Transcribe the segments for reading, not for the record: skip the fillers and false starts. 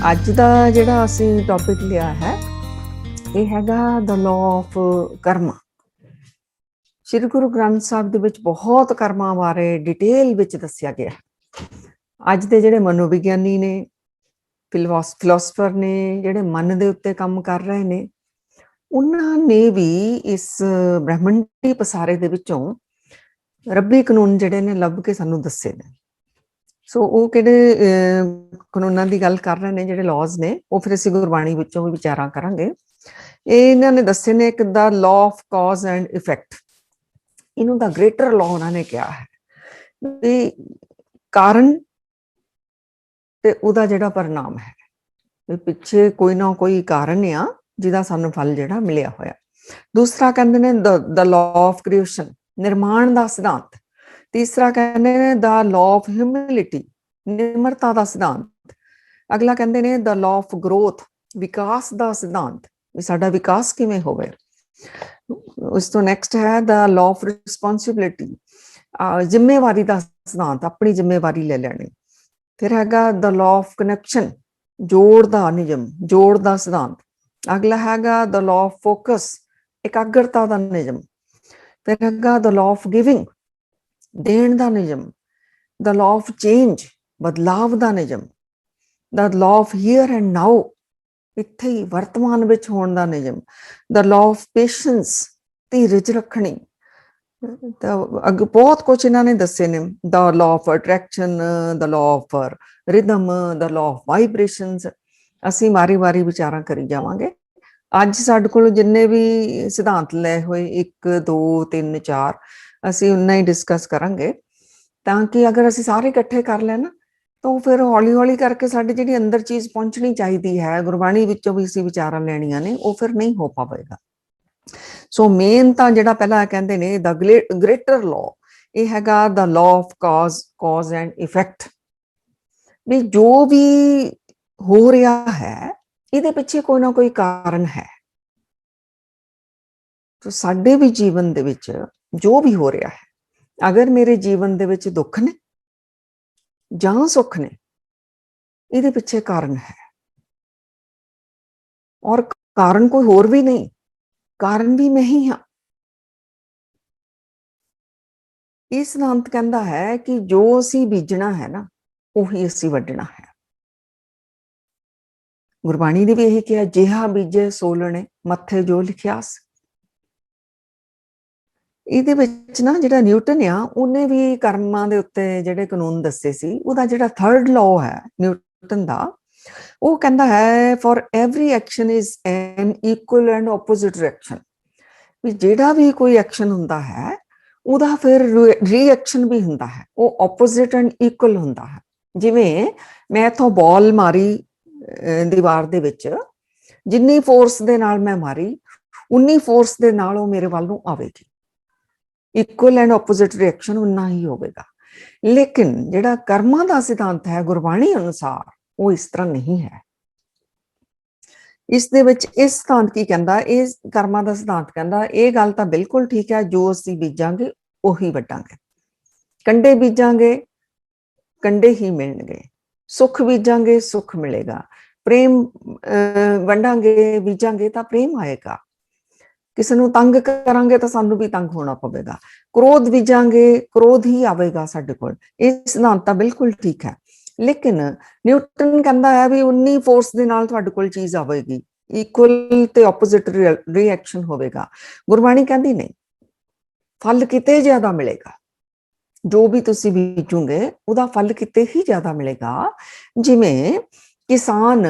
ਅੱਜ ਦਾ ਜਿਹੜਾ ਅਸੀਂ ਟੌਪਿਕ ਲਿਆ ਹੈ ਇਹ ਹੈਗਾ ਦ ਲਾਅ ਆਫ ਕਰਮਾ। ਸ਼੍ਰੀ ਗੁਰੂ ਗ੍ਰੰਥ ਸਾਹਿਬ ਦੇ ਵਿੱਚ ਬਹੁਤ ਕਰਮਾਂ ਬਾਰੇ ਡਿਟੇਲ ਵਿੱਚ ਦੱਸਿਆ ਗਿਆ। ਅੱਜ ਦੇ ਜਿਹੜੇ ਮਨੋਵਿਗਿਆਨੀ ਨੇ, ਫਿਲਾਸਫਰ ਨੇ, ਜਿਹੜੇ ਮਨ ਦੇ ਉੱਤੇ ਕੰਮ ਕਰ ਰਹੇ ਨੇ, ਉਹਨਾਂ ਨੇ ਵੀ ਇਸ ਬ੍ਰਹਿਮੰਡੀ ਪਸਾਰੇ ਦੇ ਵਿੱਚੋਂ ਰੱਬੀ ਕਾਨੂੰਨ ਜਿਹੜੇ ਨੇ ਲੱਭ ਕੇ ਸਾਨੂੰ ਦੱਸੇ ਨੇ। ਸੋ ਉਹ ਕਿਹੜੇ ਕਾਨੂੰਨਾਂ ਦੀ ਗੱਲ ਕਰ ਰਹੇ ਨੇ, ਜਿਹੜੇ ਲਾਜ਼ ਨੇ, ਉਹ ਫਿਰ ਅਸੀਂ ਗੁਰਬਾਣੀ ਵਿੱਚੋਂ ਵੀ ਵਿਚਾਰਾਂ ਕਰਾਂਗੇ। ਇਹ ਇਹਨਾਂ ਨੇ ਦੱਸੇ ਨੇ ਇੱਕ the law of cause and effect. ਇਹਨੂੰ ਦਾ ਗ੍ਰੇਟਰ ਲਾਅ ਉਹਨਾਂ ਨੇ ਕਿਹਾ ਹੈ ਵੀ ਕਾਰਨ ਤੇ ਉਹਦਾ ਜਿਹੜਾ ਪਰਿਣਾਮ ਹੈ, ਵੀ ਪਿੱਛੇ ਕੋਈ ਨਾ ਕੋਈ ਕਾਰਨ ਆ ਜਿਹਦਾ ਸਾਨੂੰ ਫਲ ਜਿਹੜਾ ਮਿਲਿਆ ਹੋਇਆ। ਦੂਸਰਾ ਕਹਿੰਦੇ ਨੇ ਦ ਲਾਅ ਆਫ ਕ੍ਰੀਏਸ਼ਨ, ਨਿਰਮਾਣ ਦਾ ਸਿਧਾਂਤ। ਤੀਸਰਾ ਕਹਿੰਦੇ ਨੇ ਦਾ ਲਾਅ ਆਫ ਹਿਊਮਿਲਿਟੀ, ਨਿਮਰਤਾ ਦਾ ਸਿਧਾਂਤ। ਅਗਲਾ ਕਹਿੰਦੇ ਨੇ ਦਾ ਲਾਅ ਆਫ ਗਰੋਥ, ਵਿਕਾਸ ਦਾ ਸਿਧਾਂਤ, ਵੀ ਸਾਡਾ ਵਿਕਾਸ ਕਿਵੇਂ ਹੋਵੇ। ਉਸ ਤੋਂ ਨੈਕਸਟ ਹੈ ਦਾ ਲਾਅ ਆਫ ਰਿਸਪੌਂਸਿਬਿਲਿਟੀ, ਜ਼ਿੰਮੇਵਾਰੀ ਦਾ ਸਿਧਾਂਤ, ਆਪਣੀ ਜ਼ਿੰਮੇਵਾਰੀ ਲੈ ਲੈਣੀ। ਫਿਰ ਹੈਗਾ ਦਾ ਲਾਅ ਆਫ ਕਨੈਕਸ਼ਨ, ਜੋੜ ਦਾ ਨਿਯਮ, ਜੋੜ ਦਾ ਸਿਧਾਂਤ। ਅਗਲਾ ਹੈਗਾ ਦਾ ਲਾਅ ਆਫ ਫੋਕਸ, ਇਕਾਗਰਤਾ ਦਾ ਨਿਯਮ। ਫਿਰ ਹੈਗਾ ਦਾ ਲਾਅ ਆਫ ਗਿਵਿੰਗ, ਦੇਣ ਦਾ ਨਿਯਮ। ਦਾ ਲਾਅ ਆਫ ਚੇਂਜ, ਬਦਲਾਵ ਦਾ ਨਿਯਮ। The law of here and now, ਇੱਥੇ ਹੀ ਵਰਤਮਾਨ ਵਿੱਚ ਹੋਣ ਦਾ ਨਿਯਮ। ਦਾ ਲਾਅ ਆਫ ਪੇਸ਼ੈਂਸ, ਧੀਰਜ ਰੱਖਣੀ। ਤਾਂ ਅੱਗੇ ਬਹੁਤ ਕੁਝ ਇਹਨਾਂ ਨੇ ਦੱਸੇ ਨੇ। The law of attraction, the law of rhythm, the law of vibrations. ਅਸੀਂ ਵਾਰੀ ਵਿਚਾਰਾਂ ਕਰੀ ਜਾਵਾਂਗੇ। ਅੱਜ ਸਾਡੇ ਕੋਲ ਜਿੰਨੇ ਵੀ ਸਿਧਾਂਤ ਲਏ ਹੋਏ 1 2 3 4 ਅਸੀਂ ਉਨਾ ਹੀ ਡਿਸਕਸ ਕਰਾਂਗੇ, ਤਾਂ ਕਿ ਅਗਰ ਅਸੀਂ ਸਾਰੇ ਇਕੱਠੇ ਕਰ ਲੈਣ ਤਾਂ ਫਿਰ ਹੌਲੀ ਹੌਲੀ ਕਰਕੇ ਸਾਡੀ ਜਿਹੜੀ ਅੰਦਰ ਚੀਜ਼ ਪਹੁੰਚਣੀ ਚਾਹੀਦੀ ਹੈ, ਗੁਰਬਾਣੀ ਵਿੱਚੋਂ ਵੀ ਅਸੀਂ ਵਿਚਾਰਾਂ ਲੈਣੀਆਂ ਨੇ, ਉਹ ਫਿਰ ਨਹੀਂ ਹੋ ਪਾਵੇਗਾ। ਸੋ ਮੇਨ ਤਾਂ ਜਿਹੜਾ ਪਹਿਲਾਂ ਕਹਿੰਦੇ ਨੇ ਦਾ ਗ੍ਰੇਟਰ ਲਾਅ, ਇਹ ਹੈਗਾ the law of cause and effect. ਵੀ ਜੋ ਵੀ ਹੋ ਰਿਹਾ ਹੈ ਇਹਦੇ ਪਿੱਛੇ ਕੋਈ ਨਾ ਕੋਈ ਕਾਰਨ ਹੈ। ਸੋ ਸਾਡੇ ਵੀ ਜੀਵਨ ਦੇ ਵਿੱਚ ਜੋ ਵੀ ਹੋ ਰਿਹਾ ਹੈ, ਅਗਰ ਮੇਰੇ ਜੀਵਨ ਦੇ ਵਿੱਚ ਦੁੱਖ ਨੇ ਜਾਂ ਸੁੱਖ ਨੇ, ਇਹਦੇ ਪਿੱਛੇ ਕਾਰਨ ਹੈ। ਔਰ ਕਾਰਨ ਕੋਈ ਹੋਰ ਵੀ ਨਹੀਂ, ਕਾਰਨ ਵੀ ਮੈਂ ਹੀ ਹਾਂ। ਇਹ ਸਿਧਾਂਤ ਕਹਿੰਦਾ ਹੈ ਕਿ ਜੋ ਅਸੀਂ ਬੀਜਣਾ ਹੈ ਨਾ, ਉਹੀ ਅਸੀਂ ਵੱਢਣਾ ਹੈ। ਗੁਰਬਾਣੀ ਨੇ ਵੀ ਇਹੀ ਕਿਹਾ, ਜਿਹਾ ਬੀਜੇ ਸੋ ਲਣੇ, ਮੱਥੇ ਜੋ ਲਿਖਿਆਸ। ਇਹਦੇ ਵਿੱਚ ਨਾ ਜਿਹੜਾ ਨਿਊਟਨ ਆ, ਉਹਨੇ ਵੀ ਕਰਮਾਂ ਦੇ ਉੱਤੇ ਜਿਹੜੇ ਕਾਨੂੰਨ ਦੱਸੇ ਸੀ, ਉਹਦਾ ਜਿਹੜਾ 3rd ਲਾਅ ਹੈ ਨਿਊਟਨ ਦਾ, ਉਹ ਕਹਿੰਦਾ ਹੈ for every action is an equal and opposite reaction. ਵੀ ਜਿਹੜਾ ਵੀ ਕੋਈ ਐਕਸ਼ਨ ਹੁੰਦਾ ਹੈ ਉਹਦਾ ਫਿਰ ਰਿਐਕਸ਼ਨ ਵੀ ਹੁੰਦਾ ਹੈ, ਉਹ ਆਪੋਜ਼ਿਟ ਐਂਡ ਇਕੁਅਲ ਹੁੰਦਾ ਹੈ। ਜਿਵੇਂ ਮੈਂ ਇੱਥੋਂ ਬਾਲ ਮਾਰੀ ਦੀਵਾਰ ਦੇ ਵਿੱਚ, ਜਿੰਨੀ ਫੋਰਸ ਦੇ ਨਾਲ ਮੈਂ ਮਾਰੀ ਉਨੀ ਫੋਰਸ ਦੇ ਨਾਲ ਉਹ ਮੇਰੇ ਵੱਲ ਨੂੰ ਆਵੇਗੀ। ਇਕੁਅਲ ਐਂਡ ਆਪੋਜ਼ਿਟ ਰਿਐਕਸ਼ਨ ਉਨਾ ਹੀ ਹੋਵੇਗਾ। ਲੇਕਿਨ ਜਿਹੜਾ ਕਰਮਾਂ ਦਾ ਸਿਧਾਂਤ ਹੈ ਗੁਰਬਾਣੀ ਅਨੁਸਾਰ, ਉਹ ਇਸ ਤਰ੍ਹਾਂ ਨਹੀਂ ਹੈ। ਇਸ ਦੇ ਵਿੱਚ ਇਸ ਸਿਧਾਂਤ ਕੀ ਕਹਿੰਦਾ, ਇਹ ਕਰਮਾਂ ਦਾ ਸਿਧਾਂਤ ਕਹਿੰਦਾ ਇਹ ਗੱਲ ਤਾਂ ਬਿਲਕੁਲ ਠੀਕ ਹੈ, ਜੋ ਅਸੀਂ ਬੀਜਾਂਗੇ ਉਹੀ ਵੱਢਾਂਗੇ। ਕੰਡੇ ਬੀਜਾਂਗੇ ਕੰਡੇ ਹੀ ਮਿਲਣਗੇ, ਸੁੱਖ ਬੀਜਾਂਗੇ ਸੁੱਖ ਮਿਲੇਗਾ, ਪ੍ਰੇਮ ਵੰਡਾਂਗੇ ਬੀਜਾਂਗੇ ਤਾਂ ਪ੍ਰੇਮ ਆਏਗਾ। ਕਿਸੇ ਨੂੰ ਤੰਗ ਕਰਾਂਗੇ ਤਾਂ ਸਾਨੂੰ ਵੀ ਤੰਗ ਹੋਣਾ ਪਵੇਗਾ। ਕ੍ਰੋਧ ਬੀਜਾਂਗੇ ਕ੍ਰੋਧ ਹੀ ਆਵੇਗਾ ਸਾਡੇ ਕੋਲ। ਇਹ ਸਿਧਾਂਤ ਤਾਂ ਬਿਲਕੁਲ ਠੀਕ ਹੈ, ਲੇਕਿਨ ਨਿਊਟਨ ਕਹਿੰਦਾ ਹੈ ਵੀ ਉਨੀ ਫੋਰਸ ਦੇ ਨਾਲ ਤੁਹਾਡੇ ਕੋਲ ਚੀਜ਼ ਆਵੇਗੀ, ਇਕੁਅਲ ਤੇ ਆਪੋਜ਼ਿਟ ਰਿਐਕਸ਼ਨ ਹੋਵੇਗਾ। ਗੁਰਬਾਣੀ ਕਹਿੰਦੀ ਨਹੀਂ, ਫਲ ਕਿਤੇ ਜ਼ਿਆਦਾ ਮਿਲੇਗਾ। ਜੋ ਵੀ ਤੁਸੀਂ ਬੀਜੋਗੇ ਉਹਦਾ ਫਲ ਕਿਤੇ ਹੀ ਜ਼ਿਆਦਾ ਮਿਲੇਗਾ। ਜਿਵੇਂ ਕਿਸਾਨ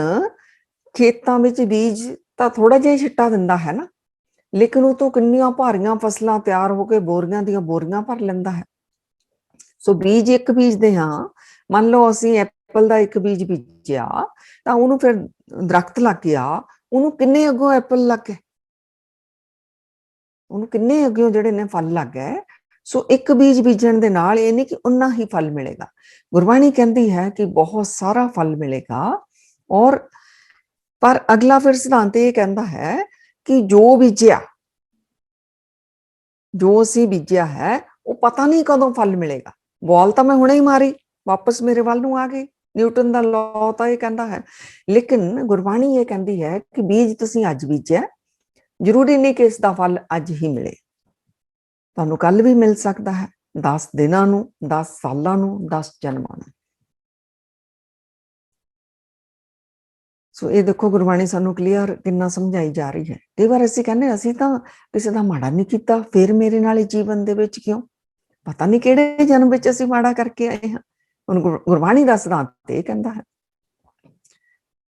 ਖੇਤਾਂ ਵਿੱਚ ਬੀਜ ਤਾਂ ਥੋੜਾ ਜਿਹਾ ਛਿੱਟਾ ਦਿੰਦਾ ਹੈ ਨਾ, ਲੇਕਿਨ ਉਹ ਤੋਂ ਕਿੰਨੀਆਂ ਭਾਰੀਆਂ ਫਸਲਾਂ ਤਿਆਰ ਹੋ ਕੇ ਬੋਰੀਆਂ ਦੀਆਂ ਬੋਰੀਆਂ ਭਰ ਲੈਂਦਾ ਹੈ। ਸੋ ਬੀਜ ਇੱਕ ਬੀਜਦੇ ਹਾਂ, ਮੰਨ ਲਓ ਅਸੀਂ ਐਪਲ ਦਾ ਇੱਕ ਬੀਜ ਬੀਜਿਆ ਤਾਂ ਉਹਨੂੰ ਫਿਰ ਦਰਖਤ ਲੱਗ ਗਿਆ, ਉਹਨੂੰ ਕਿੰਨੇ ਅੱਗੋਂ ਐਪਲ ਲੱਗ ਗਏ, ਉਹਨੂੰ ਕਿੰਨੇ ਅੱਗੋਂ ਜਿਹੜੇ ਨੇ ਫਲ ਲੱਗ ਗਏ। ਸੋ ਇੱਕ ਬੀਜ ਬੀਜਣ ਦੇ ਨਾਲ ਇਹ ਨਹੀਂ ਕਿ ਉਨਾ ਹੀ ਫਲ ਮਿਲੇਗਾ। ਗੁਰਬਾਣੀ ਕਹਿੰਦੀ ਹੈ ਕਿ ਬਹੁਤ ਸਾਰਾ ਫਲ ਮਿਲੇਗਾ। ਔਰ ਪਰ ਅਗਲਾ ਫਿਰ ਸਿਧਾਂਤ ਇਹ ਕਹਿੰਦਾ ਹੈ ਕਿ ਜੋ ਬੀਜਿਆ, ਜੋ ਅਸੀਂ ਬੀਜਿਆ ਹੈ ਉਹ ਪਤਾ ਨਹੀਂ ਕਦੋਂ ਫਲ ਮਿਲੇਗਾ। ਬੋਲ ਤਾਂ ਮੈਂ ਹੁਣੇ ਹੀ ਮਾਰੀ, ਵਾਪਸ ਮੇਰੇ ਵੱਲ ਨੂੰ ਆ ਗਈ, ਨਿਊਟਨ ਦਾ ਲਾਅ ਤਾਂ ਇਹ ਕਹਿੰਦਾ ਹੈ, ਲੇਕਿਨ ਗੁਰਬਾਣੀ ਇਹ ਕਹਿੰਦੀ ਹੈ ਕਿ ਬੀਜ ਤੁਸੀਂ ਅੱਜ ਬੀਜਿਆ, ਜ਼ਰੂਰੀ ਨਹੀਂ ਕਿ ਇਸ ਦਾ ਫਲ ਅੱਜ ਹੀ ਮਿਲੇ, ਤੁਹਾਨੂੰ ਕੱਲ ਵੀ ਮਿਲ ਸਕਦਾ ਹੈ, 10 ਦਿਨਾਂ ਨੂੰ, 10 ਸਾਲਾਂ ਨੂੰ, 10 ਜਨਮਾਂ ਨੂੰ। ਸੋ ਇਹ ਦੇਖੋ ਗੁਰਬਾਣੀ ਸਾਨੂੰ ਕਲੀਅਰ ਕਿੰਨਾ ਸਮਝਾਈ ਜਾ ਰਹੀ ਹੈ। ਕਈ ਵਾਰ ਅਸੀਂ ਕਹਿੰਦੇ ਅਸੀਂ ਤਾਂ ਕਿਸੇ ਦਾ ਮਾੜਾ ਨਹੀਂ ਕੀਤਾ, ਫਿਰ ਮੇਰੇ ਨਾਲ ਜੀਵਨ ਦੇ ਵਿੱਚ ਕਿਉਂ? ਪਤਾ ਨਹੀਂ ਕਿਹੜੇ ਜਨਮ ਵਿੱਚ ਅਸੀਂ ਮਾੜਾ ਕਰਕੇ ਆਏ ਹਾਂ। ਹੁਣ ਗੁਰਬਾਣੀ ਦਾ ਸਿਧਾਂਤ ਇਹ ਕਹਿੰਦਾ ਹੈ।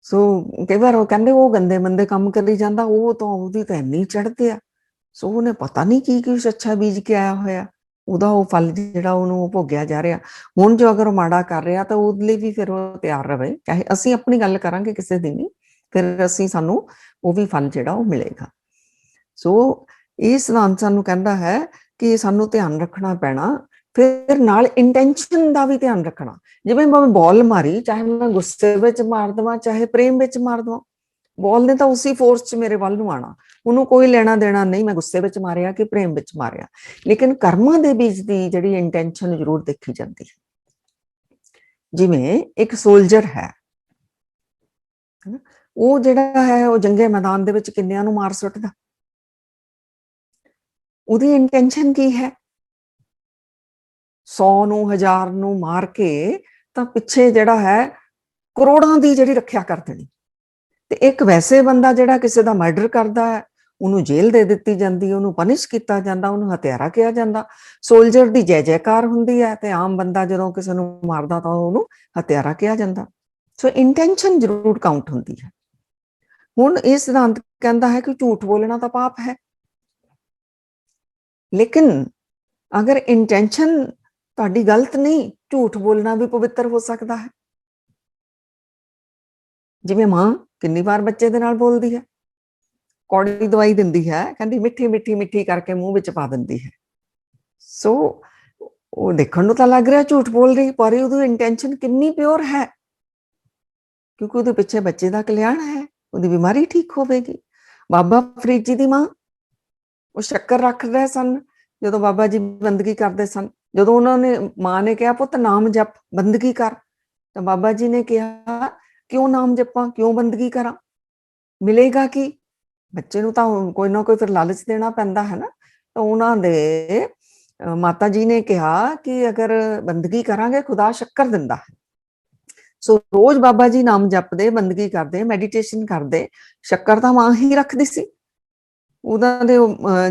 ਸੋ ਕਈ ਵਾਰ ਉਹ ਕਹਿੰਦੇ ਉਹ ਗੰਦੇ ਮੰਦੇ ਕੰਮ ਕਰੀ ਜਾਂਦਾ, ਉਹ ਤਾਂ ਉਹਦੀ ਤਾਂ ਇੰਨੀ ਚੜ੍ਹਦੇ ਆ, ਸੋ ਉਹਨੇ ਪਤਾ ਨਹੀਂ ਕੀ ਕੁਛ ਅੱਛਾ ਬੀਜ ਕੇ ਆਇਆ ਹੋਇਆ, ਉਹਦਾ ਉਹ ਫਲ ਜਿਹੜਾ ਉਹਨੂੰ ਭੋਗਿਆ ਜਾ ਰਿਹਾ। ਹੁਣ ਜੋ ਅਗਰ ਉਹ ਮਾੜਾ ਕਰ ਰਿਹਾ ਤਾਂ ਉਹਦੇ ਲਈ ਵੀ ਫਿਰ ਉਹ ਤਿਆਰ ਰਵੇ, ਚਾਹੇ ਅਸੀਂ ਆਪਣੀ ਗੱਲ ਕਰਾਂਗੇ ਕਿਸੇ ਦੀ ਨਹੀਂ, ਫਿਰ ਸਾਨੂੰ ਉਹ ਵੀ ਫਲ ਜਿਹੜਾ ਉਹ ਮਿਲੇਗਾ। ਸੋ ਇਹ ਸਿਧਾਂਤ ਸਾਨੂੰ ਕਹਿੰਦਾ ਹੈ ਕਿ ਸਾਨੂੰ ਧਿਆਨ ਰੱਖਣਾ ਪੈਣਾ, ਫਿਰ ਨਾਲ ਇੰਟੈਂਸ਼ਨ ਦਾ ਵੀ ਧਿਆਨ ਰੱਖਣਾ। ਜਿਵੇਂ ਮੈਂ ਬਾਲ ਮਾਰੀ, ਚਾਹੇ ਮੈਂ ਗੁੱਸੇ ਵਿੱਚ ਮਾਰ ਦੇਵਾਂ ਚਾਹੇ ਪ੍ਰੇਮ ਵਿੱਚ ਮਾਰ ਦੇਵਾਂ, ਬਾਲ ਨੇ ਤਾਂ ਉਸੇ ਫੋਰਸ 'ਚ ਮੇਰੇ ਵੱਲ ਨੂੰ ਆਣਾ, ਉਹਨੂੰ ਕੋਈ ਲੈਣਾ ਦੇਣਾ ਨਹੀਂ ਮੈਂ ਗੁੱਸੇ ਵਿੱਚ ਮਾਰਿਆ ਕਿ ਪ੍ਰੇਮ ਵਿੱਚ ਮਾਰਿਆ। ਲੇਕਿਨ ਕਰਮਾਂ ਦੇ ਬੀਜ ਦੀ ਜਿਹੜੀ ਇੰਟੈਂਸ਼ਨ ਜ਼ਰੂਰ ਦੇਖੀ ਜਾਂਦੀ ਹੈ। ਜਿਵੇਂ ਇੱਕ ਸੋਲਜਰ ਹੈ, ਉਹ ਜਿਹੜਾ ਹੈ ਉਹ ਜੰਗੇ ਮੈਦਾਨ ਦੇ ਵਿੱਚ ਕਿੰਨਿਆਂ ਨੂੰ ਮਾਰ ਸੁੱਟਦਾ, ਉਹਦੀ ਇੰਟੈਂਸ਼ਨ ਕੀ ਹੈ? 100 ਨੂੰ 1000 ਨੂੰ ਮਾਰ ਕੇ ਤਾਂ ਪਿੱਛੇ ਜਿਹੜਾ ਹੈ ਕਰੋੜਾਂ ਦੀ ਜਿਹੜੀ ਰੱਖਿਆ ਕਰ ਦੇਣੀ। ਤੇ ਇੱਕ ਵੈਸੇ ਬੰਦਾ ਜਿਹੜਾ ਕਿਸੇ ਦਾ ਮਰਡਰ ਕਰਦਾ ਹੈ, ਉਹਨੂੰ ਜੇਲ੍ਹ ਦੇ ਦਿੱਤੀ ਜਾਂਦੀ, ਉਹਨੂੰ ਪਨਿਸ਼ ਕੀਤਾ ਜਾਂਦਾ, ਉਹਨੂੰ ਹਤਿਆਰਾ ਕਿਹਾ ਜਾਂਦਾ। ਸੋਲਜਰ ਦੀ ਜੈ ਜੈਕਾਰ ਹੁੰਦੀ ਹੈ ਤੇ ਆਮ ਬੰਦਾ ਜਦੋਂ ਕਿਸੇ ਨੂੰ ਮਾਰਦਾ ਤਾਂ ਉਹਨੂੰ ਹਤਿਆਰਾ ਕਿਹਾ ਜਾਂਦਾ। ਸੋ ਇੰਟੈਂਸ਼ਨ ਜ਼ਰੂਰ ਕਾਊਂਟ ਹੁੰਦੀ ਹੈ। ਹੁਣ ਇਹ ਸਿਧਾਂਤ ਕਹਿੰਦਾ ਹੈ ਕਿ ਝੂਠ ਬੋਲਣਾ ਤਾਂ ਪਾਪ ਹੈ, ਲੇਕਿਨ ਅਗਰ ਇੰਟੈਂਸ਼ਨ ਤੁਹਾਡੀ ਗਲਤ ਨਹੀਂ, ਝੂਠ ਬੋਲਣਾ ਵੀ ਪਵਿੱਤਰ ਹੋ ਸਕਦਾ ਹੈ। ਜਿਵੇਂ ਮਾਂ ਕਿੰਨੀ ਵਾਰ ਬੱਚੇ ਦੇ ਨਾਲ ਬੋਲਦੀ ਹੈ, ਕੌੜੀ ਦਵਾਈ ਦਿੰਦੀ ਹੈ, ਕਹਿੰਦੀ ਮਿੱਠੀ ਮਿੱਠੀ ਮਿੱਠੀ ਕਰਕੇ ਮੂੰਹ ਵਿੱਚ ਪਾ ਦਿੰਦੀ ਹੈ। ਸੋ ਉਹ ਦੇਖਣ ਨੂੰ ਤਾਂ ਲੱਗ ਰਿਹਾ ਝੂਠ ਬੋਲ ਰਹੀ, ਪਰ ਉਹਦੀ ਇੰਟੈਂਸ਼ਨ ਕਿੰਨੀ ਪਿਓਰ ਹੈ, ਕਿਉਂਕਿ ਉਹਦੇ ਪਿੱਛੇ ਬੱਚੇ ਦਾ ਕਲਿਆਣ ਹੈ, ਉਹਦੀ ਬਿਮਾਰੀ ਠੀਕ ਹੋਵੇਗੀ। ਬਾਬਾ ਫਰੀਦ ਜੀ ਦੀ ਮਾਂ, ਉਹ ਸ਼ੱਕਰ ਰੱਖ ਰਹੇ ਸਨ ਜਦੋਂ ਬਾਬਾ ਜੀ ਬੰਦਗੀ ਕਰਦੇ ਸਨ। ਜਦੋਂ ਉਹਨਾਂ ਨੇ ਮਾਂ ਨੇ ਕਿਹਾ ਪੁੱਤ ਨਾਮ ਜਪ ਬੰਦਗੀ ਕਰ, ਤਾਂ ਬਾਬਾ ਜੀ ਨੇ ਕਿਹਾ ਕਿਉਂ ਨਾਮ ਜਪਾਂ, ਕਿਉਂ ਬੰਦਗੀ ਕਰਾਂ, ਮਿਲੇਗਾ ਕੀ? ਬੱਚੇ ਨੂੰ ਤਾਂ ਕੋਈ ਨਾ ਕੋਈ ਫਿਰ ਲਾਲਚ ਦੇਣਾ ਪੈਂਦਾ ਹੈ ਨਾ। ਤਾਂ ਉਹਨਾਂ ਦੇ ਮਾਤਾ ਜੀ ਨੇ ਕਿਹਾ ਕਿ ਅਗਰ ਬੰਦਗੀ ਕਰਾਂਗੇ ਖੁਦਾ ਸ਼ੱਕਰ ਦਿੰਦਾ ਹੈ। ਸੋ ਰੋਜ਼ ਬਾਬਾ ਜੀ ਨਾਮ ਜਪਦੇ, ਬੰਦਗੀ ਕਰਦੇ, ਮੈਡੀਟੇਸ਼ਨ ਕਰਦੇ, ਸ਼ੱਕਰ ਤਾਂ ਮਾਂ ਹੀ ਰੱਖਦੀ ਸੀ। ਉਹਨਾਂ ਦੇ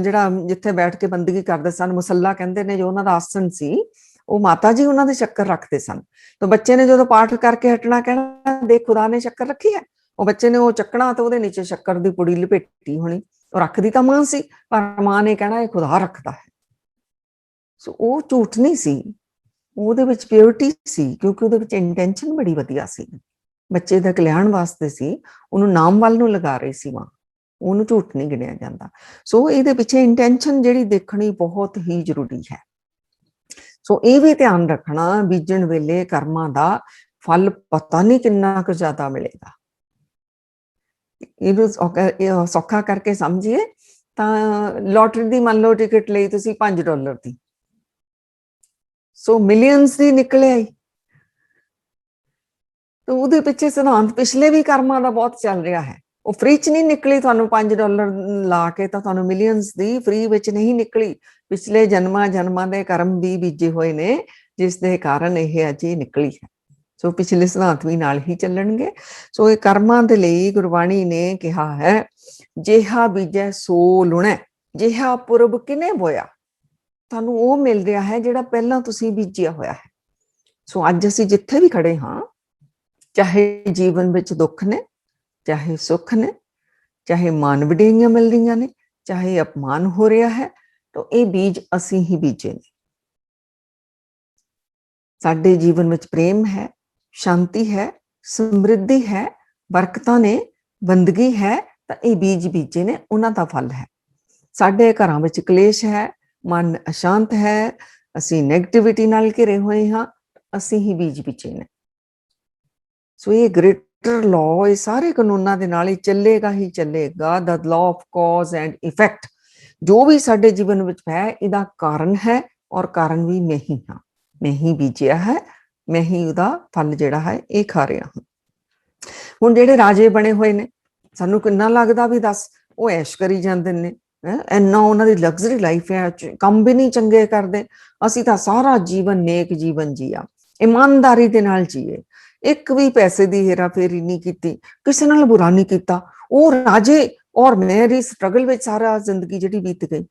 ਜਿਹੜਾ ਜਿੱਥੇ ਬੈਠ ਕੇ ਬੰਦਗੀ ਕਰਦੇ ਸਨ, ਮੁਸੱਲਾ ਕਹਿੰਦੇ ਨੇ, ਜੋ ਉਹਨਾਂ ਦਾ ਆਸਣ ਸੀ, ਉਹ ਮਾਤਾ ਜੀ ਉਹਨਾਂ ਦੇ ਸ਼ੱਕਰ ਰੱਖਦੇ ਸਨ। ਤਾਂ ਬੱਚੇ ਨੇ ਜਦੋਂ ਪਾਠ ਕਰਕੇ ਹਟਣਾ ਕਹਿਣਾ ਦੇਖ ਖੁਦਾ ਨੇ ਸ਼ੱਕਰ ਰੱਖੀ ਹੈ, ਉਹ ਬੱਚੇ ਨੇ ਉਹ ਚੱਕਣਾ ਤੇ ਉਹਦੇ ਨੀਚੇ ਸ਼ੱਕਰ ਦੀ ਪੁੜੀ ਲਪੇਟੀ ਹੋਣੀ। ਉਹ ਰੱਖਦੀ ਤਾਂ ਮਾਂ ਸੀ, ਪਰ ਮਾਂ ਨੇ ਕਹਿਣਾ ਇਹ ਖੁਦਾ ਰੱਖਦਾ ਹੈ। ਸੋ ਉਹ ਝੂਠ ਨਹੀਂ ਸੀ, ਉਹਦੇ ਵਿੱਚ ਪਿਓਰਿਟੀ ਸੀ, ਕਿਉਂਕਿ ਉਹਦੇ ਵਿੱਚ ਇੰਟੈਂਸ਼ਨ ਬੜੀ ਵਧੀਆ ਸੀ, ਬੱਚੇ ਦਾ ਕਲਿਆਣ ਵਾਸਤੇ ਸੀ, ਉਹਨੂੰ ਨਾਮ ਵੱਲ ਨੂੰ ਲਗਾ ਰਹੀ ਸੀ ਮਾਂ, ਉਹਨੂੰ ਝੂਠ ਨਹੀਂ ਗਿਣਿਆ ਜਾਂਦਾ। ਸੋ ਇਹਦੇ ਪਿੱਛੇ ਇੰਟੈਂਸ਼ਨ ਜਿਹੜੀ ਦੇਖਣੀ ਬਹੁਤ ਹੀ ਜ਼ਰੂਰੀ ਹੈ। ਸੋ ਇਹ ਵੀ ਧਿਆਨ ਰੱਖਣਾ, ਬੀਜਣ ਵੇਲੇ ਕਰਮਾਂ ਦਾ ਫਲ ਪਤਾ ਨਹੀਂ ਕਿੰਨਾ ਕੁ ਜ਼ਿਆਦਾ ਮਿਲੇਗਾ। ਇਹਨੂੰ ਸੌਖਾ ਕਰਕੇ ਸਮਝੀਏ ਤਾਂ ਲੋਟਰੀ ਦੀ ਮੰਨ ਲਓ ਟਿਕਟ ਲਈ ਤੁਸੀਂ $5 ਦੀ, ਸੋ ਮਿਲੀਅਨਸ ਦੀ ਨਿਕਲੇ ਆਈ, ਤਾਂ ਉਹਦੇ ਪਿੱਛੇ ਸਿਧਾਂਤ ਪਿਛਲੇ ਵੀ ਕਰਮਾਂ ਦਾ ਬਹੁਤ ਚੱਲ ਰਿਹਾ ਹੈ। ਉਹ ਫ੍ਰੀ ਚ ਨਹੀਂ ਨਿਕਲੀ, ਤੁਹਾਨੂੰ $5 ਲਾ ਕੇ ਤਾਂ ਤੁਹਾਨੂੰ ਮਿਲੀਅਨਸ ਦੀ ਫ੍ਰੀ ਵਿੱਚ ਨਹੀਂ ਨਿਕਲੀ। ਪਿਛਲੇ ਜਨਮਾਂ ਦੇ ਕਰਮ ਵੀ ਬੀਜੇ ਹੋਏ ਨੇ, ਜਿਸ ਦੇ ਕਾਰਨ ਇਹ ਅਜੇ ਨਿਕਲੀ ਹੈ। ਸੋ ਪਿਛਲੇ ਸਿਧਾਂਤ ਵੀ ਨਾਲ ਹੀ ਚੱਲਣਗੇ। ਸੋ ਇਹ ਕਰਮਾਂ ਦੇ ਲਈ ਗੁਰਬਾਣੀ ਨੇ ਕਿਹਾ ਹੈ, ਜਿਹਾ ਬੀਜੈ ਸੋ ਲੁਣੈ, ਜਿਹਾ ਪੁਰਬ ਕਿਨੇ ਬੋਇਆ, ਤੁਹਾਨੂੰ ਉਹ ਮਿਲ ਰਿਹਾ ਹੈ ਜਿਹੜਾ ਪਹਿਲਾਂ ਤੁਸੀਂ ਬੀਜਿਆ ਹੋਇਆ ਹੈ। ਸੋ ਅੱਜ ਅਸੀਂ ਜਿੱਥੇ ਵੀ ਖੜੇ ਹਾਂ, ਚਾਹੇ ਜੀਵਨ ਵਿੱਚ ਦੁੱਖ ਨੇ, ਚਾਹੇ ਸੁੱਖ ਨੇ, ਚਾਹੇ ਮਾਨ ਵਡਿਆਈਆਂ ਮਿਲ ਰਹੀਆਂ ਨੇ, ਚਾਹੇ ਅਪਮਾਨ ਹੋ ਰਿਹਾ ਹੈ, ਤਾਂ ਇਹ ਬੀਜ ਅਸੀਂ ਹੀ ਬੀਜੇ ਨੇ। ਸਾਡੇ ਜੀਵਨ ਵਿੱਚ ਪ੍ਰੇਮ ਹੈ, ਸ਼ਾਂਤੀ ਹੈ, ਸਮਰਿੱਧੀ ਹੈ, ਬਰਕਤਾਂ ਨੇ, ਬੰਦਗੀ ਹੈ, ਤਾਂ ਇਹ ਬੀਜ ਬੀਜੇ ਨੇ, ਉਹਨਾਂ ਦਾ ਫਲ ਹੈ। ਸਾਡੇ ਘਰਾਂ ਵਿੱਚ ਕਲੇਸ਼ ਹੈ, ਮਨ ਅਸ਼ਾਂਤ ਹੈ, ਅਸੀਂ ਨੈਗੇਟਿਵਿਟੀ ਨਾਲ ਘਿਰੇ ਹੋਏ ਹਾਂ, ਅਸੀਂ ਹੀ ਬੀਜ ਬੀਜੇ ਨੇ। ਸੋ ਇਹ ਗ੍ਰੇਟਰ ਲਾਅ, ਇਹ ਸਾਰੇ ਕਾਨੂੰਨਾਂ ਦੇ ਨਾਲ ਹੀ ਚੱਲੇਗਾ ਹੀ ਚੱਲੇਗਾ। The law of cause and effect, ਜੋ ਵੀ ਸਾਡੇ ਜੀਵਨ ਵਿੱਚ ਹੈ, ਇਹਦਾ ਕਾਰਨ ਹੈ, ਔਰ ਕਾਰਨ ਵੀ ਮੈਂ ਹੀ ਹਾਂ, ਮੈਂ ਹੀ ਬੀਜਿਆ ਹੈ, ਮੈਂ ਹੀ ਉਹਦਾ ਫਲ ਜਿਹੜਾ ਹੈ ਇਹ ਖਾ ਰਿਹਾ ਹਾਂ। ਹੁਣ ਜਿਹੜੇ ਰਾਜੇ ਬਣੇ ਹੋਏ ਨੇ, ਸਾਨੂੰ ਕਿੰਨਾ ਲੱਗਦਾ ਵੀ ਦੱਸ ਉਹ ਐਸ਼ ਕਰੀ ਜਾਂਦੇ ਨੇ, ਇੰਨਾ ਉਹਨਾਂ ਦੀ ਲਗਜ਼ਰੀ ਲਾਈਫ ਹੈ, ਕੰਮ ਵੀ ਨਹੀਂ ਚੰਗੇ ਕਰਦੇ। ਅਸੀਂ ਤਾਂ ਸਾਰਾ ਜੀਵਨ ਨੇਕ ਜੀਵਨ ਜੀਆ, ਇਮਾਨਦਾਰੀ ਦੇ ਨਾਲ ਜੀਏ, ਇੱਕ ਵੀ ਪੈਸੇ ਦੀ ਹੇਰਾ ਫੇਰੀ ਨਹੀਂ ਕੀਤੀ, ਕਿਸੇ ਨਾਲ ਬੁਰਾ ਨਹੀਂ ਕੀਤਾ। ਉਹ ਰਾਜੇ ਔਰ ਮੇਰੀ ਸਟਰਗਲ ਵਿੱਚ ਸਾਰਾ ਜ਼ਿੰਦਗੀ ਜਿਹੜੀ ਬੀਤ ਗਈ,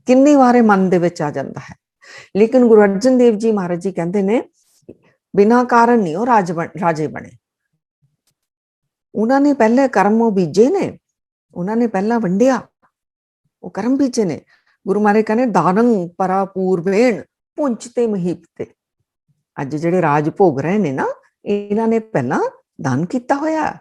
ਕਿੰਨੀ ਵਾਰੇ ਮਨ ਦੇ ਵਿੱਚ ਆ ਜਾਂਦਾ ਹੈ। ਲੇਕਿਨ ਗੁਰੂ ਅਰਜਨ ਦੇਵ ਜੀ ਮਹਾਰਾਜ ਜੀ ਕਹਿੰਦੇ ਨੇ ਬਿਨਾਂ ਕਾਰਨ ਨਹੀਂ ਉਹ ਰਾਜੇ ਬਣੇ। ਉਹਨਾਂ ਨੇ ਪਹਿਲੇ ਕਰਮ ਬੀਜੇ ਨੇ, ਉਹਨਾਂ ਨੇ ਪਹਿਲਾਂ ਵੰਡਿਆ, ਉਹ ਕਰਮ ਬੀਜੇ ਨੇ। ਗੁਰੂ ਮਹਾਰਾਜ ਕਹਿੰਦੇ ਦਾਨੰ ਪਰਾ ਪੂਰਬੇਣ ਪੁੰਚ ਤੇ ਮਹੀਪ ਤੇ। ਅੱਜ ਜਿਹੜੇ ਰਾਜ ਭੋਗ ਰਹੇ ਨੇ ਨਾ, ਇਹਨਾਂ ਨੇ ਪਹਿਲਾਂ ਦਾਨ ਕੀਤਾ ਹੋਇਆ,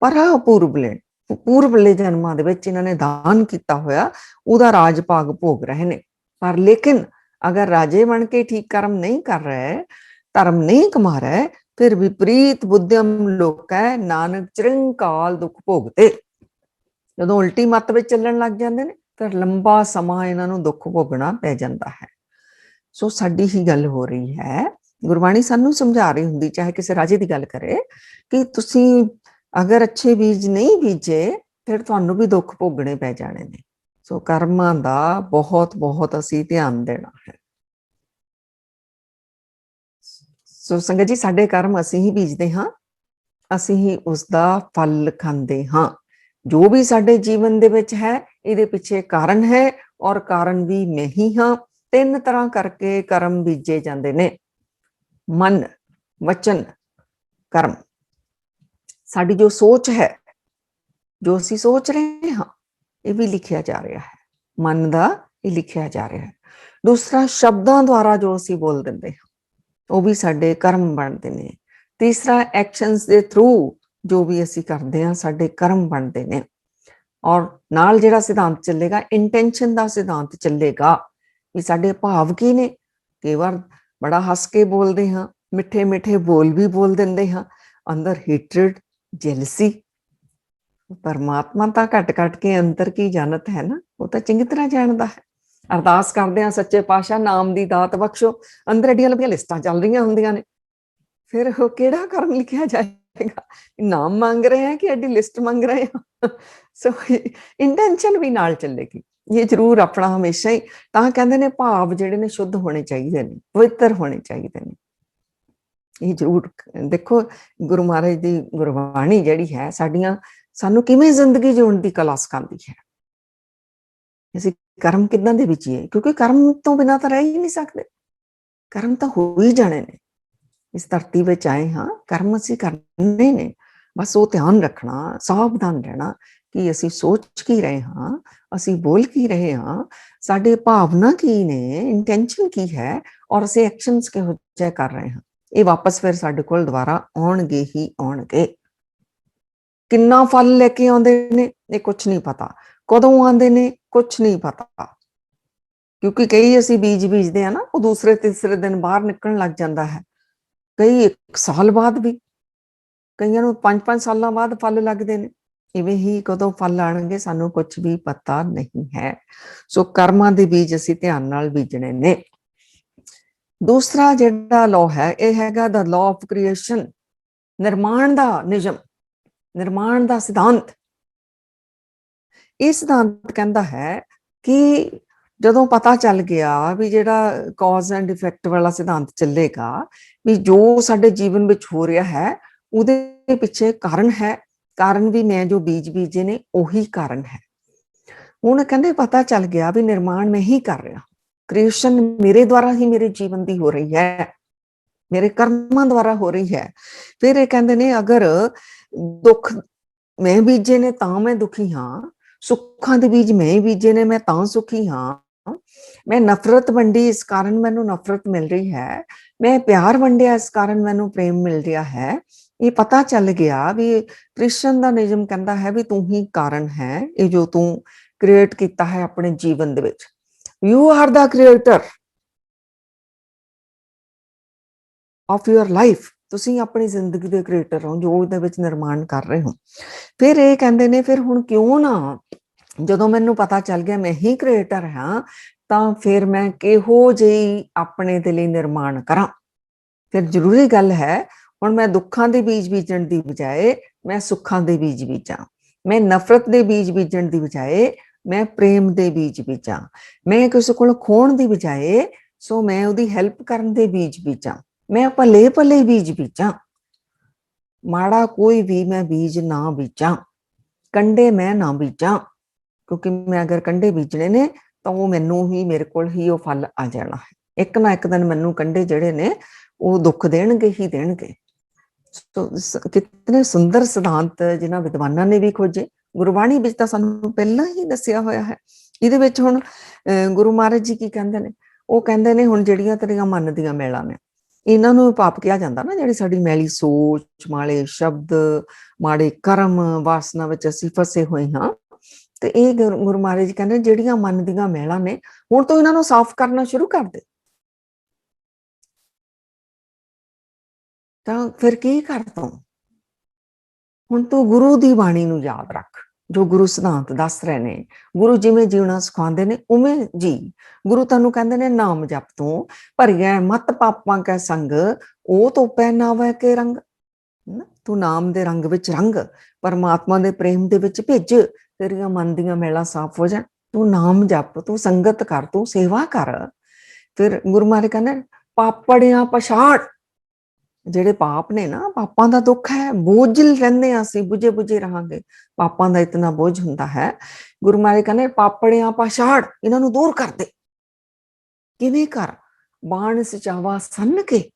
ਪਰਾ ਪੂਰਬਲੇ ਜਨਮਾਂ ਦੇ ਵਿੱਚ ਇਹਨਾਂ ਨੇ ਦਾਨ ਕੀਤਾ ਹੋਇਆ, ਉਹਦਾ ਰਾਜ ਭਾਗ ਭੋਗ ਰਹੇ ਨੇ। ਪਰ ਲੇਕਿਨ ਅਗਰ ਰਾਜੇ ਬਣ ਕੇ ਠੀਕ ਕਰਮ ਨਹੀਂ ਕਰ ਰਹੇ, ਧਰਮ ਨਹੀਂ ਕਮਾ ਰਹੇ, ਫਿਰ ਵਿਪਰੀਤ ਬੁੱਧਿਅਮ ਲੋਕੈ ਨਾਨਕ ਚਿਰੰਕਾਲ ਦੁੱਖ ਭੋਗਤੇ। ਜਦੋਂ ਉਲਟੀ ਮੱਤ ਵਿੱਚ ਚੱਲਣ ਲੱਗ ਜਾਂਦੇ ਨੇ, ਫਿਰ ਲੰਬਾ ਸਮਾਂ ਇਹਨਾਂ ਨੂੰ ਦੁੱਖ ਭੋਗਣਾ ਪੈ ਜਾਂਦਾ ਹੈ। ਸੋ ਸਾਡੀ ਹੀ ਗੱਲ ਹੋ ਰਹੀ ਹੈ, ਗੁਰਬਾਣੀ ਸਾਨੂੰ ਸਮਝਾ ਰਹੀ ਹੁੰਦੀ, ਚਾਹੇ ਕਿਸੇ ਰਾਜੇ ਦੀ ਗੱਲ ਕਰੇ, ਕਿ ਤੁਸੀਂ ਅਗਰ ਅੱਛੇ ਬੀਜ ਨਹੀਂ ਬੀਜੇ, ਫਿਰ ਤੁਹਾਨੂੰ ਵੀ ਦੁੱਖ ਭੋਗਣੇ ਪੈ ਜਾਣੇ ਨੇ। ਸੋ ਕਰਮਾਂ ਦਾ ਬਹੁਤ ਬਹੁਤ ਅਸੀਂ ਧਿਆਨ ਦੇਣਾ ਹੈ। ਸੋ ਸੰਗਤ ਜੀ, ਸਾਡੇ ਕਰਮ ਅਸੀਂ ਹੀ ਬੀਜਦੇ ਹਾਂ, ਅਸੀਂ ਹੀ ਉਸਦਾ ਫਲ ਖਾਂਦੇ ਹਾਂ। ਜੋ ਵੀ ਸਾਡੇ ਜੀਵਨ ਦੇ ਵਿੱਚ ਹੈ, ਇਹਦੇ ਪਿੱਛੇ ਕਾਰਨ ਹੈ, ਔਰ ਕਾਰਨ ਵੀ ਮੈਂ ਹੀ ਹਾਂ। ਤਿੰਨ ਤਰ੍ਹਾਂ ਕਰਕੇ ਕਰਮ ਬੀਜੇ ਜਾਂਦੇ ਨੇ: ਮਨ, ਵਚਨ, ਕਰਮ। ਸਾਡੀ ਜੋ ਸੋਚ ਹੈ, ਜੋ ਅਸੀਂ ਸੋਚ ਰਹੇ ਹਾਂ, ਇਹ ਵੀ ਲਿਖਿਆ ਜਾ ਰਿਹਾ ਹੈ, ਮਨ ਦਾ ਇਹ ਲਿਖਿਆ ਜਾ ਰਿਹਾ ਹੈ। ਦੂਸਰਾ, ਸ਼ਬਦਾਂ ਦੁਆਰਾ ਜੋ ਅਸੀਂ ਬੋਲ ਦਿੰਦੇ ਹਾਂ, ਉਹ ਵੀ ਸਾਡੇ ਕਰਮ ਬਣਦੇ ਨੇ। ਤੀਸਰਾ, ਐਕਸ਼ਨਸ ਦੇ ਥਰੂ ਜੋ ਵੀ ਅਸੀਂ ਕਰਦੇ ਹਾਂ, ਸਾਡੇ ਕਰਮ ਬਣਦੇ ਨੇ। ਔਰ ਨਾਲ ਜਿਹੜਾ ਸਿਧਾਂਤ ਚੱਲੇਗਾ, ਇੰਟੈਂਸ਼ਨ ਦਾ ਸਿਧਾਂਤ ਚੱਲੇਗਾ, ਵੀ ਸਾਡੇ ਭਾਵ ਕੀ ਨੇ। ਕਈ ਵਾਰ ਬੜਾ ਹੱਸ ਕੇ ਬੋਲਦੇ ਹਾਂ, ਮਿੱਠੇ ਮਿੱਠੇ ਬੋਲ ਵੀ ਬੋਲ ਦਿੰਦੇ ਹਾਂ, ਅੰਦਰ ਹੇਟਰਡ, ਜੈਲਸੀ। ਪਰਮਾਤਮਾ ਤਾਂ ਘਟ ਘਟ ਕੇ ਅੰਦਰ ਕੀ ਜਾਣਤ ਹੈ ਨਾ, ਉਹ ਤਾਂ ਚੰਗੀ ਤਰ੍ਹਾਂ ਜਾਣਦਾ ਹੈ। ਅਰਦਾਸ ਕਰਦੇ ਹਾਂ, ਸੱਚੇ ਪਾਤਸ਼ਾਹ ਨਾਮ ਦੀ ਦਾਤ ਬਖਸ਼ੋ, ਅੰਦਰ ਐਡੀਆਂ ਲੰਬੀਆਂ ਲਿਸਟਾਂ ਚੱਲ ਰਹੀਆਂ ਹੁੰਦੀਆਂ ਨੇ। ਫਿਰ ਉਹ ਕਿਹੜਾ ਕਰਮ ਲਿਖਿਆ ਜਾਏਗਾ? ਨਾਮ ਮੰਗ ਰਹੇ ਹਾਂ ਕਿ ਐਡੀ ਲਿਸਟ ਮੰਗ ਰਹੇ ਹਾਂ? ਸੋ ਇੰਟੈਂਸ਼ਨ ਵੀ ਨਾਲ ਚੱਲੇਗੀ, ਇਹ ਜ਼ਰੂਰ ਆਪਣਾ ਹਮੇਸ਼ਾ ਹੀ। ਤਾਂ ਕਹਿੰਦੇ ਨੇ ਭਾਵ ਜਿਹੜੇ ਨੇ ਸ਼ੁੱਧ ਹੋਣੇ ਚਾਹੀਦੇ ਨੇ, ਪਵਿੱਤਰ ਹੋਣੇ ਚਾਹੀਦੇ ਨੇ। ਇਹ ਜ਼ਰੂਰ ਦੇਖੋ, ਗੁਰੂ ਮਹਾਰਾਜ ਦੀ ਗੁਰਬਾਣੀ ਜਿਹੜੀ ਹੈ, ਸਾਨੂੰ ਕਿਵੇਂ ਜ਼ਿੰਦਗੀ ਜਿਉਣ ਦੀ ਕਲਾ ਸਿਖਾਉਂਦੀ ਹੈ। ਅਸੀਂ ਕਰਮ ਕਿੱਦਾਂ ਦੇ ਬੀਜੀਏ, ਕਿਉਂਕਿ ਕਰਮ ਤੋਂ ਬਿਨਾਂ ਤਾਂ ਰਹਿ ਹੀ ਨਹੀਂ ਸਕਦੇ, ਕਰਮ ਤਾਂ ਹੋ ਹੀ ਜਾਣੇ ਨੇ। ਇਸ ਧਰਤੀ ਵਿੱਚ ਆਏ ਹਾਂ, ਕਰਮ ਅਸੀਂ ਕਰਨੇ ਨੇ। ਬਸ ਉਹ ਧਿਆਨ ਰੱਖਣਾ, ਸਾਵਧਾਨ ਰਹਿਣਾ ਕਿ ਅਸੀਂ ਸੋਚ ਕੀ ਰਹੇ ਹਾਂ, ਅਸੀਂ ਬੋਲ ਕੀ ਰਹੇ ਹਾਂ, ਸਾਡੇ ਭਾਵਨਾ ਕੀ ਨੇ, ਇੰਟੈਂਸ਼ਨ ਕੀ ਹੈ, ਔਰ ਅਸੀਂ ਐਕਸ਼ਨਸ ਕਿਹੋ ਜਿਹੇ ਕਰ ਰਹੇ ਹਾਂ। ਇਹ ਵਾਪਸ ਫਿਰ ਸਾਡੇ ਕੋਲ ਦੁਬਾਰਾ ਆਉਣਗੇ ਹੀ ਆਉਣਗੇ। ਕਿੰਨਾ ਫਲ ਲੈ ਕੇ ਆਉਂਦੇ ਨੇ, ਇਹ ਕੁਛ ਨਹੀਂ ਪਤਾ। ਕਦੋਂ ਆਉਂਦੇ ਨੇ, ਕੁਛ ਨਹੀਂ ਪਤਾ। ਕਿਉਂਕਿ ਕਈ ਅਸੀਂ ਬੀਜ ਬੀਜਦੇ ਹਾਂ ਨਾ, ਉਹ ਦੂਸਰੇ ਤੀਸਰੇ ਦਿਨ ਬਾਹਰ ਨਿਕਲਣ ਲੱਗ ਜਾਂਦਾ ਹੈ। ਕਈ 1 ਸਾਲ ਬਾਅਦ ਵੀ, ਕਈਆਂ ਨੂੰ 5-5 ਸਾਲਾਂ ਬਾਅਦ ਫਲ ਲੱਗਦੇ ਨੇ। ਇਵੇਂ ਹੀ ਕਦੋਂ ਫਲ ਆਣਗੇ, ਸਾਨੂੰ ਕੁਝ ਵੀ ਪਤਾ ਨਹੀਂ ਹੈ। ਸੋ ਕਰਮਾਂ ਦੇ ਬੀਜ ਅਸੀਂ ਧਿਆਨ ਨਾਲ ਬੀਜਣੇ ਨੇ। ਦੂਸਰਾ ਜਿਹੜਾ ਲਾਅ ਹੈ, ਇਹ ਹੈਗਾ ਦਾ ਲਾਅ ਆਫ ਕ੍ਰੀਏਸ਼ਨ, ਨਿਰਮਾਣ ਦਾ ਨਿਯਮ, ਨਿਰਮਾਣ ਦਾ ਸਿਧਾਂਤ। ਇਹ ਸਿਧਾਂਤ ਕਹਿੰਦਾ ਹੈ ਕਿ ਜਦੋਂ ਪਤਾ ਚੱਲ ਗਿਆ ਵੀ ਜਿਹੜਾ ਕਾਜ਼ ਐਂਡ ਇਫੈਕਟ ਵਾਲਾ ਸਿਧਾਂਤ ਚੱਲੇਗਾ, ਵੀ ਜੋ ਸਾਡੇ ਜੀਵਨ ਵਿੱਚ ਹੋ ਰਿਹਾ ਹੈ, ਉਹਦੇ ਪਿੱਛੇ ਕਾਰਨ ਹੈ, ਕਾਰਨ ਵੀ ਮੈਂ ਜੋ ਬੀਜ ਬੀਜੇ ਨੇ ਉਹੀ ਕਾਰਨ ਹੈ। ਹੁਣ ਕਹਿੰਦੇ ਪਤਾ ਚੱਲ ਗਿਆ ਵੀ ਨਿਰਮਾਣ ਮੈਂ ਹੀ ਕਰ ਰਿਹਾ, ਕ੍ਰੀਏਸ਼ਨ ਮੇਰੇ ਦੁਆਰਾ ਹੀ ਮੇਰੇ ਜੀਵਨ ਦੀ ਹੋ ਰਹੀ ਹੈ, ਮੇਰੇ ਕਰਮਾਂ ਦੁਆਰਾ ਹੋ ਰਹੀ ਹੈ। ਫਿਰ ਇਹ ਕਹਿੰਦੇ ਨੇ ਅਗਰ ਦੁੱਖ ਮੈਂ ਬੀਜੇ ਨੇ ਤਾਂ ਮੈਂ ਦੁਖੀ ਹਾਂ, ਸੁੱਖਾਂ ਦੇ ਬੀਜ ਮੈਂ ਬੀਜੇ ਨੇ ਮੈਂ ਤਾਂ ਸੁਖੀ ਹਾਂ, ਮੈਂ ਨਫ਼ਰਤ ਵੰਡੀ ਇਸ ਕਾਰਨ ਮੈਨੂੰ ਨਫ਼ਰਤ ਮਿਲ ਰਹੀ ਹੈ, ਮੈਂ ਪਿਆਰ ਵੰਡਿਆ ਇਸ ਕਾਰਨ ਮੈਨੂੰ ਪ੍ਰੇਮ ਮਿਲ ਰਿਹਾ ਹੈ। ਇਹ ਪਤਾ ਚੱਲ ਗਿਆ ਵੀ ਕ੍ਰਿਸ਼ਨ ਦਾ ਨਿਯਮ ਕਹਿੰਦਾ ਹੈ ਵੀ ਤੂੰ ਹੀ ਕਾਰਨ ਹੈ, ਇਹ ਜੋ ਤੂੰ ਕ੍ਰੀਏਟ ਕੀਤਾ ਹੈ ਆਪਣੇ ਜੀਵਨ ਦੇ ਵਿੱਚ। You are the creator of your life. ਤੁਸੀਂ ਆਪਣੀ ਜ਼ਿੰਦਗੀ ਦੇ ਕ੍ਰੀਏਟਰ ਹੋ, ਜੋ ਉਹਦੇ ਵਿੱਚ ਨਿਰਮਾਣ ਕਰ ਰਹੇ ਹੋ। ਫਿਰ ਇਹ ਕਹਿੰਦੇ ਨੇ ਫਿਰ ਹੁਣ ਕਿਉਂ ਨਾ, ਜਦੋਂ ਮੈਨੂੰ ਪਤਾ ਚੱਲ ਗਿਆ ਮੈਂ ਹੀ ਕ੍ਰੀਏਟਰ ਹਾਂ, ਤਾਂ ਫਿਰ ਮੈਂ ਕਿਹੋ ਜਿਹੀ ਆਪਣੇ ਦੇ ਲਈ ਨਿਰਮਾਣ ਕਰਾਂ। ਫਿਰ ਜ਼ਰੂਰੀ ਗੱਲ ਹੈ, ਹੁਣ ਮੈਂ ਦੁੱਖਾਂ ਦੇ ਬੀਜ ਬੀਜਣ ਦੀ ਬਜਾਏ ਮੈਂ ਸੁੱਖਾਂ ਦੇ ਬੀਜ ਬੀਜਾਂ, ਮੈਂ ਨਫ਼ਰਤ ਦੇ ਬੀਜ ਬੀਜਣ ਦੀ ਬਜਾਏ ਮੈਂ ਪ੍ਰੇਮ ਦੇ ਬੀਜ ਬੀਜਾਂ, ਮੈਂ ਕਿਸੇ ਕੋਲ ਖੋਣ ਦੀ ਬਜਾਏ ਸੋ ਮੈਂ ਉਹਦੀ ਹੈਲਪ ਕਰਨ ਦੇ ਬੀਜ ਬੀਜਾਂ, ਮੈਂ ਭਲੇ ਭਲੇ ਬੀਜ ਬੀਜਾਂ, ਮਾੜਾ ਕੋਈ ਵੀ ਮੈਂ ਬੀਜ ਨਾ ਬੀਜਾਂ, ਕੰਡੇ ਮੈਂ ਨਾ ਬੀਜਾਂ, ਕਿਉਂਕਿ ਮੈਂ ਅਗਰ ਕੰਡੇ ਬੀਜਣੇ ਨੇ ਤਾਂ ਉਹ ਮੈਨੂੰ ਹੀ, ਮੇਰੇ ਕੋਲ ਹੀ ਉਹ ਫਲ ਆ ਜਾਣਾ ਹੈ। ਇੱਕ ਨਾ ਇੱਕ ਦਿਨ ਮੈਨੂੰ ਕੰਡੇ ਜਿਹੜੇ ਨੇ ਉਹ ਦੁੱਖ ਦੇਣਗੇ ਹੀ ਦੇਣਗੇ। ਕਿਤਨੇ ਸੁੰਦਰ ਸਿਧਾਂਤ ਜਿਨ੍ਹਾਂ ਵਿਦਵਾਨਾਂ ਨੇ ਵੀ ਖੋਜੇ, ਗੁਰਬਾਣੀ ਵਿੱਚ ਤਾਂ ਸਾਨੂੰ ਪਹਿਲਾਂ ਹੀ ਦੱਸਿਆ ਹੋਇਆ ਹੈ। ਇਹਦੇ ਵਿੱਚ ਹੁਣ ਗੁਰੂ ਮਹਾਰਾਜ ਜੀ ਕੀ ਕਹਿੰਦੇ ਨੇ, ਉਹ ਕਹਿੰਦੇ ਨੇ ਹੁਣ ਜਿਹੜੀਆਂ ਤੇਰੀਆਂ ਮਨ ਦੀਆਂ ਮੈਲਾਂ ਨੇ, ਇਹਨਾਂ ਨੂੰ ਪਾਪ ਕਿਹਾ ਜਾਂਦਾ ਨਾ, ਜਿਹੜੀ ਸਾਡੀ ਮੈਲੀ ਸੋਚ, ਮਾੜੇ ਸ਼ਬਦ, ਮਾੜੇ ਕਰਮ, ਵਾਸਨਾ ਵਿੱਚ ਅਸੀਂ ਫਸੇ ਹੋਏ ਹਾਂ। ਤੇ ਇਹ ਗੁਰੂ ਮਹਾਰਾਜ ਜੀ ਕਹਿੰਦੇ ਜਿਹੜੀਆਂ ਮਨ ਦੀਆਂ ਮੈਲਾਂ ਨੇ, ਹੁਣ ਤੋਂ ਇਹਨਾਂ ਨੂੰ ਸਾਫ਼ ਕਰਨਾ ਸ਼ੁਰੂ ਕਰ ਦੇ। ਤਾਂ ਫਿਰ ਕੀ ਕਰ ਤੂੰ, ਹੁਣ ਤੂੰ ਗੁਰੂ ਦੀ ਬਾਣੀ ਨੂੰ ਯਾਦ ਰੱਖ, ਜੋ ਗੁਰੂ ਸਿਧਾਂਤ ਦੱਸ ਰਹੇ ਨੇ, ਗੁਰੂ ਜਿਵੇਂ ਜੀਉਣਾ ਸਿਖਾਉਂਦੇ ਨੇ ਉਵੇਂ ਜੀ। ਗੁਰੂ ਤੁਹਾਨੂੰ ਕਹਿੰਦੇ ਨੇ ਨਾਮ ਜਪ ਤੂੰ, ਭਰੀਐ ਮਤ ਪਾਪਾਂ ਕੈ ਸੰਗ, ਉਹ ਧੋਪੈ ਨਾਵੈ ਕੇ ਰੰਗ। ਤੂੰ ਨਾਮ ਦੇ ਰੰਗ ਵਿੱਚ ਰੰਗ, ਪਰਮਾਤਮਾ ਦੇ ਪ੍ਰੇਮ ਦੇ ਵਿੱਚ ਭਿੱਜ, ਤੇਰੀਆਂ ਮਨ ਦੀਆਂ ਮੈਲਾਂ ਸਾਫ਼ ਹੋ ਜਾਣ। ਤੂੰ ਨਾਮ ਜਪ, ਤੂੰ ਸੰਗਤ ਕਰ, ਤੂੰ ਸੇਵਾ ਕਰ। ਫਿਰ ਗੁਰੂ ਮਹਾਰਾਜ ਕਹਿੰਦੇ ਪਾਪੜਿਆਂ ਪਛਾੜ, ਜਿਹੜੇ ਪਾਪ ਨੇ ਨਾ, ਪਾਪਾਂ ਦਾ ਦੁੱਖ ਹੈ, ਬੋਝਲ ਰਹਿੰਦੇ ਹਾਂ ਅਸੀਂ, ਬੁਝੇ ਬੁਝੇ ਰਹਾਂਗੇ, ਪਾਪਾਂ ਦਾ ਇਤਨਾ ਬੋਝ ਹੁੰਦਾ ਹੈ। ਗੁਰੂ ਮਹਾਰਾਜ ਕਹਿੰਦੇ ਪਾਪੜਿਆਂ ਪਛਾੜ, ਇਹਨਾਂ ਨੂੰ ਦੂਰ ਕਰ ਦੇ। ਕਿਵੇਂ ਕਰ? ਬਾਣ ਸਚਾਵਾ ਸੰਨ ਕੇ,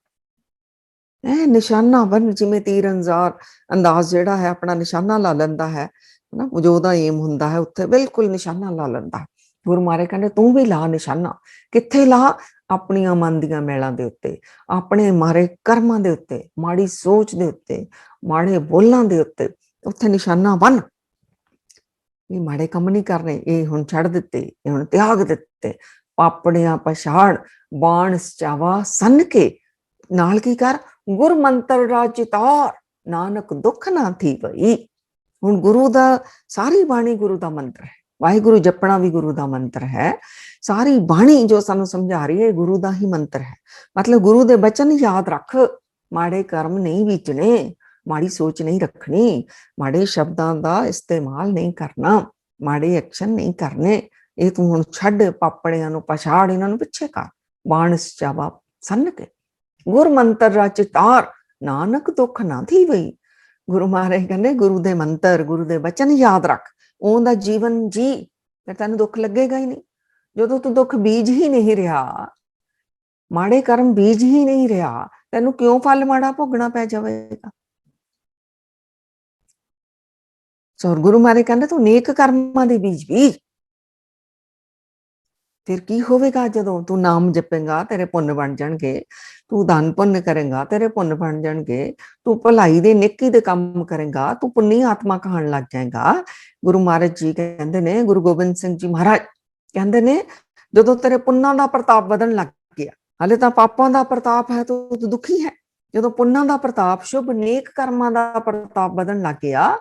ਨਿਸ਼ਾਨਾ ਬਨ, ਜਿਵੇਂ ਤੀਰ ਅੰਦਾਜ਼ ਜਿਹੜਾ ਹੈ ਆਪਣਾ ਨਿਸ਼ਾਨਾ ਲਾ ਲੈਂਦਾ ਹੈ ਨਾ, ਜੋ ਉਹਦਾ ਏਮ ਹੁੰਦਾ ਹੈ ਉੱਥੇ ਬਿਲਕੁਲ ਨਿਸ਼ਾਨਾ ਲਾ ਲੈਂਦਾ। ਗੁਰੂ ਮਹਾਰਾਜ ਕਹਿੰਦੇ ਤੂੰ ਵੀ ਲਾ ਨਿਸ਼ਾਨਾ। ਕਿੱਥੇ ਲਾ? ਆਪਣੀਆਂ ਮਨ ਦੀਆਂ ਮੈਲਾਂ ਦੇ ਉੱਤੇ, ਆਪਣੇ ਮਾਰੇ ਕਰਮਾਂ ਦੇ ਉੱਤੇ, ਮਾੜੀ ਸੋਚ ਦੇ ਉੱਤੇ, ਮਾੜੇ ਬੋਲਾਂ ਦੇ ਉੱਤੇ, ਉੱਥੇ ਨਿਸ਼ਾਨਾ ਬਨ। ਇਹ ਮਾੜੇ ਕੰਮ ਨਹੀਂ ਕਰਨੇ, ਇਹ ਹੁਣ ਛੱਡ ਦਿੱਤੇ, ਇਹ ਹੁਣ ਤਿਆਗ ਦਿੱਤੇ। ਪਾਪੜਿਆਂ ਪਛਾੜ, ਬਾਣ ਸਚਾਵਾ ਸੰਨ ਕੇ, ਨਾਲ ਕੀ ਕਰ? ਗੁਰ ਮੰਤਰ ਰਾਜ ਤਾਰ, ਨਾਨਕ ਦੁੱਖ ਨਾ ਥੀ ਪਈ। ਹੁਣ ਗੁਰੂ ਦਾ, ਸਾਰੀ ਬਾਣੀ ਗੁਰੂ ਦਾ ਮੰਤਰ ਹੈ, ਵਾਹਿਗੁਰੂ ਜਪਣਾ ਵੀ ਗੁਰੂ ਦਾ ਮੰਤਰ ਹੈ। ਸਾਰੀ ਬਾਣੀ ਜੋ ਸਾਨੂੰ ਸਮਝਾ ਰਹੀ ਹੈ ਗੁਰੂ ਦਾ ਹੀ ਮੰਤਰ ਹੈ। ਮਤਲਬ ਗੁਰੂ ਦੇ ਬਚਨ ਯਾਦ ਰੱਖ, ਮਾੜੇ ਕਰਮ ਨਹੀਂ ਬੀਜਣੇ, ਮਾੜੀ ਸੋਚ ਨਹੀਂ ਰੱਖਣੀ, ਮਾੜੇ ਸ਼ਬਦਾਂ ਦਾ ਇਸਤੇਮਾਲ ਨਹੀਂ ਕਰਨਾ, ਮਾੜੇ ਐਕਸ਼ਨ ਨਹੀਂ ਕਰਨੇ। ਇਹ ਤੂੰ ਹੁਣ ਛੱਡ, ਪਾਪੜਿਆਂ ਨੂੰ ਪਛਾੜ, ਇਹਨਾਂ ਨੂੰ ਪਿੱਛੇ ਕਰ। ਬਾਣ ਸਚਾਵਾ ਸੰਨ ਕੇ, ਗੁਰ ਮੰਤਰ ਰਾਜ ਤਾਰ, ਨਾਨਕ ਦੁੱਖ ਨਾ ਥੀ ਵਈ। ਗੁਰੂ ਮਹਾਰਾਜ ਕਹਿੰਦੇ ਗੁਰੂ ਦੇ ਮੰਤਰ, ਗੁਰੂ ਦੇ ਬਚਨ ਯਾਦ ਰੱਖ, ਉਹਦਾ ਜੀਵਨ ਜੀ, ਤੇ ਤੈਨੂੰ ਦੁੱਖ ਲੱਗੇਗਾ ਹੀ ਨਹੀਂ। ਜਦੋਂ ਤੂੰ ਦੁੱਖ ਬੀਜ ਹੀ ਨਹੀਂ ਰਿਹਾ, ਮਾੜੇ ਕਰਮ ਬੀਜ ਹੀ ਨਹੀਂ ਰਿਹਾ, ਤੈਨੂੰ ਕਿਉਂ ਫਲ ਮਾੜਾ ਭੋਗਣਾ ਪੈ ਜਾਵੇਗਾ? ਸੋ ਗੁਰੂ ਮਹਾਰਾਜ ਕਹਿੰਦੇ ਤੂੰ ਨੇਕ ਕਰਮਾਂ ਦੇ ਬੀਜ ਬੀਜ। ਫਿਰ ਕੀ ਹੋਵੇਗਾ? ਜਦੋਂ ਤੂੰ ਨਾਮ ਜਪੇਂਗਾ ਤੇਰੇ ਪੁੰਨ ਬਣ ਜਾਣਗੇ, ਤੂੰ ਦਾਨ ਪੁੰਨ ਕਰੇਂਗਾ ਤੇਰੇ ਪੁੰਨ ਬਣ ਜਾਣਗੇ, ਤੂੰ ਭਲਾਈ ਦੇ ਨੇਕੀ ਦੇ ਕੰਮ ਕਰੇਂਗਾ, ਤੂੰ ਪੁੰਨੀ ਆਤਮਾ ਕਹਾਣ ਲੱਗ ਜਾਏਗਾ। ਗੁਰੂ ਮਹਾਰਾਜ ਜੀ ਕਹਿੰਦੇ ਨੇ, ਗੁਰੂ ਗੋਬਿੰਦ ਸਿੰਘ ਜੀ ਮਹਾਰਾਜ ਕਹਿੰਦੇ ਨੇ, ਜਦੋਂ ਤੇਰੇ ਪੁੰਨਾਂ ਦਾ ਪ੍ਰਤਾਪ ਵਧਣ ਲੱਗ ਗਿਆ, ਹਾਲੇ ਤਾਂ ਪਾਪਾਂ ਦਾ ਪ੍ਰਤਾਪ ਹੈ, ਤੂੰ ਦੁਖੀ ਹੈ। ਜਦੋਂ ਪੁੰਨਾਂ ਦਾ ਪ੍ਰਤਾਪ, ਸ਼ੁਭ ਨੇਕ ਕਰਮਾਂ ਦਾ ਪ੍ਰਤਾਪ ਵਧਣ ਲੱਗ ਗਿਆ,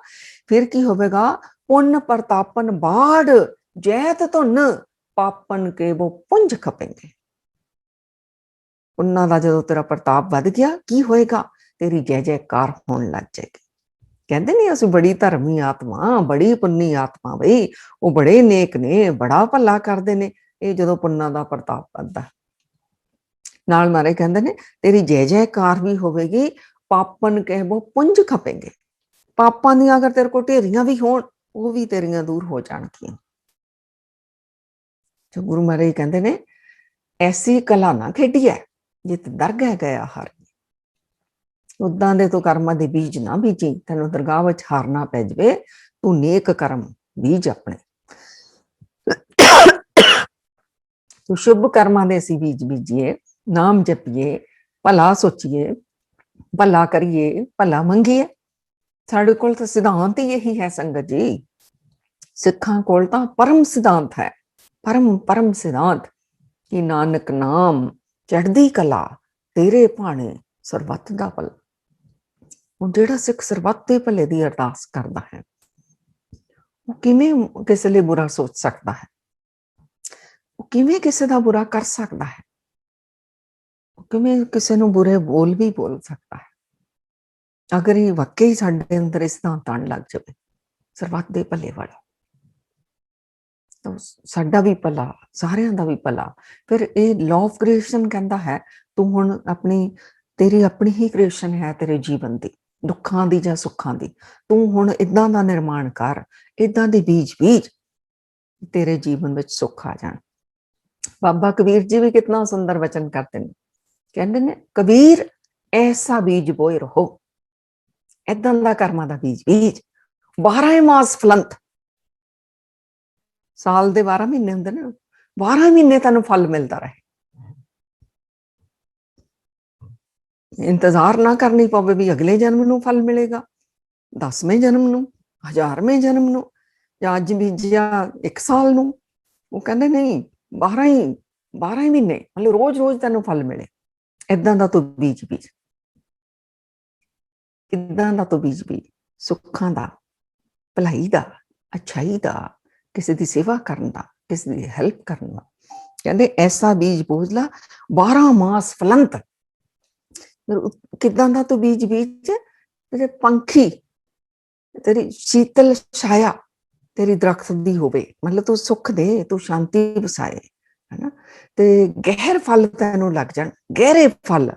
ਫਿਰ ਕੀ ਹੋਵੇਗਾ? ਪੁੰਨ ਪ੍ਰਤਾਪਨ ਬਾੜ, ਜੈਤ ਧੁਨ ਪਾਪਨ ਕੇ ਉਹ ਪੁੰਜ ਖਪੇਂਗੇ। ਉਹਨਾਂ ਦਾ ਜਦੋਂ ਤੇਰਾ ਪ੍ਰਤਾਪ ਵੱਧ ਗਿਆ, ਕੀ ਹੋਏਗਾ? ਤੇਰੀ ਜੈ ਜੈਕਾਰ ਹੋਣ ਲੱਗ ਜਾਏਗੀ। ਕਹਿੰਦੇ ਨਹੀਂ ਅਸੀਂ ਬੜੀ ਧਰਮੀ ਆਤਮਾ, ਬੜੀ ਪੁੰਨੀ ਆਤਮਾ, ਬਈ ਉਹ ਬੜੇ ਨੇਕ ਨੇ, ਬੜਾ ਭਲਾ ਕਰਦੇ ਨੇ। ਇਹ ਜਦੋਂ ਪੁੰਨਾਂ ਦਾ ਪ੍ਰਤਾਪ ਵੱਧਦਾ, ਨਾਲ ਮਾਰੇ ਕਹਿੰਦੇ ਨੇ ਤੇਰੀ ਜੈ ਜੈਕਾਰ ਵੀ ਹੋਵੇਗੀ, ਪਾਪਨ ਕਹਿਬੋ ਪੁੰਜ ਖਪੇਂਗੇ। ਪਾਪਾਂ ਦੀਆਂ ਅਗਰ ਤੇਰੇ ਕੋਲ ਢੇਰੀਆਂ ਵੀ ਹੋਣ, ਉਹ ਵੀ ਤੇਰੀਆਂ ਦੂਰ ਹੋ ਜਾਣਗੀਆਂ। ਜੋ ਗੁਰੂ ਮਹਾਰਾਜ ਕਹਿੰਦੇ ਨੇ ਐਸੀ ਕਲਾ ਨਾ ਖੇਡੀ ਹੈ ਜਿਤ ਦਰਗਹਿ ਗਿਆ ਹਰ। ਉਦਾਂ ਦੇ ਤੂੰ ਕਰਮਾਂ ਦੇ ਬੀਜ ਨਾ ਬੀਜੀ, ਤੈਨੂੰ ਦਰਗਾਹ ਵਿੱਚ ਹਾਰਨਾ ਪੈ ਜਾਵੇ। ਤੂੰ ਨੇਕ ਕਰਮ ਬੀਜ ਆਪਣੇ, ਤੂੰ ਸ਼ੁਭ ਕਰਮਾਂ ਦੇ ਅਸੀਂ ਬੀਜ ਬੀਜੀਏ, ਨਾਮ ਜਪੀਏ, ਭਲਾ ਸੋਚੀਏ, ਭਲਾ ਕਰੀਏ, ਭਲਾ ਮੰਗੀਏ। ਸਾਡੇ ਕੋਲ ਤਾਂ ਸਿਧਾਂਤ ਹੀ ਇਹੀ ਹੈ ਸੰਗਤ ਜੀ। ਸਿੱਖਾਂ ਕੋਲ ਤਾਂ ਪਰਮ ਸਿਧਾਂਤ ਹੈ, ਪਰਮ ਸਿਧਾਂਤ ਕਿ ਨਾਨਕ ਨਾਮ ਚੜ੍ਹਦੀ ਕਲਾ, ਤੇਰੇ ਭਾਣੇ ਸਰਬੱਤ ਦਾ ਭਲਾ। ਹੁਣ ਜਿਹੜਾ ਸਿੱਖ ਸਰਬੱਤ ਦੇ ਭਲੇ ਦੀ ਅਰਦਾਸ ਕਰਦਾ ਹੈ, ਉਹ ਕਿਵੇਂ ਕਿਸੇ ਲਈ ਬੁਰਾ ਸੋਚ ਸਕਦਾ ਹੈ? ਉਹ ਕਿਵੇਂ ਕਿਸੇ ਦਾ ਬੁਰਾ ਕਰ ਸਕਦਾ ਹੈ? ਕਿਵੇਂ ਕਿਸੇ ਨੂੰ ਬੁਰੇ ਬੋਲ ਵੀ ਬੋਲ ਸਕਦਾ ਹੈ ਅਗਰ ਇਹ ਵਾਕਈ ਸਾਡੇ ਅੰਦਰ ਇਸ ਸਿਧਾਂਤ ਆਉਣ ਲੱਗ ਜਾਵੇ ਸਰਬੱਤ ਦੇ ਭਲੇ ਵਾਲਾ, ਤਾਂ ਸਾਡਾ ਵੀ ਭਲਾ, ਸਾਰਿਆਂ ਦਾ ਵੀ ਭਲਾ। ਫਿਰ ਇਹ ਲਾਅ ਆਫ ਕ੍ਰੀਏਸ਼ਨ ਕਹਿੰਦਾ ਹੈ ਤੂੰ ਹੁਣ ਤੇਰੀ ਆਪਣੀ ਹੀ ਕ੍ਰੀਏਸ਼ਨ ਹੈ ਤੇਰੇ ਜੀਵਨ ਦੀ, ਦੁੱਖਾਂ ਦੀ ਜਾਂ ਸੁੱਖਾਂ ਦੀ। ਤੂੰ ਹੁਣ ਇਦਾਂ ਦਾ ਨਿਰਮਾਣ ਕਰ, ਇਦਾਂ ਦੇ ਬੀਜ ਤੇਰੇ ਜੀਵਨ ਵਿੱਚ ਸੁੱਖ ਆ ਜਾਣ। ਬਾਬਾ ਕਬੀਰ ਜੀ ਵੀ ਕਿਤਨਾ ਸੁੰਦਰ ਵਚਨ ਕਰਦੇ ਨੇ, ਕਹਿੰਦੇ ਨੇ ਕਬੀਰ ਐਸਾ ਬੀਜ ਬੋਏ ਰਹੋ, ਏਦਾਂ ਦਾ ਕਰਮਾਂ ਦਾ ਬੀਜ 12 ਮਾਸ ਫਲੰਤ। ਸਾਲ ਦੇ 12 ਮਹੀਨੇ ਹੁੰਦੇ ਨੇ, 12 ਮਹੀਨੇ ਤੈਨੂੰ ਫਲ ਮਿਲਦਾ ਰਹੇ। ਇੰਤਜ਼ਾਰ ਨਾ ਕਰਨੀ ਪਵੇ ਵੀ ਅਗਲੇ ਜਨਮ ਨੂੰ ਫਲ ਮਿਲੇਗਾ, 10ਵੇਂ ਜਨਮ ਨੂੰ, 1000ਵੇਂ ਜਨਮ ਨੂੰ, ਜਾਂ ਅੱਜ ਬੀਜਿਆ 1 ਸਾਲ ਨੂੰ। ਉਹ ਕਹਿੰਦੇ ਨਹੀਂ, 12 ਮਹੀਨੇ, ਮਤਲਬ ਰੋਜ਼ ਤੈਨੂੰ ਫਲ ਮਿਲੇ। ਏਦਾਂ ਦਾ ਤੂੰ ਬੀਜ ਕਿੱਦਾਂ ਦਾ ਤੂੰ ਬੀਜ ਸੁੱਖਾਂ ਦਾ, ਭਲਾਈ ਦਾ, ਅੱਛਾਈ ਦਾ, ਕਿਸੇ ਦੀ ਸੇਵਾ ਕਰਨ ਦਾ, ਕਿਸੇ ਦੀ ਹੈਲਪ ਕਰਨ ਦਾ। ਕਹਿੰਦੇ ਐਸਾ ਬੀਜ ਬੋਝ ਲਾ 12 ਮਾਸ ਫਲੰਤ। ਕਿੱਦਾਂ ਦਾ ਤੂੰ ਬੀਜ ਤੇਰੇ ਪੰਖੀ, ਤੇਰੀ ਸ਼ੀਤਲ ਛਾਇਆ ਤੇਰੀ ਦਰਖਤ ਦੀ ਹੋਵੇ, ਮਤਲਬ ਤੂੰ ਸੁੱਖ ਦੇ, ਤੂੰ ਸ਼ਾਂਤੀ ਵਸਾਏ, ਹੈਨਾ। ਤੇ ਗਹਿਰ ਫਲ ਤੈਨੂੰ ਲੱਗ ਜਾਣ, ਗਹਿਰੇ ਫਲ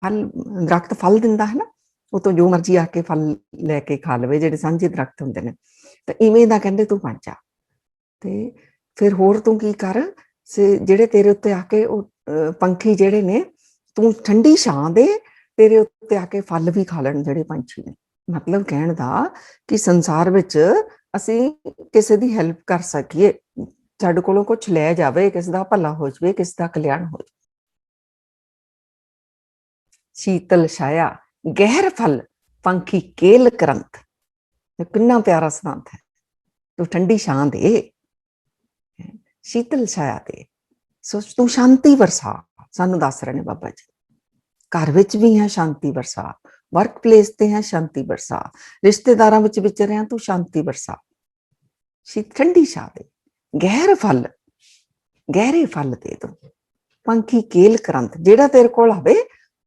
ਦਰਖਤ ਫਲ ਦਿੰਦਾ ਹੈ ਨਾ, ਉਹ ਤੋਂ ਜੋ ਮਰਜੀ ਆ ਕੇ ਫਲ ਲੈ ਕੇ ਖਾ ਲਵੇ, ਜਿਹੜੇ ਸਾਂਝੇ ਦਰਖਤ ਹੁੰਦੇ ਨੇ। ਤਾਂ ਇਵੇਂ ਦਾ ਕਹਿੰਦੇ ਤੂੰ ਬਣ ਜਾ। ਤੇ ਫਿਰ ਹੋਰ ਤੂੰ ਕੀ ਕਰ, ਜਿਹੜੇ ਤੇਰੇ ਉੱਤੇ ਆ ਕੇ ਉਹ ਪੰਖੀ ਜਿਹੜੇ ਨੇ, ਤੂੰ ਠੰਡੀ ਛਾਂ ਦੇ, ਤੇਰੇ ਉੱਤੇ ਆ ਕੇ ਫਲ ਵੀ ਖਾ ਲੈਣ ਜਿਹੜੇ ਪੰਛੀ ਨੇ। ਮਤਲਬ ਕਹਿਣ ਦਾ ਕਿ ਸੰਸਾਰ ਵਿੱਚ ਅਸੀਂ ਕਿਸੇ ਦੀ ਹੈਲਪ ਕਰ ਸਕੀਏ, ਸਾਡੇ ਕੋਲੋਂ ਕੁਝ ਲੈ ਜਾਵੇ, ਕਿਸੇ ਦਾ ਭਲਾ ਹੋ ਜਾਵੇ, ਕਿਸੇ ਦਾ ਕਲਿਆਣ ਹੋ ਜਾਵੇ। ਸ਼ੀਤਲ ਛਾਇਆ ਗਹਿਰ ਫਲ ਪੰਖੀ ਕੇਲ ਕਰੰਤ। ਕਿੰਨਾ ਪਿਆਰਾ ਸਿਧਾਂਤ ਹੈ। ਤੂੰ ਠੰਡੀ ਛਾਂ ਦੇ, ਸ਼ੀਤਲ ਛਾਇਆ ਦੇ, ਸੋ ਤੂੰ ਸ਼ਾਂਤੀ ਵਰਸਾ। ਸਾਨੂੰ ਦੱਸ ਰਹੇ ਨੇ ਬਾਬਾ ਜੀ, ਘਰ ਵਿੱਚ ਵੀ ਹੈ ਸ਼ਾਂਤੀ ਵਰਸਾ, ਵਰਕ ਪਲੇਸ ਤੇ ਹੈ ਸ਼ਾਂਤੀ ਵਰਸਾ, ਰਿਸ਼ਤੇਦਾਰਾਂ ਵਿੱਚ ਵਿਚਰਿਆ ਤੂੰ ਸ਼ਾਂਤੀ ਵਰਸਾ। ਠੰਡੀ ਛਾਂ ਦੇ, ਗਹਿਰ ਫਲ, ਗਹਿਰੇ ਫਲ ਦੇ ਤੂੰ, ਪੰਖੀ ਕੇਲ ਕਰੰਤ। ਜਿਹੜਾ ਤੇਰੇ ਕੋਲ ਆਵੇ,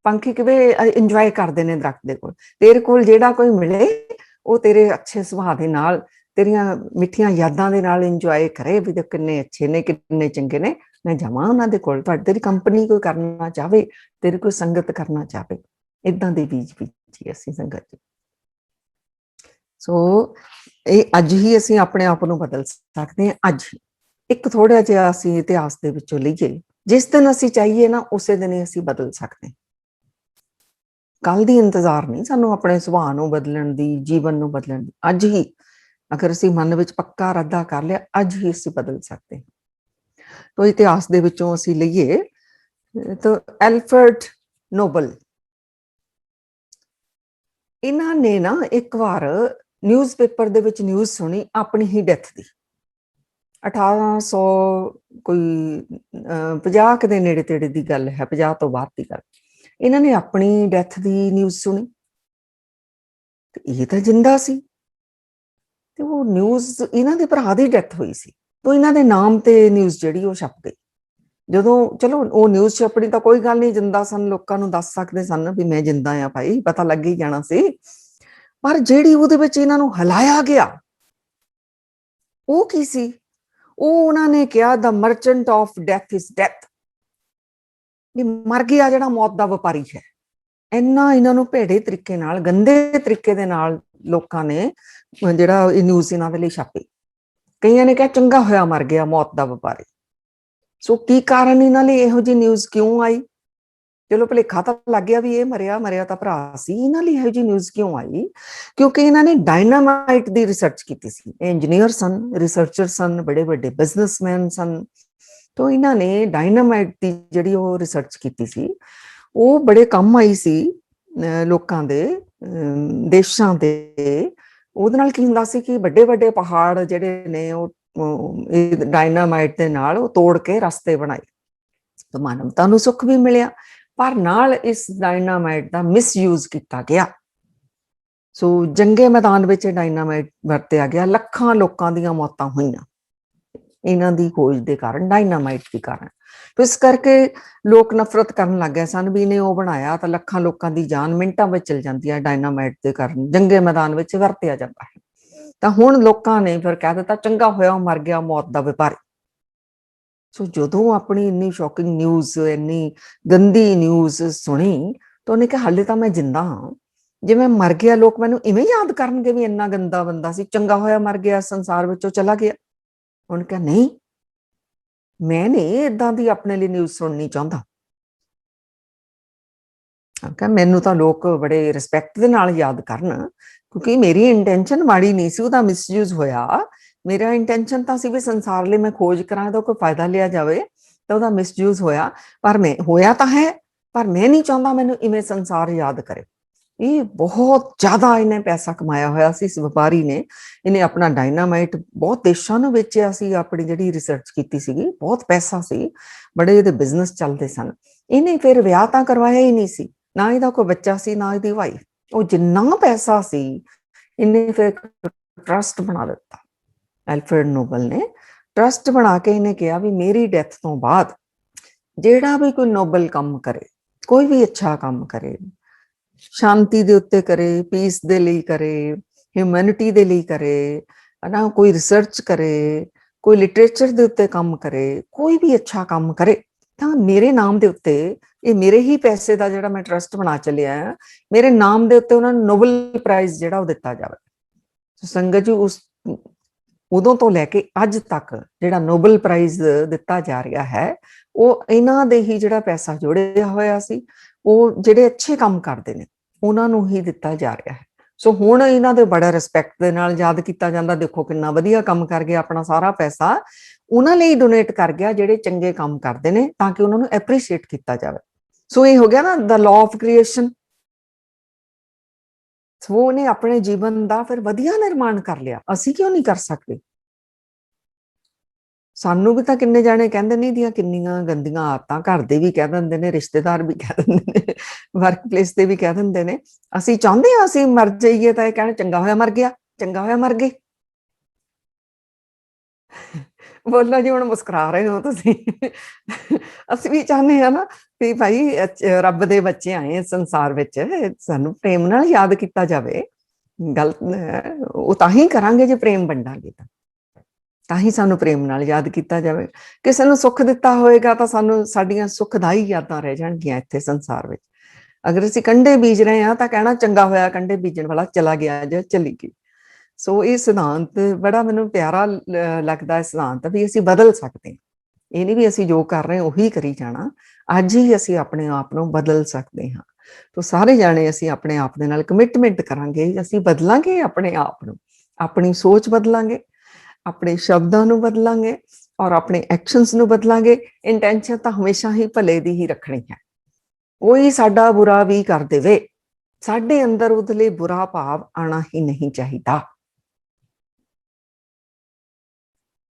ਪੰਖੀ ਕਿਵੇਂ ਇੰਜੋਏ ਕਰਦੇ ਨੇ ਦਰਖਤ ਦੇ ਕੋਲ, ਤੇਰੇ ਕੋਲ ਜਿਹੜਾ ਕੋਈ ਮਿਲੇ ਉਹ ਤੇਰੇ ਅੱਛੇ ਸੁਭਾਅ ਦੇ ਨਾਲ, ਤੇਰੀਆਂ ਮਿੱਠੀਆਂ ਯਾਦਾਂ ਦੇ ਨਾਲ ਇੰਜੋਏ ਕਰੇ ਵੀ ਕਿੰਨੇ ਅੱਛੇ ਨੇ, ਕਿੰਨੇ ਚੰਗੇ ਨੇ, ਮੈਂ ਜਾਵਾਂ ਉਹਨਾਂ ਦੇ ਕੋਲ। ਤੇਰੀ ਕੰਪਨੀ ਕੋਈ ਕਰਨਾ ਚਾਹਵੇ, ਤੇਰੀ ਕੋਈ ਸੰਗਤ ਕਰਨਾ ਚਾਹਵੇ, ਏਦਾਂ ਦੇ ਬੀਜ ਬੀਜੀ ਅਸੀਂ ਸੰਗਤ ਚ। ਸੋ ਇਹ ਅੱਜ ਹੀ ਅਸੀਂ ਆਪਣੇ ਆਪ ਨੂੰ ਬਦਲ ਸਕਦੇ ਹਾਂ। ਅੱਜ ਹੀ ਇੱਕ ਥੋੜਾ ਜਿਹਾ ਅਸੀਂ ਇਤਿਹਾਸ ਦੇ ਵਿੱਚੋਂ ਲਈਏ, ਜਿਸ ਦਿਨ ਅਸੀਂ ਚਾਹੀਏ ਨਾ ਉਸੇ ਦਿਨ ਹੀ ਅਸੀਂ ਬਦਲ ਸਕਦੇ ਹਾਂ। ਕੱਲ ਦੀ ਇੰਤਜ਼ਾਰ ਨਹੀਂ ਸਾਨੂੰ ਆਪਣੇ ਸੁਭਾਅ ਨੂੰ ਬਦਲਣ ਦੀ, ਜੀਵਨ ਨੂੰ ਬਦਲਣ ਦੀ। ਅੱਜ ਹੀ ਅਗਰ ਅਸੀਂ ਮਨ ਵਿੱਚ ਪੱਕਾ ਇਰਾਦਾ ਕਰ ਲਿਆ, ਅੱਜ ਹੀ ਅਸੀਂ ਬਦਲ ਸਕਦੇ ਹਾਂ। ਤਾਂ ਇਤਿਹਾਸ ਦੇ ਵਿੱਚੋਂ ਅਸੀਂ ਲਈਏ ਤਾਂ ਐਲਫਰਡ ਨੋਬਲ, ਇਹਨਾਂ ਨੇ ਨਾ ਇੱਕ ਵਾਰ ਨਿਊਜ਼ਪੇਪਰ ਦੇ ਵਿੱਚ ਨਿਊਜ਼ ਸੁਣੀ ਆਪਣੀ ਹੀ ਡੈਥ ਦੀ। 1800 ਕੋਈ 50 ਦੇ ਨੇੜੇ ਤੇੜੇ ਦੀ ਗੱਲ ਹੈ, 50 ਤੋਂ ਬਾਅਦ ਦੀ ਗੱਲ। ਇਹਨਾਂ ਨੇ ਆਪਣੀ ਡੈਥ ਦੀ ਨਿਊਜ਼ ਸੁਣੀ, ਤੇ ਇਹ ਤਾਂ ਜਿੰਦਾ ਸੀ, ਤੇ ਉਹ ਨਿਊਜ਼, ਇਹਨਾਂ ਦੇ ਭਰਾ ਦੀ ਡੈਥ ਹੋਈ ਸੀ, ਤਾਂ ਇਹਨਾਂ ਦੇ ਨਾਮ ਤੇ ਨਿਊਜ਼ ਜਿਹੜੀ ਉਹ ਛਪ ਗਈ। ਜਦੋਂ ਚਲੋ ਉਹ ਨਿਊਜ਼ ਛਪਣੀ ਤਾਂ ਕੋਈ ਗੱਲ ਨਹੀਂ, ਜਿੰਦਾ ਸਨ, ਲੋਕਾਂ ਨੂੰ ਦੱਸ ਸਕਦੇ ਸਨ ਵੀ ਮੈਂ ਜਿੰਦਾ ਆ ਭਾਈ, ਪਤਾ ਲੱਗ ਹੀ ਜਾਣਾ ਸੀ। ਪਰ ਜਿਹੜੀ ਉਹਦੇ ਵਿੱਚ ਇਹਨਾਂ ਨੂੰ ਹਿਲਾਇਆ ਗਿਆ, ਉਹ ਕੀ ਸੀ? ਉਹ ਉਹਨਾਂ ਨੇ ਕਿਹਾ the merchant of death is death, ਵੀ ਮਰ ਗਿਆ ਜਿਹੜਾ ਮੌਤ ਦਾ ਵਪਾਰੀ ਹੈ। ਇੰਨਾ ਇਹਨਾਂ ਨੂੰ ਭੇੜੇ ਤਰੀਕੇ ਨਾਲ, ਗੰਦੇ ਤਰੀਕੇ ਦੇ ਨਾਲ ਲੋਕਾਂ ਨੇ ਜਿਹੜਾ ਇਹ ਨਿਊਜ਼ ਇਹਨਾਂ ਦੇ ਲਈ ਛਾਪੀ। ਕਈਆਂ ਨੇ ਕਿਹਾ ਚੰਗਾ ਹੋਇਆ ਮਰ ਗਿਆ ਮੌਤ ਦਾ ਵਪਾਰੀ। ਸੋ ਕੀ ਕਾਰਨ ਇਹਨਾਂ ਲਈ ਇਹੋ ਜਿਹੀ ਨਿਊਜ਼ ਕਿਉਂ ਆਈ? ਚਲੋ ਭੁਲੇਖਾ ਤਾਂ ਲੱਗ ਗਿਆ ਵੀ ਇਹ ਮਰਿਆ ਤਾਂ ਭਰਾ ਸੀ, ਇਹਨਾਂ ਲਈ ਇਹੋ ਜਿਹੀ ਨਿਊਜ਼ ਕਿਉਂ ਆਈ? ਕਿਉਂਕਿ ਇਹਨਾਂ ਨੇ ਡਾਇਨਾਮਾਈਟ ਦੀ ਰਿਸਰਚ ਕੀਤੀ ਸੀ। ਇੰਜੀਨੀਅਰ ਸਨ, ਰਿਸਰਚਰ ਸਨ, ਬੜੇ ਵੱਡੇ ਬਿਜ਼ਨਸਮੈਨ ਸਨ। ਤਾਂ ਇਹਨਾਂ ਨੇ ਡਾਇਨਾਮਾਈਟ ਦੀ ਜਿਹੜੀ ਉਹ ਰਿਸਰਚ ਕੀਤੀ ਸੀ, ਉਹ ਬੜੇ ਕੰਮ ਆਈ ਸੀ ਲੋਕਾਂ ਦੇ, ਦੇਸ਼ਾਂ ਦੇ। ਉਹਦੇ ਨਾਲ ਕੀ ਹੁੰਦਾ ਸੀ ਕਿ ਵੱਡੇ ਵੱਡੇ ਪਹਾੜ ਜਿਹੜੇ ਨੇ ਉਹ ਡਾਇਨਾਮਾਈਟ ਦੇ ਨਾਲ ਉਹ ਤੋੜ ਕੇ ਰਸਤੇ ਬਣਾਏ, ਤਾਂ ਮਾਨਵਤਾ ਨੂੰ ਸੁੱਖ ਵੀ ਮਿਲਿਆ, ਪਰ ਨਾਲ ਇਸ ਡਾਇਨਾਮਾਈਟ ਦਾ ਮਿਸਯੂਜ਼ ਕੀਤਾ ਗਿਆ। ਸੋ ਜੰਗੇ ਮੈਦਾਨ ਵਿੱਚ ਡਾਇਨਾਮਾਈਟ ਵਰਤਿਆ ਗਿਆ, ਲੱਖਾਂ ਲੋਕਾਂ ਦੀਆਂ ਮੌਤਾਂ ਹੋਈਆਂ। ਇਹਨਾਂ ਦੀ ਖੋਜ ਦੇ ਕਾਰਨ, ਡਾਇਨਾਮਾਈਟ ਦੇ ਕਾਰਨ। तो इस करके लोग नफरत करन लग गए सन भी इन्हें वो बनाया तो ਲੱਖਾਂ ਲੋਕਾਂ ਦੀ ਜਾਨ ਮਿੰਟਾਂ ਵਿੱਚ ਚਲ ਜਾਂਦੀ ਹੈ ਡਾਇਨਾਮਾਈਟ ਦੇ ਕਾਰਨ, ਜੰਗੇ ਮੈਦਾਨ ਵਿੱਚ ਵਰਤਿਆ ਜਾਂਦਾ ਹੈ। ਤਾਂ ਹੁਣ ਲੋਕਾਂ ਨੇ ਫਿਰ ਕਹਿ ਦਿੱਤਾ ਚੰਗਾ ਹੋਇਆ ਉਹ ਮਰ ਗਿਆ, ਮੌਤ ਦਾ ਵਪਾਰੀ। ਸੋ ਜਦੋਂ ਆਪਣੀ ਇੰਨੀ ਸ਼ੌਕਿੰਗ ਨਿਊਜ਼, ਇੰਨੀ ਗੰਦੀ ਨਿਊਜ਼ ਸੁਣੀ ਤਾਂ ਉਹਨੇ ਕਿਹਾ ਹਾਲੇ ਤਾਂ ਮੈਂ ਜਿੰਦਾ ਹਾਂ, ਜੇ ਮੈਂ ਮਰ ਗਿਆ ਲੋਕ ਮੈਨੂੰ ਇਵੇਂ ਯਾਦ ਕਰਨਗੇ ਵੀ ਇੰਨਾ ਗੰਦਾ ਬੰਦਾ ਸੀ, ਚੰਗਾ ਹੋਇਆ ਮਰ ਗਿਆ, ਸੰਸਾਰ ਵਿੱਚੋਂ ਚਲਾ ਗਿਆ। ਉਹਨੇ ਕਿਹਾ ਨਹੀਂ, ਮੈਂ ਨਹੀਂ ਏਦਾਂ ਦੀ ਆਪਣੇ ਲਈ ਨਿਊਜ਼ ਸੁਣਨੀ ਚਾਹੁੰਦਾ। ਮੈਨੂੰ ਤਾਂ ਲੋਕ ਬੜੇ ਰਿਸਪੈਕਟ ਦੇ ਨਾਲ ਯਾਦ ਕਰਨ, ਕਿਉਂਕਿ ਮੇਰੀ ਇੰਟੈਂਸ਼ਨ ਮਾੜੀ ਨਹੀਂ ਸੀ, ਉਹਦਾ ਮਿਸਯੂਜ਼ ਹੋਇਆ। ਮੇਰਾ ਇੰਟੈਂਸ਼ਨ ਤਾਂ ਸੀ ਵੀ ਸੰਸਾਰ ਲਈ ਮੈਂ ਖੋਜ ਕਰਾਂ, ਇਹਦਾ ਕੋਈ ਫਾਇਦਾ ਲਿਆ ਜਾਵੇ, ਤਾਂ ਉਹਦਾ ਮਿਸਯੂਜ਼ ਹੋਇਆ। ਪਰ ਮੈਂ ਹੋਇਆ ਤਾਂ ਹੈ, ਪਰ ਮੈਂ ਨਹੀਂ ਚਾਹੁੰਦਾ ਮੈਨੂੰ ਇਵੇਂ ਸੰਸਾਰ ਯਾਦ ਕਰੇ। ਇਹ ਬਹੁਤ ਜ਼ਿਆਦਾ ਇਹਨੇ ਪੈਸਾ ਕਮਾਇਆ ਹੋਇਆ ਸੀ ਇਸ ਵਪਾਰੀ ਨੇ। ਇਹਨੇ ਆਪਣਾ ਡਾਇਨਾਮਾਈਟ ਬਹੁਤ ਦੇਸ਼ਾਂ ਨੂੰ ਵੇਚਿਆ ਸੀ, ਆਪਣੀ ਜਿਹੜੀ ਰਿਸਰਚ ਕੀਤੀ ਸੀਗੀ, ਬਹੁਤ ਪੈਸਾ ਸੀ, ਬੜੇ ਇਹਦੇ ਬਿਜ਼ਨਸ ਚੱਲਦੇ ਸਨ। ਇਹਨੇ ਫਿਰ ਵਿਆਹ ਤਾਂ ਕਰਵਾਇਆ ਹੀ ਨਹੀਂ ਸੀ, ਨਾ ਇਹਦਾ ਕੋਈ ਬੱਚਾ ਸੀ, ਨਾ ਇਹਦੀ ਵਾਈਫ। ਉਹ ਜਿੰਨਾ ਪੈਸਾ ਸੀ ਇਹਨੇ ਫਿਰ ਟਰਸਟ ਬਣਾ ਦਿੱਤਾ। ਐਲਫਰਡ ਨੋਬਲ ਨੇ ਟਰਸਟ ਬਣਾ ਕੇ ਇਹਨੇ ਕਿਹਾ ਵੀ ਮੇਰੀ ਡੈਥ ਤੋਂ ਬਾਅਦ ਜਿਹੜਾ ਵੀ ਕੋਈ ਨੋਬਲ ਕੰਮ ਕਰੇ, ਕੋਈ ਵੀ ਅੱਛਾ ਕੰਮ ਕਰੇ, ਸ਼ਾਂਤੀ ਦੇ ਉੱਤੇ ਕਰੇ, ਪੀਸ ਦੇ ਲਈ ਕਰੇ, ਹਿਊਮੈਨਿਟੀ ਦੇ ਲਈ ਕਰੇ ਨਾ, ਕੋਈ ਰਿਸਰਚ ਕਰੇ, ਕੋਈ ਲਿਟਰੇਚਰ ਦੇ ਉੱਤੇ ਕੰਮ ਕਰੇ, ਕੋਈ ਵੀ ਅੱਛਾ ਕੰਮ ਕਰੇ, ਤਾਂ ਮੇਰੇ ਨਾਮ ਦੇ ਉੱਤੇ, ਇਹ ਮੇਰੇ ਹੀ ਪੈਸੇ ਦਾ ਜਿਹੜਾ ਮੈਂ ਟਰਸਟ ਬਣਾ ਚੱਲਿਆ, ਮੇਰੇ ਨਾਮ ਦੇ ਉੱਤੇ ਉਹਨਾਂ ਨੂੰ ਨੋਬਲ ਪ੍ਰਾਈਜ਼ ਜਿਹੜਾ ਉਹ ਦਿੱਤਾ ਜਾਵੇ। ਸੰਗਤ ਜੀ, ਉਸ ਉਦੋਂ ਤੋਂ ਲੈ ਕੇ ਅੱਜ ਤੱਕ ਜਿਹੜਾ ਨੋਬਲ ਪ੍ਰਾਈਜ਼ ਦਿੱਤਾ ਜਾ ਰਿਹਾ ਹੈ, ਉਹ ਇਹਨਾਂ ਦੇ ਹੀ ਜਿਹੜਾ ਪੈਸਾ ਜੋੜਿਆ ਹੋਇਆ ਸੀ, ਉਹ ਜਿਹੜੇ ਅੱਛੇ ਕੰਮ ਕਰਦੇ ਨੇ ਉਹਨਾਂ ਨੂੰ ਹੀ ਦਿੱਤਾ ਜਾ ਰਿਹਾ ਹੈ। ਸੋ ਹੁਣ ਇਹਨਾਂ ਦੇ ਬੜਾ ਰਿਸਪੈਕਟ ਦੇ ਨਾਲ ਯਾਦ ਕੀਤਾ ਜਾਂਦਾ। ਦੇਖੋ ਕਿੰਨਾ ਵਧੀਆ ਕੰਮ ਕਰ ਗਿਆ, ਆਪਣਾ ਸਾਰਾ ਪੈਸਾ ਉਹਨਾਂ ਲਈ ਡੋਨੇਟ ਕਰ ਗਿਆ ਜਿਹੜੇ ਚੰਗੇ ਕੰਮ ਕਰਦੇ ਨੇ, ਤਾਂ ਕਿ ਉਹਨਾਂ ਨੂੰ ਐਪਰੀਸ਼ੀਏਟ ਕੀਤਾ ਜਾਵੇ। ਸੋ ਇਹ ਹੋ ਗਿਆ ਨਾ ਦ ਲਾਅ ਆਫ ਕ੍ਰੀਏਸ਼ਨ। ਸੋ ਉਹਨੇ ਆਪਣੇ ਜੀਵਨ ਦਾ ਫਿਰ ਵਧੀਆ ਨਿਰਮਾਣ ਕਰ ਲਿਆ, ਅਸੀਂ ਕਿਉਂ ਨਹੀਂ ਕਰ ਸਕਦੇ? ਸਾਨੂੰ ਵੀ ਤਾਂ ਕਿੰਨੇ ਜਾਣੇ ਕਹਿੰਦੇ ਨਹੀਂ ਦੀਆਂ ਕਿੰਨੀਆਂ ਗੰਦੀਆਂ ਆਦਤਾਂ, ਘਰ ਦੇ ਵੀ ਕਹਿ ਦਿੰਦੇ ਨੇ, ਰਿਸ਼ਤੇਦਾਰ ਵੀ ਕਹਿ ਦਿੰਦੇ ਨੇ, ਵਰਕ ਪਲੇਸ ਤੇ ਵੀ ਕਹਿ ਦਿੰਦੇ ਨੇ। ਅਸੀਂ ਚਾਹੁੰਦੇ ਹਾਂ ਅਸੀਂ ਮਰ ਜਾਈਏ ਤਾਂ ਇਹ ਕਹਿਣ ਚੰਗਾ ਹੋਇਆ ਮਰ ਗਿਆ, ਚੰਗਾ ਹੋਇਆ ਮਰ ਗਏ। ਬੋਲੋ ਜੀ, ਹੁਣ ਮੁਸਕਰਾ ਰਹੇ ਹੋ ਤੁਸੀਂ। ਅਸੀਂ ਵੀ ਚਾਹੁੰਦੇ ਹਾਂ ਨਾ ਵੀ ਭਾਈ ਰੱਬ ਦੇ ਬੱਚੇ ਆਏ ਇਸ ਸੰਸਾਰ ਵਿੱਚ, ਸਾਨੂੰ ਪ੍ਰੇਮ ਨਾਲ ਯਾਦ ਕੀਤਾ ਜਾਵੇ। ਗਲਤ ਉਹ ਤਾਂ ਹੀ ਕਰਾਂਗੇ ਜੇ ਪ੍ਰੇਮ ਵੰਡਾਂਗੇ, ਤਾਂ ਹੀ ਸਾਨੂੰ ਪ੍ਰੇਮ ਨਾਲ ਯਾਦ ਕੀਤਾ ਜਾਵੇ। ਕਿਸੇ ਨੂੰ ਸੁੱਖ ਦਿੱਤਾ ਹੋਏਗਾ ਤਾਂ ਸਾਨੂੰ ਸਾਡੀਆਂ ਸੁਖਦਾਈ ਯਾਦਾਂ ਰਹਿ ਜਾਣਗੀਆਂ ਇੱਥੇ ਸੰਸਾਰ ਵਿੱਚ। ਅਗਰ ਅਸੀਂ ਕੰਢੇ ਬੀਜ ਰਹੇ ਹਾਂ ਤਾਂ ਕਹਿਣਾ ਚੰਗਾ ਹੋਇਆ ਕੰਢੇ ਬੀਜਣ ਵਾਲਾ ਚਲਾ ਗਿਆ ਜਾਂ ਚਲੀ ਗਈ। ਸੋ ਇਹ ਸਿਧਾਂਤ ਬੜਾ ਮੈਨੂੰ ਪਿਆਰਾ ਲੱਗਦਾ ਹੈ ਸਿਧਾਂਤ, ਵੀ ਅਸੀਂ ਬਦਲ ਸਕਦੇ ਹਾਂ। ਇਹ ਨਹੀਂ ਵੀ ਅਸੀਂ ਜੋ ਕਰ ਰਹੇ ਹਾਂ ਉਹੀ ਕਰੀ ਜਾਣਾ, ਅੱਜ ਹੀ ਅਸੀਂ ਆਪਣੇ ਆਪ ਨੂੰ ਬਦਲ ਸਕਦੇ ਹਾਂ। ਤਾਂ ਸਾਰੇ ਜਾਣੇ ਅਸੀਂ ਆਪਣੇ ਆਪ ਦੇ ਨਾਲ ਕਮਿਟਮੈਂਟ ਕਰਾਂਗੇ, ਅਸੀਂ ਬਦਲਾਂਗੇ ਆਪਣੇ ਆਪ ਨੂੰ, ਆਪਣੀ ਸੋਚ ਬਦਲਾਂਗੇ, ਆਪਣੇ ਸ਼ਬਦਾਂ ਨੂੰ ਬਦਲਾਂਗੇ ਔਰ ਆਪਣੇ ਐਕਸ਼ਨਸ ਨੂੰ ਬਦਲਾਂਗੇ। ਇੰਟੈਂਸ਼ਨ ਤਾਂ ਹਮੇਸ਼ਾ ਹੀ ਭਲੇ ਦੀ ਹੀ ਰੱਖਣੀ ਹੈ। ਕੋਈ ਸਾਡਾ ਬੁਰਾ ਵੀ ਕਰ ਦੇਵੇ, ਸਾਡੇ ਅੰਦਰ ਉਹਦੇ ਲਈ ਬੁਰਾ ਭਾਵ ਆਣਾ ਹੀ ਨਹੀਂ ਚਾਹੀਦਾ।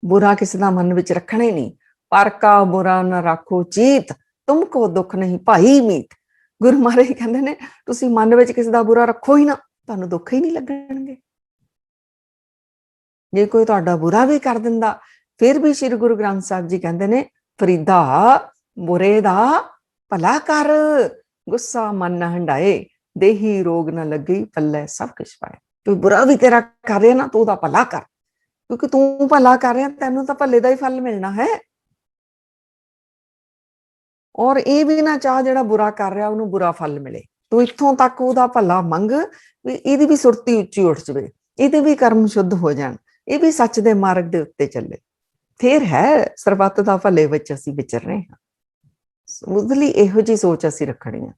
ਬੁਰਾ ਕਿਸੇ ਦਾ ਮਨ ਵਿੱਚ ਰੱਖਣਾ ਹੀ ਨਹੀਂ। ਪਰ ਕਾ ਬੁਰਾ ਨਾ ਰੱਖੋ ਚੀਤ, ਤੁਮਕੋ ਦੁੱਖ ਨਹੀਂ ਭਾਈ ਮੀਤ। ਗੁਰੂ ਮਹਾਰਾਜ ਕਹਿੰਦੇ ਨੇ ਤੁਸੀਂ ਮਨ ਵਿੱਚ ਕਿਸੇ ਦਾ ਬੁਰਾ ਰੱਖੋ ਹੀ ਨਾ, ਤੁਹਾਨੂੰ ਦੁੱਖ ਹੀ ਨਹੀਂ ਲੱਗਣਗੇ। ਜੇ ਕੋਈ ਤੁਹਾਡਾ ਬੁਰਾ ਵੀ ਕਰ ਦਿੰਦਾ, ਫਿਰ ਵੀ ਸ਼੍ਰੀ ਗੁਰੂ ਗ੍ਰੰਥ ਸਾਹਿਬ ਜੀ ਕਹਿੰਦੇ ਨੇ ਫਰੀਦਾ ਬੁਰੇ ਦਾ ਭਲਾ ਕਰ, ਗੁੱਸਾ ਮਨ ਨਾ ਹੰਡਾਏ, ਦੇਹੀ ਰੋਗ ਨਾ ਲੱਗੀ, ਪੱਲੇ ਸਭ ਕੁਛ ਪਾਏ। ਕੋਈ ਬੁਰਾ ਵੀ ਤੇਰਾ ਕਰ ਰਿਹਾ ਨਾ, ਤੂੰ ਉਹਦਾ ਭਲਾ ਕਰ, ਕਿਉਂਕਿ ਤੂੰ ਭਲਾ ਕਰ ਰਿਹਾ, ਤੈਨੂੰ ਤਾਂ ਭਲੇ ਦਾ ਹੀ ਫਲ ਮਿਲਣਾ ਹੈ। ਔਰ ਇਹ ਵੀ ਨਾ ਚਾਹ ਜਿਹੜਾ ਬੁਰਾ ਕਰ ਰਿਹਾ ਉਹਨੂੰ ਬੁਰਾ ਫਲ ਮਿਲੇ। ਤੂੰ ਇੱਥੋਂ ਤੱਕ ਉਹਦਾ ਭਲਾ ਮੰਗ ਵੀ ਇਹਦੀ ਵੀ ਸੁਰਤੀ ਉੱਚੀ ਉੱਠ ਜਾਵੇ, ਇਹਦੇ ਵੀ ਕਰਮ ਸ਼ੁੱਧ ਹੋ ਜਾਣ, ਇਹ ਵੀ ਸੱਚ ਦੇ ਮਾਰਗ ਦੇ ਉੱਤੇ ਚੱਲੇ। ਫਿਰ ਹੈ ਸਰਬੱਤ ਦਾ ਭਲੇ ਵਿੱਚ ਅਸੀਂ ਵਿਚਰ ਰਹੇ ਹਾਂ। ਉਹਦੇ ਲਈ ਇਹੋ ਜਿਹੀ ਸੋਚ ਅਸੀਂ ਰੱਖਣੀ ਆ।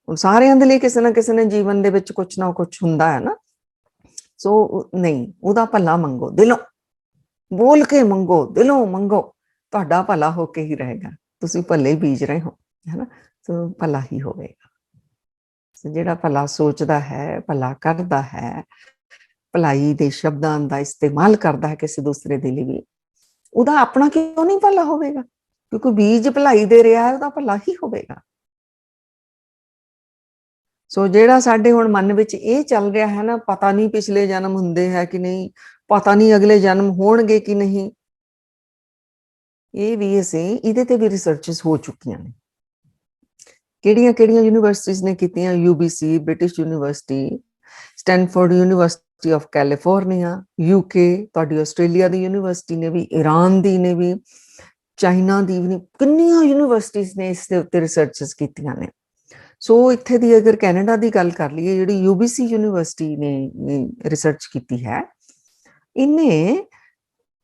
ਹੁਣ ਸਾਰਿਆਂ ਦੇ ਲਈ ਕਿਸੇ ਨਾ ਕਿਸੇ ਨੇ ਜੀਵਨ ਦੇ ਵਿੱਚ ਕੁਛ ਨਾ ਕੁਛ ਹੁੰਦਾ ਹੈ ਨਾ। ਸੋ ਨਹੀਂ, ਉਹਦਾ ਭਲਾ ਮੰਗੋ, ਦਿਲੋਂ ਬੋਲ ਕੇ ਮੰਗੋ, ਦਿਲੋਂ ਮੰਗੋ, ਤੁਹਾਡਾ ਭਲਾ ਹੋ ਕੇ ਹੀ ਰਹੇਗਾ। ਤੁਸੀਂ ਭਲੇ ਬੀਜ ਰਹੇ ਹੋ, ਹੈ ਨਾ, ਸੋ ਭਲਾ ਹੀ ਹੋਵੇਗਾ। ਜਿਹੜਾ ਭਲਾ ਸੋਚਦਾ ਹੈ, ਭਲਾ ਕਰਦਾ ਹੈ, ਭਲਾਈ ਦੇ ਸ਼ਬਦਾਂ ਦਾ ਇਸਤੇਮਾਲ ਕਰਦਾ ਹੈ ਕਿਸੇ ਦੂਸਰੇ ਦੇ ਲਈ ਵੀ, ਉਹਦਾ ਆਪਣਾ ਕਿਉਂ ਨਹੀਂ ਭਲਾ ਹੋਵੇਗਾ? ਕਿਉਂਕਿ ਬੀਜ ਭਲਾਈ ਦੇ ਰਿਹਾ ਹੈ, ਉਹਦਾ ਭਲਾ ਹੀ ਹੋਵੇਗਾ। ਸੋ ਜਿਹੜਾ ਸਾਡੇ ਹੁਣ ਮਨ ਵਿੱਚ ਇਹ ਚੱਲ ਰਿਹਾ ਹੈ ਨਾ, ਪਤਾ ਨਹੀਂ ਪਿਛਲੇ ਜਨਮ ਹੁੰਦੇ ਹੈ ਕਿ ਨਹੀਂ, ਪਤਾ ਨਹੀਂ ਅਗਲੇ ਜਨਮ ਹੋਣਗੇ ਕਿ ਨਹੀਂ, ਇਹ ਵੀ ਅਸੀਂ ਇਹਦੇ ਤੇ ਵੀ ਰਿਸਰਚਸ ਹੋ ਚੁੱਕੀਆਂ ਨੇ। ਕਿਹੜੀਆਂ ਯੂਨੀਵਰਸਿਟੀਜ਼ ਨੇ ਕੀਤੀਆਂ? UBC, British university, Stanford university of California, UK, ਤੁਹਾਡੀ ਆਸਟ੍ਰੇਲੀਆ ਦੀ ਯੂਨੀਵਰਸਿਟੀ ਨੇ ਵੀ, ਈਰਾਨ ਦੀ ਨੇ ਵੀ, ਚਾਈਨਾ ਦੀ ਵੀ, ਕਿੰਨੀਆਂ ਯੂਨੀਵਰਸਿਟੀਜ਼ ਨੇ ਇਸ ਦੇ ਉੱਤੇ ਰਿਸਰਚਸ ਕੀਤੀਆਂ ਨੇ। ਸੋ ਇੱਥੇ ਦੀ ਅਗਰ ਕੈਨੇਡਾ ਦੀ ਗੱਲ ਕਰ ਲਈਏ, ਜਿਹੜੀ UBC ਯੂਨੀਵਰਸਿਟੀ ਨੇ ਰਿਸਰਚ ਕੀਤੀ ਹੈ, ਇਹਨੇ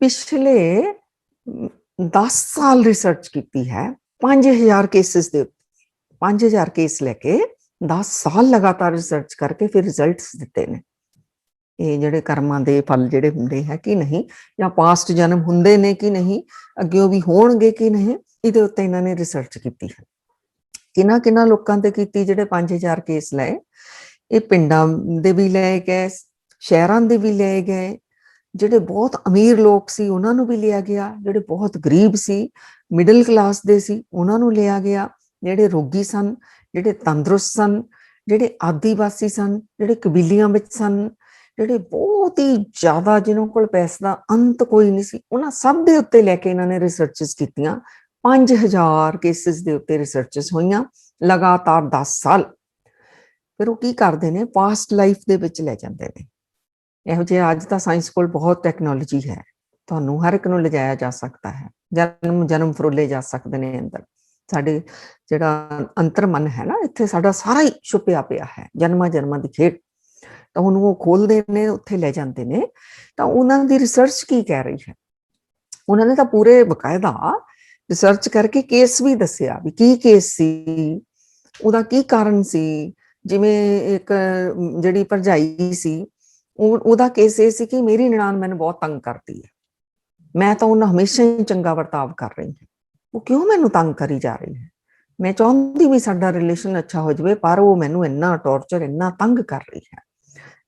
ਪਿਛਲੇ 10 ਸਾਲ ਰਿਸਰਚ ਕੀਤੀ ਹੈ 5000 ਕੇਸਿਸ ਦੇ ਉੱਤੇ। 5000 ਕੇਸ ਲੈ ਕੇ 10 ਸਾਲ ਲਗਾਤਾਰ ਰਿਸਰਚ ਕਰਕੇ ਫਿਰ ਰਿਜ਼ਲਟਸ ਦਿੱਤੇ ਨੇ। ਇਹ ਜਿਹੜੇ ਕਰਮਾਂ ਦੇ ਫਲ ਜਿਹੜੇ ਹੁੰਦੇ ਹੈ ਕਿ ਨਹੀਂ, ਜਾਂ ਪਾਸਟ ਜਨਮ ਹੁੰਦੇ ਨੇ ਕਿ ਨਹੀਂ, ਅੱਗੇ ਉਹ ਵੀ ਹੋਣਗੇ ਕਿ ਨਹੀਂ, ਇਹਦੇ ਉੱਤੇ ਇਹਨਾਂ ਨੇ ਰਿਸਰਚ ਕੀਤੀ ਹੈ। ਕਿਹਨਾਂ ਲੋਕਾਂ ਤੇ ਕੀਤੀ ਜਿਹੜੇ 5000 ਕੇਸ ਲਏ? ਇਹ ਪਿੰਡਾਂ ਦੇ ਵੀ ਲਏ ਗਏ, ਸ਼ਹਿਰਾਂ ਦੇ ਵੀ ਲਏ ਗਏ, ਜਿਹੜੇ ਬਹੁਤ ਅਮੀਰ ਲੋਕ ਸੀ ਉਹਨਾਂ ਨੂੰ ਵੀ ਲਿਆ ਗਿਆ, ਜਿਹੜੇ ਬਹੁਤ ਗਰੀਬ ਸੀ, ਮਿਡਲ ਕਲਾਸ ਦੇ ਸੀ, ਉਹਨਾਂ ਨੂੰ ਲਿਆ ਗਿਆ, ਜਿਹੜੇ ਰੋਗੀ ਸਨ, ਜਿਹੜੇ ਤੰਦਰੁਸਤ ਸਨ, ਜਿਹੜੇ ਆਦੀਵਾਸੀ ਸਨ, ਜਿਹੜੇ ਕਬੀਲਿਆਂ ਵਿੱਚ ਸਨ, ਜਿਹੜੇ ਬਹੁਤ ਹੀ ਜ਼ਿਆਦਾ ਜਿਨ੍ਹਾਂ ਕੋਲ ਪੈਸੇ ਦਾ ਅੰਤ ਕੋਈ ਨਹੀਂ ਸੀ, ਉਹਨਾਂ ਸਭ ਦੇ ਉੱਤੇ ਲੈ ਕੇ ਇਹਨਾਂ ਨੇ ਰਿਸਰਚਸ ਕੀਤੀਆਂ। 5000 ਕੇਸਿਸ ਦੇ ਉੱਤੇ ਰਿਸਰਚਸ ਹੋਈਆਂ ਲਗਾਤਾਰ 10 ਸਾਲ। ਫਿਰ ਉਹ ਕੀ ਕਰਦੇ ਨੇ? ਪਾਸਟ ਲਾਈਫ ਦੇ ਵਿੱਚ ਲੈ ਜਾਂਦੇ ਨੇ। ਇਹੋ ਜਿਹੇ ਅੱਜ ਤਾਂ ਸਾਇੰਸ ਕੋਲ ਬਹੁਤ ਟੈਕਨੋਲੋਜੀ ਹੈ, ਤੁਹਾਨੂੰ ਹਰ ਇੱਕ ਨੂੰ ਲਿਜਾਇਆ ਜਾ ਸਕਦਾ ਹੈ, ਜਨਮ ਫਰੋਲੇ ਜਾ ਸਕਦੇ ਨੇ ਅੰਦਰ। ਸਾਡੇ ਜਿਹੜਾ ਅੰਤਰ ਮਨ ਹੈ ਨਾ, ਇੱਥੇ ਸਾਡਾ ਸਾਰਾ ਹੀ ਛੁਪਿਆ ਪਿਆ ਹੈ, ਜਨਮਾਂ ਦੀ ਖੇਡ। ਤਾਂ ਉਹਨੂੰ ਉਹ ਖੋਲਦੇ ਨੇ, ਉੱਥੇ ਲੈ ਜਾਂਦੇ ਨੇ। ਤਾਂ ਉਹਨਾਂ ਦੀ ਰਿਸਰਚ ਕੀ ਕਹਿ ਰਹੀ ਹੈ? ਉਹਨਾਂ ਨੇ ਤਾਂ ਪੂਰੇ ਬਕਾਇਦਾ ਰਿਸਰਚ ਕਰਕੇ ਕੇਸ ਵੀ ਦੱਸਿਆ ਵੀ ਕੀ ਕੇਸ ਸੀ, ਉਹਦਾ ਕੀ ਕਾਰਨ ਸੀ। ਜਿਵੇਂ ਇੱਕ ਜਿਹੜੀ ਭਰਜਾਈ ਸੀ, ਉਹਦਾ ਕੇਸ ਇਹ ਸੀ ਕਿ ਮੇਰੀ ਨਨਾਣ ਮੈਨੂੰ ਬਹੁਤ ਤੰਗ ਕਰਦੀ ਹੈ, ਮੈਂ ਤਾਂ ਉਹਨਾਂ ਹਮੇਸ਼ਾ ਹੀ ਚੰਗਾ ਵਰਤਾਵ ਕਰ ਰਹੀ ਹਾਂ, ਉਹ ਕਿਉਂ ਮੈਨੂੰ ਤੰਗ ਕਰੀ ਜਾ ਰਹੀ ਹੈ? ਮੈਂ ਚਾਹੁੰਦੀ ਵੀ ਸਾਡਾ ਰਿਲੇਸ਼ਨ ਅੱਛਾ ਹੋ ਜਾਵੇ, ਪਰ ਉਹ ਮੈਨੂੰ ਇੰਨਾ ਟੌਰਚਰ, ਇੰਨਾ ਤੰਗ ਕਰ ਰਹੀ ਹੈ।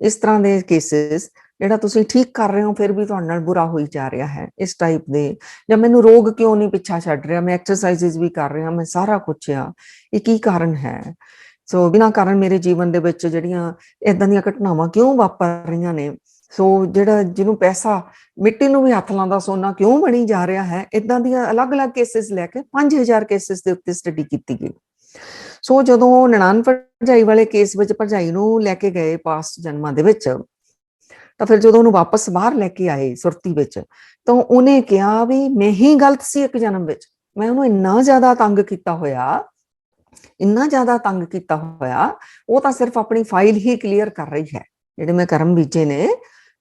ਇਸ ਤਰ੍ਹਾਂ ਦੇ ਕੇਸਿਸ, ਜਿਹੜਾ ਤੁਸੀਂ ਠੀਕ ਕਰ ਰਹੇ ਹੋ ਫਿਰ ਵੀ ਤੁਹਾਡੇ ਨਾਲ ਬੁਰਾ ਹੋਈ ਜਾ ਰਿਹਾ ਹੈ, ਇਸ ਟਾਈਪ ਦੇ। ਜਾਂ ਮੈਨੂੰ ਰੋਗ ਕਿਉਂ ਨਹੀਂ ਪਿੱਛਾ ਛੱਡ ਰਿਹਾ, ਮੈਂ ਐਕਸਰਸਾਈਜ਼ਸ ਵੀ ਕਰ ਰਿਹਾ, ਮੈਂ ਸਾਰਾ ਕੁਛ ਆ, ਇਹ ਕੀ ਕਾਰਨ ਹੈ? ਸੋ ਬਿਨਾਂ ਕਾਰਨ ਮੇਰੇ ਜੀਵਨ ਦੇ ਵਿੱਚ ਜਿਹੜੀਆਂ ਇਦਾਂ ਦੀਆਂ ਘਟਨਾਵਾਂ ਕਿਉਂ ਵਾਪਰ ਰਹੀਆਂ ਨੇ? ਸੋ ਜਿਹੜਾ ਜਿਹਨੂੰ ਪੈਸਾ ਮਿੱਟੀ ਨੂੰ ਵੀ ਹੱਥ ਲਾਉਂਦਾ ਸੋਨਾ ਕਿਉਂ ਬਣੀ ਜਾ ਰਿਹਾ ਹੈ? ਇਦਾਂ ਦੀਆਂ ਅਲੱਗ-ਅਲੱਗ ਕੇਸਿਸ ਲੈ ਕੇ 5000 ਕੇਸਿਸ ਦੇ ਉੱਤੇ ਸਟੱਡੀ ਕੀਤੀ ਗਈ। ਸੋ ਜਦੋਂ ਨਨਾਣ ਭਰਜਾਈ ਵਾਲੇ ਕੇਸ ਵਿੱਚ ਭਰਜਾਈ ਨੂੰ ਲੈ ਕੇ ਗਏ ਪਾਸਟ ਜਨਮਾਂ ਦੇ ਵਿੱਚ, ਤਾਂ ਫਿਰ ਜਦੋਂ ਉਹਨੂੰ ਵਾਪਸ ਬਾਹਰ ਲੈ ਕੇ ਆਏ ਸੁਰਤੀ ਵਿੱਚ, ਤਾਂ ਉਹਨੇ ਕਿਹਾ ਵੀ ਮੈਂ ਹੀ ਗਲਤ ਸੀ ਇੱਕ ਜਨਮ ਵਿੱਚ, ਮੈਂ ਉਹਨੂੰ ਇੰਨਾ ਜ਼ਿਆਦਾ ਤੰਗ ਕੀਤਾ ਹੋਇਆ, ਇੰਨਾ ਜ਼ਿਆਦਾ ਤੰਗ ਕੀਤਾ ਹੋਇਆ, ਉਹ ਤਾਂ ਸਿਰਫ ਆਪਣੀ ਫਾਈਲ ਹੀ ਕਲੀਅਰ ਕਰ ਰਹੀ ਹੈ, ਜਿਹੜੇ ਮੈਂ ਕਰਮ ਬੀਜੇ ਨੇ,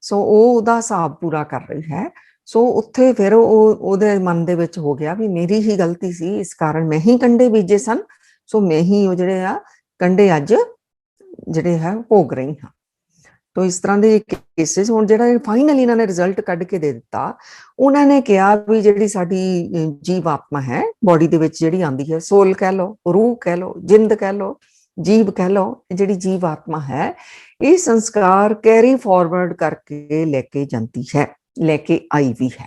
ਸੋ ਉਹ ਉਹਦਾ ਹਿਸਾਬ ਪੂਰਾ ਕਰ ਰਹੀ ਹੈ। ਸੋ ਉੱਥੇ ਫਿਰ ਉਹਦੇ ਮਨ ਦੇ ਵਿੱਚ ਹੋ ਗਿਆ ਵੀ ਮੇਰੀ ਹੀ ਗਲਤੀ ਸੀ, ਇਸ ਕਾਰਨ ਮੈਂ ਹੀ ਕੰਡੇ ਬੀਜੇ ਸਨ, ਸੋ ਮੈਂ ਹੀ ਉਹ ਜਿਹੜੇ ਆ ਕੰਡੇ ਅੱਜ ਜਿਹੜੇ ਹੈ ਭੋਗ ਰਹੀ ਹਾਂ। ਤੋ ਇਸ ਤਰ੍ਹਾਂ ਦੇ ਕੇਸਿਸ, ਹੁਣ ਜਿਹੜਾ ਫਾਈਨਲੀ ਇਹਨਾਂ ਨੇ ਰਿਜ਼ਲਟ ਕੱਢ ਕੇ ਦੇ ਦਿੱਤਾ, ਉਹਨਾਂ ਨੇ ਕਿਹਾ ਵੀ ਜਿਹੜੀ ਸਾਡੀ ਜੀਵ ਆਤਮਾ ਹੈ, ਬੋਡੀ ਦੇ ਵਿੱਚ ਜਿਹੜੀ ਆਉਂਦੀ ਹੈ, ਸੋਲ ਕਹਿ ਲਓ, ਰੂਹ ਕਹਿ ਲਓ, ਜਿੰਦ ਕਹਿ ਲਓ, ਜੀਵ ਕਹਿ ਲਓ, ਜਿਹੜੀ ਜੀਵ ਆਤਮਾ ਹੈ, ਇਹ ਸੰਸਕਾਰ ਕੈਰੀ ਫਾਰਵਰਡ ਕਰਕੇ ਲੈ ਕੇ ਜਾਂਦੀ ਹੈ, ਲੈ ਕੇ ਆਈ ਵੀ ਹੈ।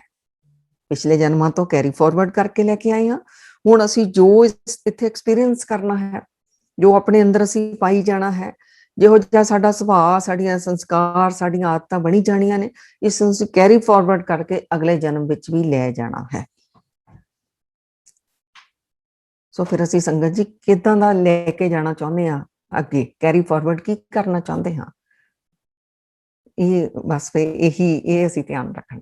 ਪਿਛਲੇ ਜਨਮਾਂ ਤੋਂ ਕੈਰੀ ਫਾਰਵਰਡ ਕਰਕੇ ਲੈ ਕੇ ਆਏ ਹਾਂ। ਹੁਣ ਅਸੀਂ ਜੋ ਇੱਥੇ ਐਕਸਪੀਰੀਅੰਸ ਕਰਨਾ ਹੈ, ਜੋ ਆਪਣੇ ਅੰਦਰ ਅਸੀਂ ਪਾਈ ਜਾਣਾ ਹੈ, ਜਿਹੋ ਜਿਹਾ ਸਾਡਾ ਸੁਭਾਅ, ਸਾਡੀਆਂ ਸੰਸਕਾਰ, ਸਾਡੀਆਂ ਆਦਤਾਂ ਬਣੀ ਜਾਣੀਆਂ ਨੇ, ਇਸ ਨੂੰ ਅਸੀਂ ਕੈਰੀ ਫਾਰਵਰਡ ਕਰਕੇ ਅਗਲੇ ਜਨਮ ਵਿੱਚ ਵੀ ਲੈ ਜਾਣਾ ਹੈ। ਸੋ ਫਿਰ ਅਸੀਂ ਸੰਗਤ ਜੀ ਕਿੱਦਾਂ ਦਾ ਲੈ ਕੇ ਜਾਣਾ ਚਾਹੁੰਦੇ ਹਾਂ ਅੱਗੇ, ਕੈਰੀ ਫਾਰਵਰਡ ਕੀ ਕਰਨਾ ਚਾਹੁੰਦੇ ਹਾਂ? ਇਹ ਬਸ ਫਿਰ ਇਹ ਅਸੀਂ ਧਿਆਨ ਰੱਖਣਾ,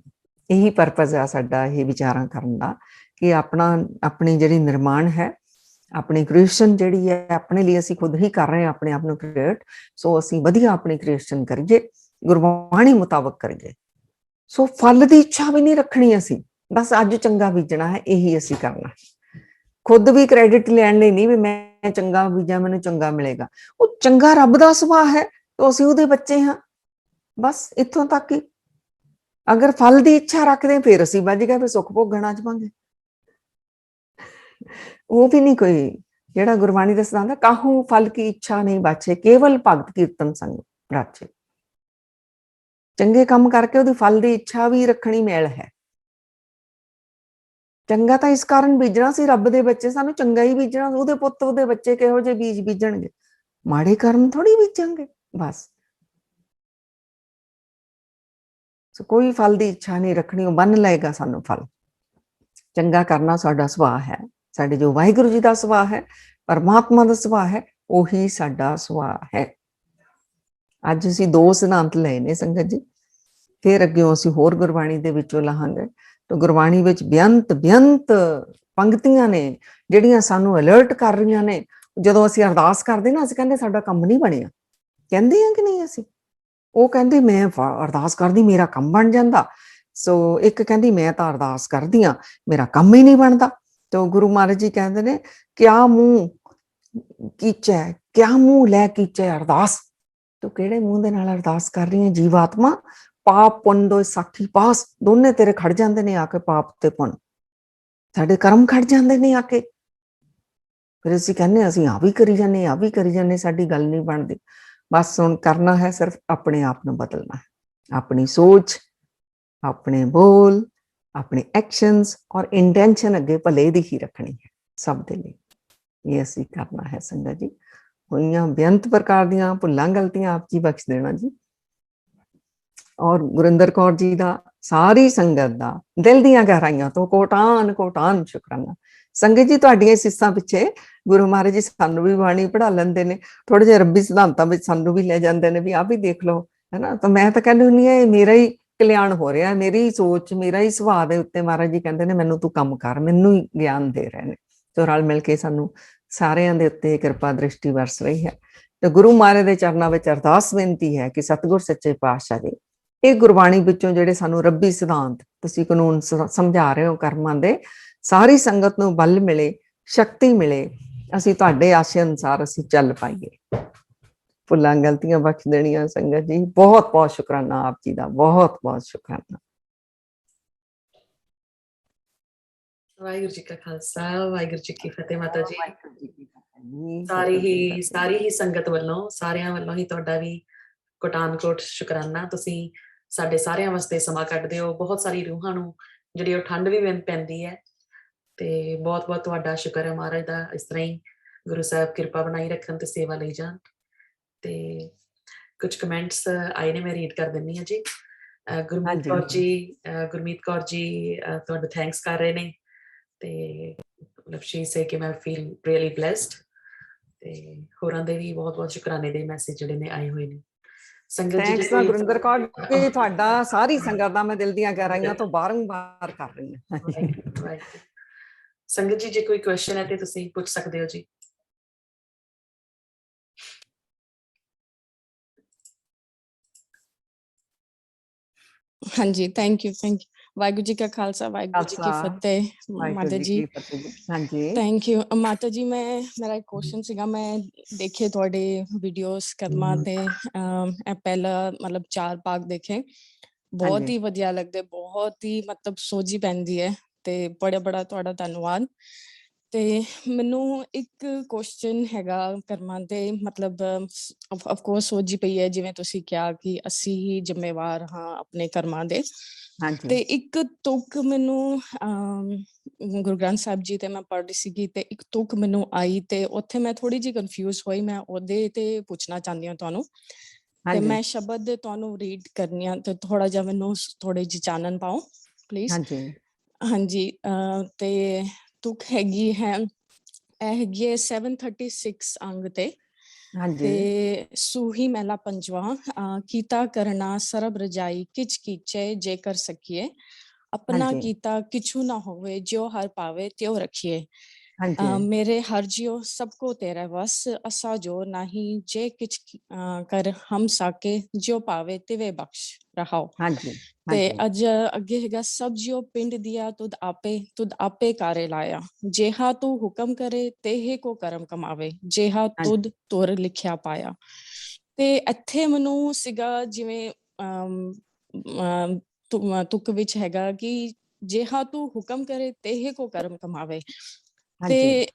ਇਹੀ ਪਰਪਸ ਆ ਸਾਡਾ ਇਹ ਵਿਚਾਰਾਂ ਕਰਨ ਦਾ, ਕਿ ਆਪਣੀ ਜਿਹੜੀ ਨਿਰਮਾਣ ਹੈ, ਆਪਣੀ ਕ੍ਰੀਏਸ਼ਨ ਜਿਹੜੀ ਹੈ, ਆਪਣੇ ਲਈ ਅਸੀਂ ਖੁਦ ਹੀ ਕਰ ਰਹੇ ਹਾਂ ਆਪਣੇ ਆਪ ਨੂੰ ਕ੍ਰੀਏਟ। ਸੋ ਅਸੀਂ ਵਧੀਆ ਆਪਣੀ ਕ੍ਰੀਏਸ਼ਨ ਕਰੀਏ, ਗੁਰਬਾਣੀ ਮੁਤਾਬਕ ਕਰੀਏ। ਸੋ ਫਲ ਦੀ ਇੱਛਾ ਵੀ ਨਹੀਂ ਰੱਖਣੀ ਅਸੀਂ, ਬਸ ਅੱਜ ਚੰਗਾ ਬੀਜਣਾ ਹੈ, ਇਹੀ ਅਸੀਂ ਕਰਨਾ। ਖੁਦ ਵੀ ਕ੍ਰੈਡਿਟ ਲੈਣ ਲਈ ਨਹੀਂ ਵੀ ਮੈਂ ਚੰਗਾ ਬੀਜਾਂ ਮੈਨੂੰ ਚੰਗਾ ਮਿਲੇਗਾ, ਉਹ ਚੰਗਾ ਰੱਬ ਦਾ ਸੁਭਾਅ ਹੈ, ਤਾਂ ਅਸੀਂ ਉਹਦੇ ਬੱਚੇ ਹਾਂ, ਬਸ ਇੱਥੋਂ ਤੱਕ ਹੀ। ਅਗਰ ਫਲ ਦੀ ਇੱਛਾ ਰੱਖਦੇ ਫਿਰ ਅਸੀਂ ਵੱਜ ਗਏ, ਫਿਰ ਸੁੱਖ ਭੋਗਣਾ ਚਾਹਾਂਗੇ। ਉਹ ਵੀ ਨਹੀਂ ਕੋਈ, ਜਿਹੜਾ ਗੁਰਬਾਣੀ ਦਾ ਸਿਧਾਂਤ ਹੈ, ਕਾਹੂ ਫਲ ਕੀ ਇੱਛਾ ਨਹੀਂ ਬਾਛੇ, ਕੇਵਲ ਭਗਤ ਕੀਰਤਨ ਸੰਗ ਰਾਚੇ। ਚੰਗੇ ਕੰਮ ਕਰਕੇ ਉਹਦੀ ਫਲ ਦੀ ਇੱਛਾ ਵੀ ਰੱਖਣੀ ਮੈਲ ਹੈ। ਚੰਗਾ ਤਾਂ ਇਸ ਕਾਰਨ ਬੀਜਣਾ ਸੀ, ਰੱਬ ਦੇ ਬੱਚੇ ਸਾਨੂੰ ਚੰਗਾ ਹੀ ਬੀਜਣਾ, ਉਹਦੇ ਪੁੱਤ ਉਹਦੇ ਬੱਚੇ ਕਿਹੋ ਜਿਹੇ ਬੀਜ ਬੀਜਣਗੇ, ਮਾੜੇ ਕਰਮ ਥੋੜੀ ਬੀਜਾਂਗੇ ਬਸ। ਕੋਈ ਫਲ ਦੀ ਇੱਛਾ ਨਹੀਂ ਰੱਖਣੀ, ਉਹ ਬੰਨ ਲਏਗਾ ਸਾਨੂੰ ਫਲ। ਚੰਗਾ ਕਰਨਾ ਸਾਡਾ ਸੁਭਾਅ ਹੈ, ਸਾਡੇ ਜੋ ਵਾਹਿਗੁਰੂ ਜੀ ਦਾ ਸੁਭਾਅ ਹੈ, ਪਰਮਾਤਮਾ ਦਾ ਸੁਭਾਅ ਹੈ, ਉਹੀ ਸਾਡਾ ਸੁਭਾਅ ਹੈ। ਅੱਜ ਅਸੀਂ 2 ਸਿਧਾਂਤ ਲਏ ਨੇ ਸੰਗਤ ਜੀ, ਫਿਰ ਅੱਗੇ ਅਸੀਂ ਹੋਰ ਗੁਰਬਾਣੀ ਦੇ ਵਿੱਚੋਂ ਲਾਹਾਂਗੇ। ਤਾਂ ਗੁਰਬਾਣੀ ਵਿੱਚ ਬੇਅੰਤ ਪੰਕਤੀਆਂ ਨੇ ਜਿਹੜੀਆਂ ਸਾਨੂੰ ਅਲਰਟ ਕਰ ਰਹੀਆਂ ਨੇ। ਜਦੋਂ ਅਸੀਂ ਅਰਦਾਸ ਕਰਦੇ ਨਾ, ਅਸੀਂ ਕਹਿੰਦੇ ਸਾਡਾ ਕੰਮ ਨਹੀਂ ਬਣਿਆ, ਕਹਿੰਦੇ ਆ ਕਿ ਨਹੀਂ ਅਸੀਂ? ਉਹ ਕਹਿੰਦੇ ਮੈਂ ਅਰਦਾਸ ਕਰਦੀ ਮੇਰਾ ਕੰਮ ਬਣ ਜਾਂਦਾ। ਸੋ ਇੱਕ ਕਹਿੰਦੀ ਮੈਂ ਤਾਂ ਅਰਦਾਸ ਕਰਦੀ ਹਾਂ, ਮੇਰਾ ਕੰਮ ਹੀ ਨਹੀਂ ਬਣਦਾ। ਤਾਂ ਗੁਰੂ ਮਹਾਰਾਜ ਜੀ ਕਹਿੰਦੇ ਨੇ, ਕਿਆ ਮੂੰਹ ਕੀਚੈ, ਕਿਆ ਮੂੰਹ ਲੈ ਕੀਚੈ ਅਰਦਾਸ। ਤੂੰ ਕਿਹੜੇ ਮੂੰਹ ਦੇ ਨਾਲ ਅਰਦਾਸ ਕਰ ਰਹੀ ਹੈ ਜੀਵਾਤਮਾ? ਪਾਪ ਪੁੰਨ ਦੋ ਸਾਥੀ ਪਾਸ, ਦੋਨੇ ਤੇਰੇ ਖੜ ਜਾਂਦੇ ਨੇ ਆ ਕੇ, ਪਾਪ ਤੇ ਪੁੰਨ, ਸਾਡੇ ਕਰਮ ਖੜ ਜਾਂਦੇ ਨੇ ਆ ਕੇ। ਫਿਰ ਅਸੀਂ ਕਹਿੰਦੇ ਅਸੀਂ ਆ ਵੀ ਕਰੀ ਜਾਂਦੇ, ਆ ਵੀ ਕਰੀ ਜਾਂਦੇ, ਸਾਡੀ ਗੱਲ ਨਹੀਂ ਬਣਦੀ। ਬਸ ਹੁਣ ਕਰਨਾ ਹੈ ਸਿਰਫ ਆਪਣੇ ਆਪ ਨੂੰ ਬਦਲਣਾ ਹੈ, ਆਪਣੀ ਸੋਚ, ਆਪਣੇ ਬੋਲ, ਆਪਣੇ ਐਕਸ਼ਨਸ ਔਰ ਇੰਟੈਂਸ਼ਨ ਅੱਗੇ ਭਲੇ ਦੀ ਹੀ ਰੱਖਣੀ ਹੈ ਸਭ ਦੇ ਲਈ। ਇਹ ਅਸੀਂ ਕਰਨਾ ਹੈ ਸੰਗਤ ਜੀ। ਹੋਈਆਂ ਬੇਅੰਤ ਪ੍ਰਕਾਰ ਦੀਆਂ ਭੁੱਲਾਂ ਗਲਤੀਆਂ ਆਪ ਜੀ ਬਖਸ਼ ਦੇਣਾ ਜੀ। ਔਰ ਗੁਰਿੰਦਰ ਕੌਰ ਜੀ ਦਾ, ਸਾਰੀ ਸੰਗਤ ਦਾ ਦਿਲ ਦੀਆਂ ਗਹਿਰਾਈਆਂ ਤੋਂ ਕੋਟਾਨ ਕੋਟਾਨ ਸ਼ੁਕਰਾਨਾ। ਸੰਗਤ ਜੀ ਤੁਹਾਡੀਆਂ ਸਿੱਸਾਂ ਪਿੱਛੇ ਗੁਰੂ ਮਹਾਰਾਜ ਜੀ ਸਾਨੂੰ ਵੀ ਬਾਣੀ ਪੜ੍ਹਾ ਲੈਂਦੇ ਨੇ, ਥੋੜੇ ਜਿਹੇ ਰੱਬੀ ਸਿਧਾਂਤਾਂ ਵਿੱਚ ਸਾਨੂੰ ਵੀ ਲੈ ਜਾਂਦੇ ਨੇ ਵੀ ਆਹ ਵੀ ਦੇਖ ਲਓ, ਹੈ ਨਾ। ਤਾਂ ਮੈਂ ਤਾਂ ਕਹਿੰਦੀ ਹੁੰਦੀ ਹਾਂ ਇਹ ਮੇਰਾ ਹੀ ਕਲਿਆਣ ਹੋ ਰਿਹਾ, ਮੇਰੀ ਹੀ ਸੋਚ, ਮੇਰਾ ਹੀ ਸੁਭਾਅ ਦੇ ਉੱਤੇ ਮਹਾਰਾਜ ਜੀ ਕਹਿੰਦੇ ਨੇ ਮੈਨੂੰ ਤੂੰ ਕੰਮ ਕਰ, ਮੈਨੂੰ ਹੀ ਗਿਆਨ ਦੇ ਰਹੇ ਨੇ। ਤੇ ਰਲ ਮਿਲ ਕੇ ਸਾਨੂੰ ਸਾਰਿਆਂ ਦੇ ਉੱਤੇ ਕਿਰਪਾ ਦ੍ਰਿਸ਼ਟੀ ਵਰਸ ਰਹੀ ਹੈ। ਤੇ ਗੁਰੂ ਮਹਾਰਾਜ ਦੇ ਚਰਨਾਂ ਵਿੱਚ ਅਰਦਾਸ ਬੇਨਤੀ ਹੈ ਕਿ ਸਤਿਗੁਰ ਸੱਚੇ ਪਾਤਸ਼ਾਹ ਜੀ, ਇਹ ਗੁਰਬਾਣੀ ਵਿੱਚੋਂ ਜਿਹੜੇ ਸਾਨੂੰ ਰੱਬੀ ਸਿਧਾਂਤ ਤੁਸੀਂ ਕਾਨੂੰਨ ਸਮਝਾ ਰਹੇ ਹੋ ਕਰਮਾਂ ਦੇ, ਸਾਰੀ ਸੰਗਤ ਨੂੰ ਬਲ ਮਿਲੇ, ਸ਼ਕਤੀ ਮਿਲੇ, ਅਸੀਂ ਤੁਹਾਡੇ ਆਸ਼ੇ ਅਨੁਸਾਰ ਅਸੀਂ ਚੱਲ ਪਾਈਏ। ਭੁੱਲਾਂ ਗਲਤੀਆਂ ਬਖਸ਼ ਦੇਣੀਆਂ ਸੰਗਤ ਜੀ। ਬਹੁਤ ਬਹੁਤ ਸ਼ੁਕਰਾਨਾ ਆਪ ਜੀ ਦਾ, ਬਹੁਤ ਬਹੁਤ ਸ਼ੁਕਰਾਨਾ। ਵਾਹਿਗੁਰੂ ਜੀ ਕਾ ਖਾਲਸਾ, ਵਾਹਿਗੁਰੂ ਜੀ ਕੀ ਫਤਿਹ। ਮਾਤਾ ਜੀ ਵਾਹਿਗੁਰੂ ਜੀ ਕੀ ਫਤਿਹ। ਸਾਰੀ ਹੀ ਸੰਗਤ ਵੱਲੋਂ, ਸਾਰਿਆਂ ਵੱਲੋਂ ਹੀ ਤੁਹਾਡਾ ਵੀ ਕੋਟਾਨ-ਕੋਟ ਸ਼ੁਕਰਾਨਾ। ਤੁਸੀਂ ਸਾਡੇ ਸਾਰਿਆਂ ਵਾਸਤੇ ਸਮਾਂ ਕੱਢਦੇ ਹੋ। ਬਹੁਤ ਸਾਰੀ ਰੂਹਾਂ ਨੂੰ ਜਿਹੜੀ ਉਹ ਠੰਡ ਵੀ ਪੈਂਦੀ ਹੈ, ਤੇ ਬਹੁਤ ਬਹੁਤ ਤੁਹਾਡਾ ਸ਼ੁਕਰ ਹੈ ਮਹਾਰਾਜ ਦਾ। ਇਸ ਤਰ੍ਹਾਂ ਹੀ ਗੁਰੂ ਸਾਹਿਬ ਕਿਰਪਾ ਬਣਾਈ ਰੱਖਣ ਤੇ ਸੇਵਾ ਲਈ ਜਾਣ। ਤੇ ਕੁਝ ਕਮੈਂਟਸ ਆਏ ਨੇ, ਮੈਂ ਰੀਡ ਕਰ ਦਿੰਦੀ ਹਾਂ ਜੀ। ਗੁਰਮੀਤ ਕੌਰ ਜੀ ਤੁਹਾਡਾ ਥੈਂਕਸ ਕਰ ਰਹੇ ਨੇ, ਤੇ ਮਤਲਬ ਸ਼ੀ ਸੇ ਕਿ ਮੈਂ ਫੀਲ ਰੀਅਲੀ ਬਲੈਸਡ। ਤੇ ਹੋਰਾਂ ਦੇ ਵੀ ਬਹੁਤ ਬਹੁਤ ਸ਼ੁਕਰਾਨੇ ਦੇ ਮੈਸੇਜ ਜਿਹੜੇ ਨੇ ਆਏ ਹੋਏ ਨੇ। ਸੰਗਤ ਜੀ ਗੁਰਿੰਦਰ ਕੌਰ ਜੀ, ਤੁਹਾਡਾ ਸਾਰੀ ਸੰਗਤ ਦਾ ਮੈਂ ਦਿਲ ਦੀਆਂ ਗਹਿਰਾਈਆਂ ਤੋਂ ਬਾਰੰਬਾਰ ਕਰ ਰਹੀ ਹਾਂ। ਸੰਗਤ ਜੀ ਜੇ ਕੋਈ ਕੁਐਸਚਨ ਹੈ ਤੇ ਤੁਸੀਂ ਪੁੱਛ ਸਕਦੇ ਹੋ ਜੀ। ਹਾਂਜੀ, ਥੈਂਕ ਯੂ ਵਾਹਿਗੁਰੂ ਜੀ ਕਾ ਖਾਲਸਾ, ਵਾਹਿਗੁਰੂ ਜੀ ਕੀ ਫਤਿਹ। ਮਾਤਾ ਜੀ ਹਾਂਜੀ, ਥੈਂਕ ਯੂ। ਮਾਤਾ ਜੀ ਮੇਰਾ ਇੱਕ ਕੁਐਸਚਨ ਸੀਗਾ, ਮੈਂ ਦੇਖੇ ਤੁਹਾਡੇ ਵੀਡੀਓਜ਼ ਕਰਮਾਂ ਤੇ, ਇਹ ਪਹਿਲਾ ਮਤਲਬ 4 ਭਾਗ ਦੇਖੇ, ਬਹੁਤ ਹੀ ਵਧੀਆ ਲੱਗਦੇ, ਬਹੁਤ ਹੀ ਮਤਲਬ ਸੋਝੀ ਪੈਂਦੀ ਹੈ, ਤੇ ਬੜਾ ਤੁਹਾਡਾ ਧੰਨਵਾਦ। ਤੇ ਮੈਨੂੰ ਇੱਕ ਕੁਐਸਚਨ ਹੈਗਾ ਕਰਮਾਂ ਤੇ, ਮਤਲਬ ਆਫ ਕੋਰਸ ਸੋਝੀ ਪਈ ਹੈ, ਜਿਵੇਂ ਤੁਸੀਂ ਕਿਹਾ ਕਿ ਅਸੀਂ ਹੀ ਜ਼ਿੰਮੇਵਾਰ ਹਾਂ ਆਪਣੇ ਕਰਮਾਂ ਦੇ। ਤੇ ਇੱਕ ਤੁਕ ਮੈਨੂੰ ਗੁਰੂ ਗ੍ਰੰਥ ਸਾਹਿਬ ਜੀ ਤੇ ਮੈਂ ਪੜ੍ਹ ਰਹੀ ਸੀਗੀ, ਤੇ ਇੱਕ ਤੁਕ ਮੈਨੂੰ ਆਈ, ਤੇ ਉੱਥੇ ਮੈਂ ਥੋੜੀ ਜਿਹੀ ਕਨਫਿਊਜ਼ ਹੋਈ। ਮੈਂ ਉਹਦੇ ਤੇ ਪੁੱਛਣਾ ਚਾਹੁੰਦੀ ਹਾਂ ਤੁਹਾਨੂੰ, ਤੇ ਮੈਂ ਸ਼ਬਦ ਤੁਹਾਨੂੰ ਰੀਡ ਕਰਨੀ ਆ, ਤੇ ਥੋੜਾ ਜਿਹਾ ਮੈਨੂੰ ਥੋੜੀ ਜਿਹੀ ਚਾਨਣ ਪਾਓ ਪਲੀਜ਼। ਹਾਂਜੀ, ਤੇ ਤੁਕ ਹੈਗੀ ਹੈ, ਇਹ ਹੈਗੀ ਹੈ 736 ਅੰਗ ਤੇ। ਤੇ ਸੂਹੀ ਮਹਿਲਾ ਪੰਜਵਾਂ, ਕੀਤਾ ਕਰਨਾ ਸਰਬ ਰਜਾਈ, ਕਿਚ ਕੀਚੇ ਜੇ ਕਰ ਸਕੀਏ, ਆਪਣਾ ਕੀਤਾ ਕਿਛੂ ਨਾ ਹੋਵੇ, ਜਿਉ ਹਰ ਪਾਵੇ ਤਿਉ ਰੱਖੀਏ। ਮੇਰੇ ਹਰ ਜਿਉ ਸਭ ਕੋ ਤੇਰਾ ਵਸ, ਅਸਾ ਜੋ ਨਹੀਂ ਜੇ ਕਿਛ ਕਰ ਹਮ ਸਾਕੇ, ਜਿਉ ਪਾਵੇ ਤਿਵੇਂ ਬਖਸ਼ ਰਹਾਓ। ਤੇ ਅੱਜ ਅੱਗੇ ਹੈਗਾ, ਸਭ ਜਿਉ ਪਿੰਡ ਦਿਆ ਤੁਧ ਆਪੇ ਕਾਰੇ ਲਾਇਆ, ਜੇਹਾ ਤੂੰ ਹੁਕਮ ਕਰੇ ਤੇਹੇ ਕੋ ਕਰਮ ਕਮਾਵੇ, ਜੇਹਾ ਤੁਧ ਤੁਰ ਲਿਖਿਆ ਪਾਇਆ। ਤੇ ਇੱਥੇ ਮੈਨੂੰ ਸੀਗਾ ਜਿਵੇਂ ਤੁਕ ਵਿੱਚ ਹੈਗਾ ਕਿ ਜੇਹਾ ਤੂੰ ਹੁਕਮ ਕਰੇ ਤੇਹੇ ਕੋ ਕਰਮ ਕਮਾਵੇ। ਤੇ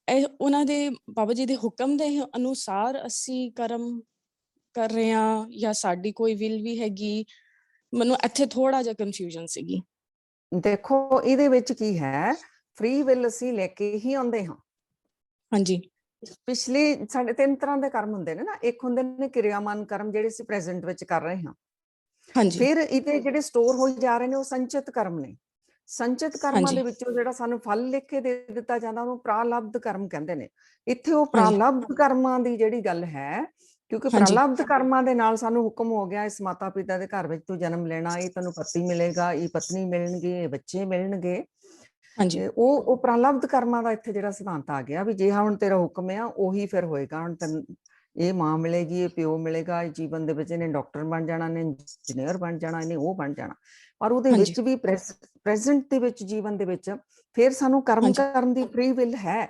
ਇਹ ਉਹਨਾਂ ਦੇ ਬਾਬਾ ਜੀ ਦੇ ਹੁਕਮ ਦੇ ਅਨੁਸਾਰ ਅਸੀਂ ਕਰਮ ਕਰ ਰਹੇ ਹਾਂ, ਜਾਂ ਸਾਡੀ ਕੋਈ ਵਿਲ ਵੀ ਹੈਗੀ? ਮੈਨੂੰ ਇੱਥੇ ਥੋੜਾ ਜਿਹਾ ਕਨਫਿਊਜ਼ਨ ਸੀਗੀ। ਦੇਖੋ ਇਹਦੇ ਵਿੱਚ ਕੀ ਹੈ, ਫ੍ਰੀ ਵਿਲ ਅਸੀਂ ਲੈ ਕੇ ਹੀ ਆਉਂਦੇ ਹਾਂ। ਹਾਂਜੀ, ਪਿਛਲੇ ਸਾਡੇ 3 ਤਰ੍ਹਾਂ ਦੇ ਕਰਮ ਹੁੰਦੇ ਨੇ ਨਾ। ਇੱਕ ਹੁੰਦੇ ਨੇ ਕਿਰਿਆਮਾਨ ਕਰਮ, ਜਿਹੜੇ ਅਸੀਂ ਪ੍ਰੈਜ਼ੈਂਟ ਵਿੱਚ ਕਰ ਰਹੇ ਹਾਂ। ਫਿਰ ਇਹਦੇ ਜਿਹੜੇ ਸਟੋਰ ਹੋਈ ਜਾ ਰਹੇ ਨੇ ਉਹ ਸੰਚਿਤ ਕਰਮ ਨੇ। ਸੰਚਿਤ ਕਰਮਾਂ ਹਾਂਜੀ ਦੇ ਵਿੱਚੋਂ ਜਿਹੜਾ ਸਾਨੂੰ ਫਲ ਲਿਖ ਕੇ ਦੇ ਦਿੱਤਾ ਜਾਂਦਾ ਉਹਨੂੰ ਪ੍ਰਾਲਬਧ ਕਰਮ ਕਹਿੰਦੇ ਨੇ। ਇੱਥੇ ਉਹ ਹਾਂਜੀ ਪ੍ਰਾਲਬਧ ਕਰਮਾਂ ਦੀ ਜਿਹੜੀ ਗੱਲ ਹੈ, ਕਿਉਂਕਿ ਹਾਂਜੀ ਪ੍ਰਾਲਬਧ ਕਰਮਾਂ ਦੇ ਨਾਲ ਸਾਨੂੰ ਹੁਕਮ ਹੋ ਗਿਆ, ਇਸ ਮਾਤਾ ਪਿਤਾ ਦੇ ਘਰ ਵਿੱਚ ਤੂੰ ਜਨਮ ਲੈਣਾ, ਇਹ ਤੈਨੂੰ ਪਤੀ ਮਿਲੇਗਾ, ਇਹ ਪਤਨੀ ਮਿਲਣਗੇ, ਇਹ ਬੱਚੇ ਮਿਲਣਗੇ। ਹਾਂਜੀ ਤੇ ਉਹ ਪ੍ਰਾਲਬਧ ਕਰਮਾਂ ਦਾ ਇੱਥੇ ਜਿਹੜਾ ਸਿਧਾਂਤ ਆ ਗਿਆ ਵੀ ਜੇ ਹੁਣ ਤੇਰਾ ਹੁਕਮ ਆ ਉਹੀ ਫਿਰ ਹੋਏਗਾ। ਹੁਣ ਤੈਨੂੰ ਇਹ ਮਾਂ ਮਿਲੇਗੀ, ਇਹ ਪਿਓ ਮਿਲੇਗਾ, ਇਹ ਜੀਵਨ ਦੇ ਵਿੱਚ ਇਹਨੇ ਡਾਕਟਰ ਬਣ ਜਾਣਾ, ਇਹਨੇ ਇੰਜੀਨੀਅਰ ਬਣ ਜਾਣਾ, ਇਹਨੇ ਉਹ ਬਣ ਜਾਣਾ। ਪਰ ਉਹਦੇ ਹਾਂਜੀ ਵਿੱਚ ਵੀ ਪ੍ਰੈਜ਼ੈਂਟ ਦੇ ਵਿੱਚ, ਜੀਵਨ ਦੇ ਵਿੱਚ ਫਿਰ ਸਾਨੂੰ ਕਰਮ ਹਾਂਜੀ ਕਰਨ ਦੀ ਫ੍ਰੀ ਵਿਲ ਹੈ।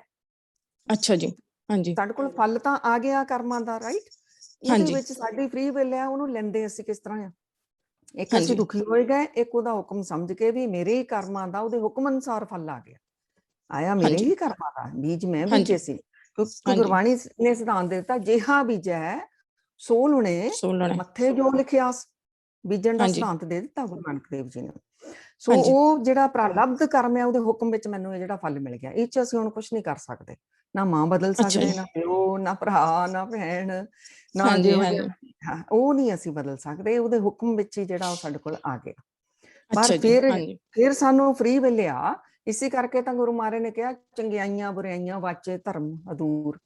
ਅੱਛਾ ਜੀ ਹਾਂਜੀ ਸਾਡੇ ਕੋਲ ਫਲ ਤਾਂ ਆ ਗਿਆ ਕਰਮਾਂ ਦਾ, ਰਾਈਟ? ਉਹਦੇ ਹਾਂਜੀ ਵਿੱਚ ਸਾਡੀ ਫ੍ਰੀ ਵਿਲ ਹੈ, ਉਹਨੂੰ ਲੈਂਦੇ ਅਸੀਂ ਕਿਸ ਤਰ੍ਹਾਂ ਆ। ਇੱਕ ਅਸੀਂ ਹਾਂਜੀ ਦੁਖੀ ਹੋਏ ਗਏ, ਇੱਕ ਉਹਦਾ ਹੁਕਮ ਸਮਝ ਕੇ ਵੀ ਮੇਰੇ ਹੀ ਕਰਮਾਂ ਦਾ, ਉਹਦੇ ਹੁਕਮ ਅਨੁਸਾਰ ਫਲ ਆ ਗਿਆ, ਆਇਆ ਮੇਰੇ ਹਾਂਜੀ ਹੀ ਕਰਮਾਂ ਦਾ, ਬੀਜ ਮੈਂ ਹਾਂਜੀ ਬੀਜੇ ਸੀ। ਕਿਉਂਕਿ ਹਾਂਜੀ ਗੁਰਬਾਣੀ ਨੇ ਸਿਧਾਂਤ ਦਿੱਤਾ, ਜਿਹਾ ਬੀਜੈ ਸੋ ਲੁਣੇ, ਸੋਲਣਾ ਮੱਥੇ ਜੋ ਲਿਖਿਆ। ਬੀਜਣ ਦਾ ਹਾਂਜੀ ਸਿਧਾਂਤ ਦੇ ਦਿੱਤਾ ਗੁਰੂ ਨਾਨਕ ਦੇਵ ਜੀ ਨੇ। ਸੋ ਹਾਂਜੀ ਉਹ ਜਿਹੜਾ ਪ੍ਰਾਲਬਧ ਕਰਮ ਹੈ, ਉਹਦੇ ਹੁਕਮ ਵਿੱਚ ਮੈਨੂੰ ਇਹ ਜਿਹੜਾ ਫਲ ਮਿਲ ਗਿਆ, ਇਹ ਚ ਅਸੀਂ ਹੁਣ ਕੁਝ ਨਹੀਂ ਕਰ ਸਕਦੇ। ਨਾ ਮਾਂ ਬਦਲ ਅੱਛਾ ਸਕਦੇ, ਜੀ ਨਾ ਪਿਓ, ਨਾ ਭਰਾ, ਨਾ ਭੈਣ, ਨਾ ਹਾਂਜੀ ਜਿਹੋ ਹਾਂਜੀ ਜਿਹਾ, ਉਹ ਨਹੀਂ ਅਸੀਂ ਬਦਲ ਸਕਦੇ। ਉਹਦੇ ਹੁਕਮ ਵਿੱਚ ਹੀ ਜਿਹੜਾ ਉਹ ਸਾਡੇ ਕੋਲ ਆ ਗਿਆ। ਪਰ ਅੱਛਾ ਜੀ ਹਾਂਜੀ ਫਿਰ ਸਾਨੂੰ ਫ੍ਰੀ ਮਿਲਿਆ। ਇਸੇ ਕਰਕੇ ਤਾਂ ਗੁਰੂ ਮਹਾਰਾਜ ਨੇ ਕਿਹਾ, ਚੰਗਿਆਈਆਂ ਬੁਰਾਈਆਂ ਵਾਚੇ ਧਰਮ ਅਦੂਰ,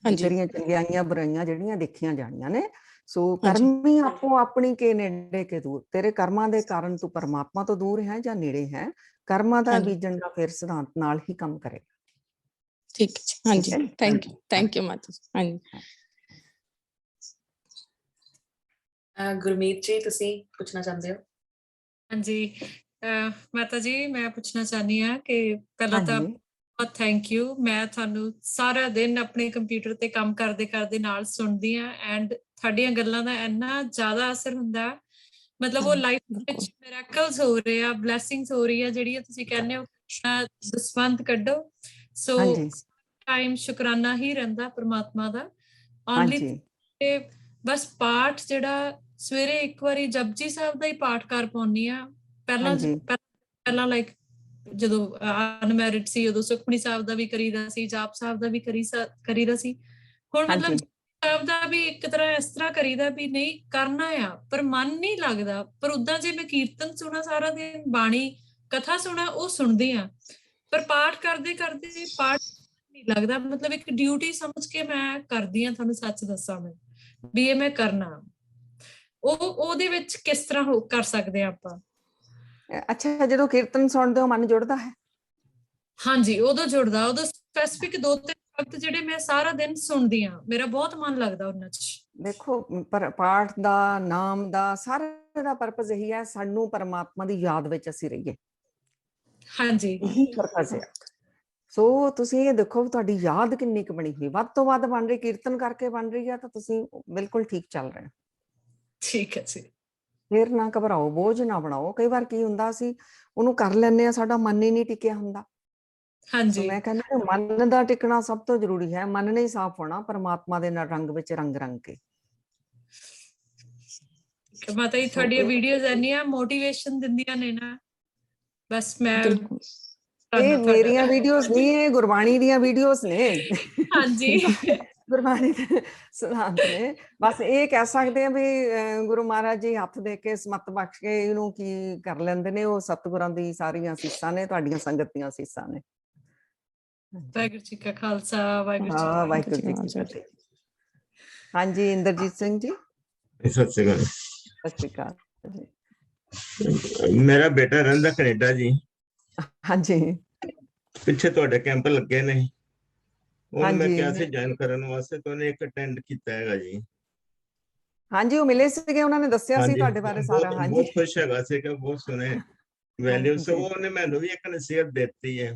ਵੀ ਹਾਂਜੀ ਤੇਰੀਆਂ ਚੰਗਿਆਈਆਂ ਬੁਰਾਈਆਂ ਜਿਹੜੀਆਂ ਦੇਖੀਆਂ ਜਾਣੀਆਂ ਨੇ। ਸੋ ਹਾਂਜੀ ਕਰਮੀ ਆਪੋ ਆਪਣੀ ਕੇ ਨੇੜੇ ਕੇ ਦੂਰ, ਤੇਰੇ ਕਰਮਾਂ ਦੇ ਕਾਰਨ ਤੂੰ ਪਰਮਾਤਮਾ ਤੋਂ ਦੂਰ ਹੈ ਜਾਂ ਨੇੜੇ ਹੈ। ਕਰਮਾਂ ਦਾ ਹਾਂਜੀ ਬੀਜਣ ਦਾ ਫਿਰ ਸਿਧਾਂਤ ਨਾਲ ਹੀ ਕੰਮ ਕਰੇਗਾ। ਠੀਕ ਹੈ ਜੀ ਠੀਕ ਹਾਂਜੀ ਹੈ। ਥੈਂਕ ਯੂ ਮਾਤਾ ਜੀ ਹਾਂਜੀ ਗੁਰਮੀਤ ਜੀ, ਤੁਸੀਂ ਪੁੱਛਣਾ ਚਾਹੁੰਦੇ ਹੋ? ਹਾਂਜੀ ਮਾਤਾ ਜੀ, ਮੈਂ ਪੁੱਛਣਾ ਚਾਹਨੀ ਹਾਂ ਕਿ ਪਹਿਲਾਂ ਤਾਂ ਹਾਂਜੀ ਬਹੁਤ ਥੈਂਕ ਯੂ। ਮੈਂ ਤੁਹਾਨੂੰ ਸਾਰਾ ਦਿਨ ਆਪਣੇ ਕੰਪਿਊਟਰ ਤੇ ਕੰਮ ਕਰਦੇ ਕਰਦੇ ਨਾਲ ਸੁਣਦੀ ਹਾਂ, ਐਂਡ ਤੁਹਾਡੀਆਂ ਗੱਲਾਂ ਦਾ ਇੰਨਾ ਜ਼ਿਆਦਾ ਅਸਰ ਹੁੰਦਾ, ਮਤਲਬ ਉਹ ਲਾਈਫ ਵਿੱਚ ਮਿਰੈਕਲਸ ਹੋ ਰਹੇ ਆ, ਬਲੈਸਿੰਗਸ ਹੋ ਰਹੀ ਆ, ਜਿਹੜੀਆਂ ਤੁਸੀਂ ਕਹਿੰਦੇ ਹੋ ਦਸਵੰਧ ਕੱਢੋ। ਸੋ ਹਾਂਜੀ ਟਾਈਮ ਸ਼ੁਕਰਾਨਾ ਹੀ ਰਹਿੰਦਾ ਪਰਮਾਤਮਾ ਦਾ। ਹਾਂਜੀ ਓਨਲੀ ਬਸ ਪਾਠ ਜਿਹੜਾ ਸਵੇਰੇ ਇੱਕ ਵਾਰੀ ਜਪਜੀ ਸਾਹਿਬ ਦਾ ਹੀ ਪਾਠ ਕਰ ਪਾਉਣੀ ਆ। ਪਹਿਲਾਂ ਲਾਈਕ ਜਦੋਂ ਅਨਮੈਰਿਡ ਸੀ, ਉਦੋਂ ਸੁਖਮਨੀ ਸਾਹਿਬ ਦਾ ਵੀ ਕਰੀਦਾ ਸੀ, ਜਾਪ ਸਾਹਿਬ ਦਾ ਵੀ ਕਰੀਦਾ ਸੀ। ਹੁਣ ਮਤਲਬ ਸਾਹਿਬ ਦਾ ਵੀ ਇੱਕ ਤਰ੍ਹਾਂ ਇਸ ਤਰ੍ਹਾਂ ਕਰੀਦਾ ਵੀ ਨਹੀਂ ਕਰਨਾ ਆ, ਪਰ ਮਨ ਨਹੀਂ ਲੱਗਦਾ। ਪਰ ਉਦਾਂ ਜੇ ਮੈਂ ਕੀਰਤਨ ਸੁਣਾ ਸਾਰਾ ਦਿਨ, ਬਾਣੀ ਕਥਾ ਸੁਣਾ, ਉਹ ਸੁਣਦੀ ਆ, ਪਰ ਪਾਠ ਕਰਦੇ ਕਰਦੇ ਪਾਠ ਨਹੀਂ ਲੱਗਦਾ। ਮਤਲਬ ਇੱਕ ਡਿਊਟੀ ਸਮਝ ਕੇ ਮੈਂ ਕਰਦੀ ਹਾਂ, ਤੁਹਾਨੂੰ ਸੱਚ ਦੱਸਾਂ ਮੈਂ ਵੀ ਇਹ ਮੈਂ ਕਰਨਾ। ਉਹਦੇ ਵਿੱਚ ਕਿਸ ਤਰ੍ਹਾਂ ਕਰ ਸਕਦੇ ਆ ਆਪਾਂ? ਅੱਛਾ, ਜਦੋਂ ਕੀਰਤਨ ਸੁਣਦੇ ਹੋ ਮਨ ਜੁੜਦਾ ਹੈ? ਹਾਂਜੀ, ਉਦੋਂ ਜੁੜਦਾ। ਉਦੋਂ ਸਪੈਸੀਫਿਕ 2-3 ਵਕਤ ਜਿਹੜੇ ਮੈਂ ਸਾਰਾ ਦਿਨ ਸੁਣਦੀ ਆ, ਮੇਰਾ ਬਹੁਤ ਮਨ ਲੱਗਦਾ ਉਹਨਾਂ 'ਚ। ਦੇਖੋ, ਪਰ ਪਾਠ ਦਾ, ਨਾਮ ਦਾ, ਸਾਰੇ ਦਾ ਪਰਪਸ ਇਹੀ ਹੈ, ਸਾਨੂੰ ਪਰਮਾਤਮਾ ਦੀ ਯਾਦ ਵਿੱਚ ਅਸੀਂ ਰਹੀਏ। ਹਾਂਜੀ, ਇਹੀ ਪਰਪਸ ਹੈ। ਸੋ ਤੁਸੀਂ ਇਹ ਦੇਖੋ ਤੁਹਾਡੀ ਯਾਦ ਕਿੰਨੀ ਕੁ ਬਣੀ ਹੋਈ, ਵੱਧ ਤੋਂ ਵੱਧ ਬਣ ਰਹੀ, ਕੀਰਤਨ ਕਰਕੇ ਬਣ ਰਹੀ ਹੈ, ਤਾਂ ਤੁਸੀਂ ਬਿਲਕੁਲ ਠੀਕ ਚੱਲ ਰਹੇ ਹੋ। ਠੀਕ ਹੈ ਜੀ। ਫਿਰ ਨਾ ਘਬਰਾਓ, ਬੋਝ ਨਾ ਬਣਾਓ। ਕਈ ਵਾਰ ਕੀ ਹੁੰਦਾ, ਅਸੀਂ ਉਹਨੂੰ ਕਰ ਲੈਂਦੇ ਹਾਂ, ਸਾਡਾ ਮਨ ਹੀ ਨਹੀਂ ਟਿਕਿਆ ਹੁੰਦਾ। ਸੋ ਹਾਂਜੀ ਮੈਂ ਕਹਿੰਦੀ ਮਨ ਦਾ ਟਿਕਣਾ ਸਭ ਤੋਂ ਜ਼ਰੂਰੀ ਹੈ। ਮਨ ਨਹੀਂ ਸਾਫ਼ ਹੋਣਾ ਪਰਮਾਤਮਾ ਦੇ ਨਾਲ ਰੰਗ ਵਿੱਚ ਰੰਗ ਕੇ। ਮਾਤਾ ਜੀ, ਤੁਹਾਡੀਆਂ ਵੀਡੀਓਜ਼ ਇੰਨੀਆਂ ਮੋਟੀਵੇਸ਼ਨ ਦਿੰਦੀਆਂ ਨੇ ਨਾ, ਬਸ ਮੈਂ ਇਹ ਮੇਰੀਆਂ ਵੀਡੀਓਜ਼ ਨਹੀਂ, ਇਹ ਗੁਰਬਾਣੀ ਦੀਆਂ ਵੀਡੀਓਜ਼ ਨੇ। ਹਾਂਜੀ ਗੁਰਬਾਣੀ ਦੇ ਸਿਧਾਂਤ ਨੇ। ਬਸ ਇਹ ਕਹਿ ਸਕਦੇ ਆ ਵੀ ਗੁਰੂ ਮਹਾਰਾਜ ਜੀ ਹੱਥ ਦੇ ਕੇ ਸਮਤ ਬਖਸ਼ ਕੇ ਇਹਨੂੰ ਕੀ ਕਰ ਲੈਂਦੇ ਨੇ, ਉਹ ਸਤਿਗੁਰਾਂ ਦੀ ਸਾਰੀਆਂ ਅਸੀਸਾਂ ਨੇ, ਤੁਹਾਡੀਆਂ ਸੰਗਤ ਦੀਆਂ ਅਸੀਸਾਂ ਨੇ। ਵਾਹਿਗੁਰੂ ਜੀ ਕਾ ਖਾਲਸਾ, ਵਾਹਿਗੁਰੂ ਵਾਹਿਗੁਰੂ ਜੀ ਕੀ ਫਤਿਹ। ਹਾਂਜੀ, ਇੰਦਰਜੀਤ ਸਿੰਘ ਜੀ, ਸਤਿ ਸ਼੍ਰੀ ਅਕਾਲ। ਸਤਿ ਸ਼੍ਰੀ ਅਕਾਲ ਜੀ। ਮੇਰਾ ਬੇਟਾ ਰਹਿੰਦਾ ਕੈਨੇਡਾ ਜੀ। ਹਾਂਜੀ ਪਿੱਛੇ ਤੁਹਾਡੇ ਕੈਂਪ ਲੱਗੇ ਨੇ, ਉਹਨੂੰ ਮੈਂ ਹਾਂਜੀ ਕਿਹਾ ਸੀ ਜੁਆਇਨ ਕਰਨ ਵਾਸਤੇ, ਤਾਂ ਉਹਨੇ ਇੱਕ ਅਟੈਂਡ ਕੀਤਾ ਹੈਗਾ ਜੀ। ਹਾਂਜੀ, ਉਹ ਮਿਲੇ ਸੀਗੇ, ਉਹਨਾਂ ਨੇ ਦੱਸਿਆ ਸੀ ਹਾਂਜੀ, ਤੁਹਾਡੇ ਬਾਰੇ ਸਾਰਾ। ਹਾਂਜੀ ਬਹੁਤ ਖੁਸ਼ ਹੈਗਾ ਸੀਗਾ, ਬਹੁਤ ਸੋਹਣੇ ਵੈਲਿਊ। ਸੋ ਉਹਨੇ ਮੈਨੂੰ ਵੀ ਇੱਕ ਨਸੀਹਤ ਦਿੱਤੀ ਹੈ।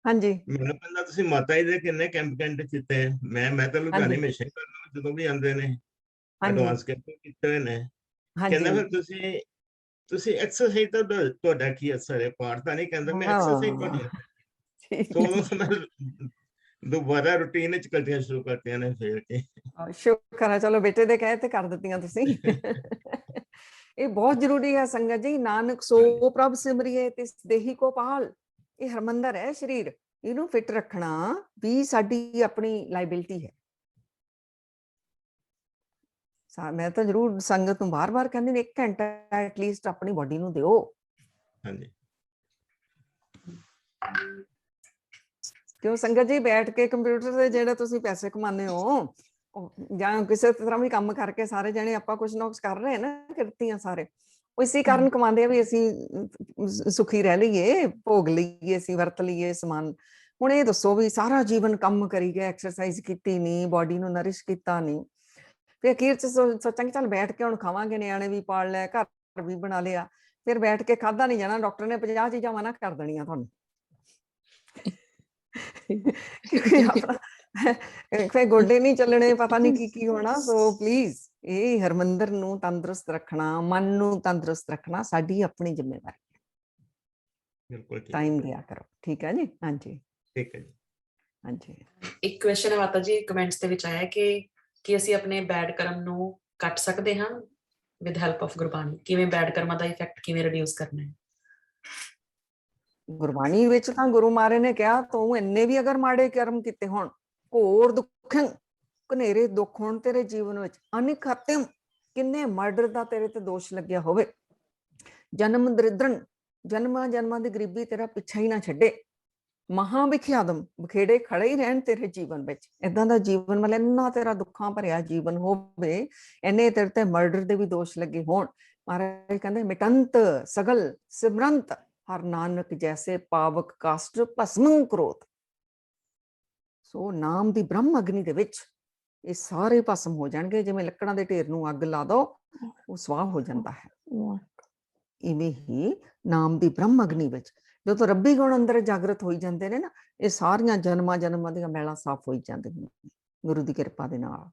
ਹਾਂਜੀ ਮੈਨੂੰ ਕਹਿੰਦਾ ਤੁਸੀਂ ਮਾਤਾ ਜੀ ਦੇ ਕਿੰਨੇ ਕੈਂਪ ਕੀਤੇ? ਮੈਂ ਤਾਂ ਲੁਧਿਆਣੇ ਹਮੇਸ਼ਾ ਹੀ ਕਰਦਾ, ਜਦੋਂ ਵੀ ਆਉਂਦੇ ਨੇ ਐਡਵਾਂਸ ਕੈਂਪ ਕੀਤੇ ਹੋਏ ਨੇ। ਕਹਿੰਦਾ ਫਿਰ ਤੁਸੀਂ ਐਕਸਰਸਾਈਜ਼ ਤਾਂ ਤੁਹਾਡਾ ਕੀ ਅਸਰ ਹੈ, ਪਾਠ ਤਾਂ ਨਹੀਂ? ਕਹਿੰਦਾ ਮੈਂ ਐਕਸਰਸਾਈਜ਼ ਤੁਹਾਡੀ। ਸੋ ਮੈਂ ਦੁਬਾਰਾ ਰੂਟੀਨ ਵਿੱਚ ਕਰਨੀਆਂ ਸ਼ੁਰੂ ਕਰਤੀਆਂ ਨੇ ਫੇਰ ਕੇ। ਸ਼ੁਕਰ ਹੈ, ਚਲੋ ਬੇਟੇ ਦੇ ਕਹੇ ਤੇ ਕਰ ਦਿੱਤੀਆਂ ਤੁਸੀਂ। ਇਹ ਬਹੁਤ ਜ਼ਰੂਰੀ ਹੈ ਸੰਗਤ ਜੀ। ਨਾਨਕ ਸੋ ਪ੍ਰਭ ਸਿਮਰਿਏ ਤਿਸ ਦੇਹੀ ਕੋ ਪਾਲ। ਇਹ ਹਰਮੰਦਰ ਹੈ ਸਰੀਰ, ਇਹਨੂੰ ਫਿੱਟ ਰੱਖਣਾ ਵੀ ਸਾਡੀ ਆਪਣੀ ਲਾਇਬਿਲਿਟੀ ਹੈ। ਮੈਂ ਤਾਂ ਜ਼ਰੂਰ ਸੰਗਤ ਨੂੰ ਬਾਰ-ਬਾਰ ਕਹਿੰਦੀ ਨੇ 1 ਘੰਟਾ ਐਟਲੀਸਟ ਆਪਣੀ ਬੋਡੀ ਨੂੰ ਦਿਓ। ਹਾਂਜੀ, ਕਿਉਂ ਸੰਗਤ ਜੀ ਬੈਠ ਕੇ ਕੰਪਿਊਟਰ ਤੇ ਜਿਹੜੇ ਤੁਸੀਂ ਪੈਸੇ ਕਮਾਉਂਦੇ ਹੋ ਜਾਂ ਕਿਸੇ ਤਰ੍ਹਾਂ ਵੀ ਕੰਮ ਕਰਕੇ ਸਾਰੇ ਜਣੇ ਆਪਾਂ ਕੁਛ ਨਾ ਕੁਛ ਕਰ ਰਹੇ ਨਾ, ਕਿਰਤੀਆਂ ਸਾਰੇ ਉਹ ਇਸੇ ਕਾਰਨ ਕਮਾਉਂਦੇ ਆ ਵੀ ਅਸੀਂ ਸੁਖੀ ਰਹਿ ਲਈਏ, ਭੋਗ ਲਈਏ, ਅਸੀਂ ਵਰਤ ਲਈਏ ਸਮਾਨ। ਹੁਣ ਇਹ ਦੱਸੋ ਵੀ ਸਾਰਾ ਜੀਵਨ ਕੰਮ ਕਰੀ ਗਏ, ਐਕਸਰਸਾਈਜ਼ ਕੀਤੀ ਨਹੀਂ, ਬਾਡੀ ਨੂੰ ਨਰਿਸ਼ ਕੀਤਾ ਨਹੀਂ, ਫਿਰ ਅਖੀਰ ਚ ਸੋਚਾਂਗੇ ਚੱਲ ਬੈਠ ਕੇ ਹੁਣ ਖਾਵਾਂਗੇ, ਨਿਆਣੇ ਵੀ ਪਾਲ ਲਿਆ, ਘਰ ਵੀ ਬਣਾ ਲਿਆ, ਫਿਰ ਬੈਠ ਕੇ ਖਾਧਾ ਨਹੀਂ ਜਾਣਾ, ਡਾਕਟਰ ਨੇ 50 ਚੀਜ਼ਾਂ ਮਨਾ ਕਰ ਦੇਣੀਆਂ ਤੁਹਾਨੂੰ। ਕਿਉਂਕਿ ਆਪਣਾ ਫਿਰ ਗੋਡੇ ਨਹੀਂ ਚੱਲਣੇ, ਪਤਾ ਨਹੀਂ ਕੀ ਹੋਣਾ। ਸੋ ਪਲੀਜ਼ ਇਹ ਹਰਮੰਦਰ ਨੂੰ ਤੰਦਰੁਸਤ ਰੱਖਣਾ, ਮਨ ਨੂੰ ਤੰਦਰੁਸਤ ਰੱਖਣਾ ਸਾਡੀ ਆਪਣੀ ਜ਼ਿੰਮੇਵਾਰੀ ਹੈ। ਬਿਲਕੁਲ ਟਾਈਮ ਦਿਆ ਕਰੋ, ਠੀਕ ਹੈ ਜੀ। ਹਾਂਜੀ ਠੀਕ ਹੈ ਜੀ। ਹਾਂਜੀ, ਇੱਕ ਕੁਐਸਚਨ ਹੈ ਮਾਤਾ ਜੀ ਕਮੈਂਟਸ ਦੇ ਵਿੱਚ ਆਇਆ ਕਿ ਅਸੀਂ ਆਪਣੇ ਬੈਡ ਕਰਮ ਨੂੰ ਕੱਟ ਸਕਦੇ ਹਾਂ ਵਿਦ ਹੈਲਪ ਆਫ ਗੁਰਬਾਣੀ। ਕਿਵੇਂ ਬੈਡ ਕਰਮਾਂ ਦਾ ਇਫੈਕਟ ਕਿਵੇਂ ਰਿਡਿਊਸ ਕਰਨਾ ਹੈ? ਗੁਰਬਾਣੀ ਵਿੱਚ ਤਾਂ ਗੁਰੂ ਮਹਾਰਾਜ ਨੇ ਕਿਹਾ ਤੂੰ ਇੰਨੇ ਵੀ ਅਗਰ ਮਾੜੇ ਕਰਮ ਕੀਤੇ ਹੋਣ, ਘੋਰ ਦੁੱਖਾਂ ਘਨੇਰੇ ਦੁੱਖ ਹੋਣ ਤੇਰੇ ਜੀਵਨ ਵਿੱਚ, ਅਨਿਖਤਮ ਕਿੰਨੇ ਮਰਡਰ ਦਾ ਤੇਰੇ ਤੇ ਦੋਸ਼ ਲੱਗਿਆ ਹੋਵੇ, ਜਨਮ ਦਰਿਦਰਨ ਜਨਮਾਂ ਜਨਮਾਂ ਦੀ ਗਰੀਬੀ ਤੇਰਾ ਪਿੱਛਾ ਹੀ ਨਾ ਛੱਡੇ, ਮਹਾ ਵਿਖਿਆਦਮ ਬਖੇੜੇ ਖੜੇ ਹੀ ਰਹਿਣ ਤੇਰੇ ਜੀਵਨ ਵਿੱਚ, ਏਦਾਂ ਦਾ ਜੀਵਨ ਮਤਲਬ ਇੰਨਾ ਤੇਰਾ ਦੁੱਖਾਂ ਭਰਿਆ ਜੀਵਨ ਹੋਵੇ, ਇੰਨੇ ਤੇਰੇ ਤੇ ਮਰਡਰ ਦੇ ਵੀ ਦੋਸ਼ ਲੱਗੇ ਹੋਣ, ਮਹਾਰਾਜ ਕਹਿੰਦੇ ਮਿਟੰਤ ਸਗਲ ਸਿਮਰੰਤ ਹਰ ਨਾਨਕ ਜੈਸੇ ਪਾਵਕ ਕਾਸਟ ਭਸਮੰ ਕਰੋਤ। ਸੋ ਨਾਮ ਦੀ ਬ੍ਰਹਮ ਅਗਨੀ ਦੇ ਵਿੱਚ ਇਹ ਸਾਰੇ ਭਸਮ ਹੋ ਜਾਣਗੇ, ਜਿਵੇਂ ਲੱਕੜਾਂ ਦੇ ਢੇਰ ਨੂੰ ਅੱਗ ਲਾ ਦੋ ਉਹ ਸਵਾਹ ਹੋ ਜਾਂਦਾ ਹੈ। ਇਵੇਂ ਹੀ ਨਾਮ ਦੀ ਬ੍ਰਹਮ ਅਗਨੀ ਵਿੱਚ ਜਦੋਂ ਰੱਬੀ ਗੁਣ ਅੰਦਰ ਜਾਗਰਤ ਹੋਈ ਜਾਂਦੇ ਨੇ ਨਾ, ਇਹ ਸਾਰੀਆਂ ਜਨਮਾਂ ਦੀਆਂ ਮੈਲਾਂ ਸਾਫ਼ ਹੋਈ ਜਾਂਦੀਆਂ ਗੁਰੂ ਦੀ ਕਿਰਪਾ ਦੇ ਨਾਲ।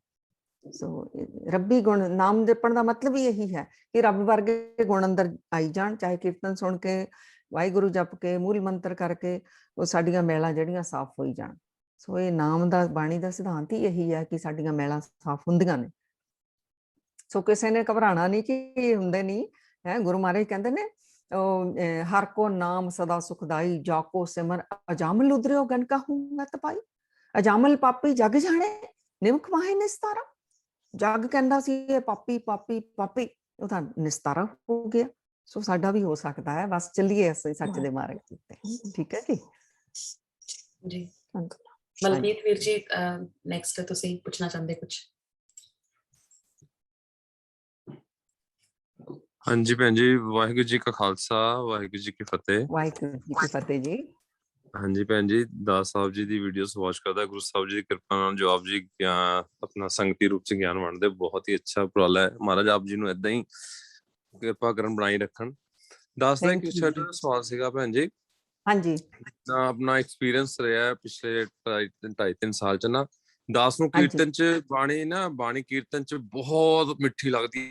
ਸੋ ਰੱਬੀ ਗੁਣ ਨਾਮ ਜਪਣ ਦਾ ਮਤਲਬ ਹੀ ਇਹੀ ਹੈ ਕਿ ਰੱਬ ਵਰਗੇ ਗੁਣ ਅੰਦਰ ਆਈ ਜਾਣ, ਚਾਹੇ ਕੀਰਤਨ ਸੁਣ ਕੇ, ਵਾਹਿਗੁਰੂ ਜਪ ਕੇ, ਮੂਲ ਮੰਤਰ ਕਰਕੇ ਉਹ ਸਾਡੀਆਂ ਮੈਲਾਂ ਜਿਹੜੀਆਂ ਸਾਫ਼ ਹੋਈ ਜਾਣ। ਸੋ ਇਹ ਨਾਮ ਦਾ ਬਾਣੀ ਦਾ ਸਿਧਾਂਤ ਹੀ ਇਹੀ ਹੈ ਕਿ ਸਾਡੀਆਂ ਮੈਲਾਂ ਸਾਫ਼ ਹੁੰਦੀਆਂ ਨੇ। ਸੋ ਕਿਸੇ ਨੇ ਘਬਰਾਣਾ ਨਹੀਂ ਕਿ ਹੁੰਦੇ ਨਹੀਂ ਹੈ। ਗੁਰੂ ਮਹਾਰਾਜ ਕਹਿੰਦੇ ਨੇ ਹਰ ਕੋ ਨਾਮ ਸਦਾ ਸੁਖਦਾਈ, ਜਾ ਕੋ ਸਿਮਰ ਅਜਾਮਲ ਉਦਰਿਓ ਗਨ ਕਾਹੂ ਮਤ ਪਾਈ। ਅਜਾਮਲ ਪਾਪੀ ਜਗ ਜਾਣੇ ਨਿਮਕ ਮਾਹੇ ਨਿਸਤਾਰਾ। ਜਗ ਕਹਿੰਦਾ ਸੀ ਇਹ ਪਾਪੀ ਪਾਪੀ ਪਾਪੀ, ਉਹ ਤਾਂ ਨਿਸਤਾਰਾ ਹੋ ਗਿਆ। ਸੋ ਸਾਡਾ ਵੀ ਹੋ ਸਕਦਾ ਹੈ, ਬਸ ਚੱਲੀਏ ਅਸੀਂ ਸੱਚ ਦੇ ਮਾਰਗ ਤੇ। ਠੀਕ ਹੈ ਜੀ। ਜੀ ਮਲਕੀਤ ਵੀਰ ਜੀ, ਨੈਕਸਟ ਤੁਸੀਂ ਪੁੱਛਣਾ ਚਾਹੁੰਦੇ ਕੁਝ? ਹਾਂਜੀ ਭੈਣ ਜੀ, ਵਾਹਿਗੁਰੂ ਜੀ ਕਾ ਖਾਲਸਾ, ਵਾਹਿਗੁਰੂ ਜੀ ਕੀ ਫਤਿਹ। ਵਾਹਿਗੁਰੂ ਜੀ ਕੀ ਫਤਿਹ ਜੀ। ਹਾਂਜੀ ਭੈਣ ਜੀ, ਦਾਸ ਸਾਹਿਬ ਜੀ ਦੀ ਵੀਡੀਓਸ ਵਾਚ ਕਰਦਾ, ਗੁਰੂ ਸਾਹਿਬ ਜੀ ਦੀ ਕਿਰਪਾ ਨਾਲ ਜੋ ਆਪ ਜੀ ਆਪਣਾ ਸੰਗਤੀ ਰੂਪ ਚ ਗਿਆਨ ਵੰਡਦੇ, ਬਹੁਤ ਹੀ ਅੱਛਾ ਉਪਰਾਲਾ ਹੈ। ਮਹਾਰਾਜ ਆਪ ਜੀ ਨੂੰ ਏਦਾਂ ਹੀ ਕਿਰਪਾ ਕਰਨ, ਬਣਾਈ ਰੱਖਣ। ਦਾਸ ਦਾ ਇੱਕ ਛੋਟਾ ਸਵਾਲ ਸੀਗਾ ਭੈਣ ਜੀ। ਹਾਂਜੀ, ਆਪਣਾ ਐਕਸਪੀਰੀਅੰਸ ਰਿਹਾ ਪਿਛਲੇ 2.5-3 ਸਾਲ ਚ ਨਾ, ਦਾਸ ਨੂੰ ਕੀਰਤਨ ਚ ਬਾਣੀ ਕੀਰਤਨ ਚ ਬਹੁਤ ਮਿੱਠੀ ਲੱਗਦੀ,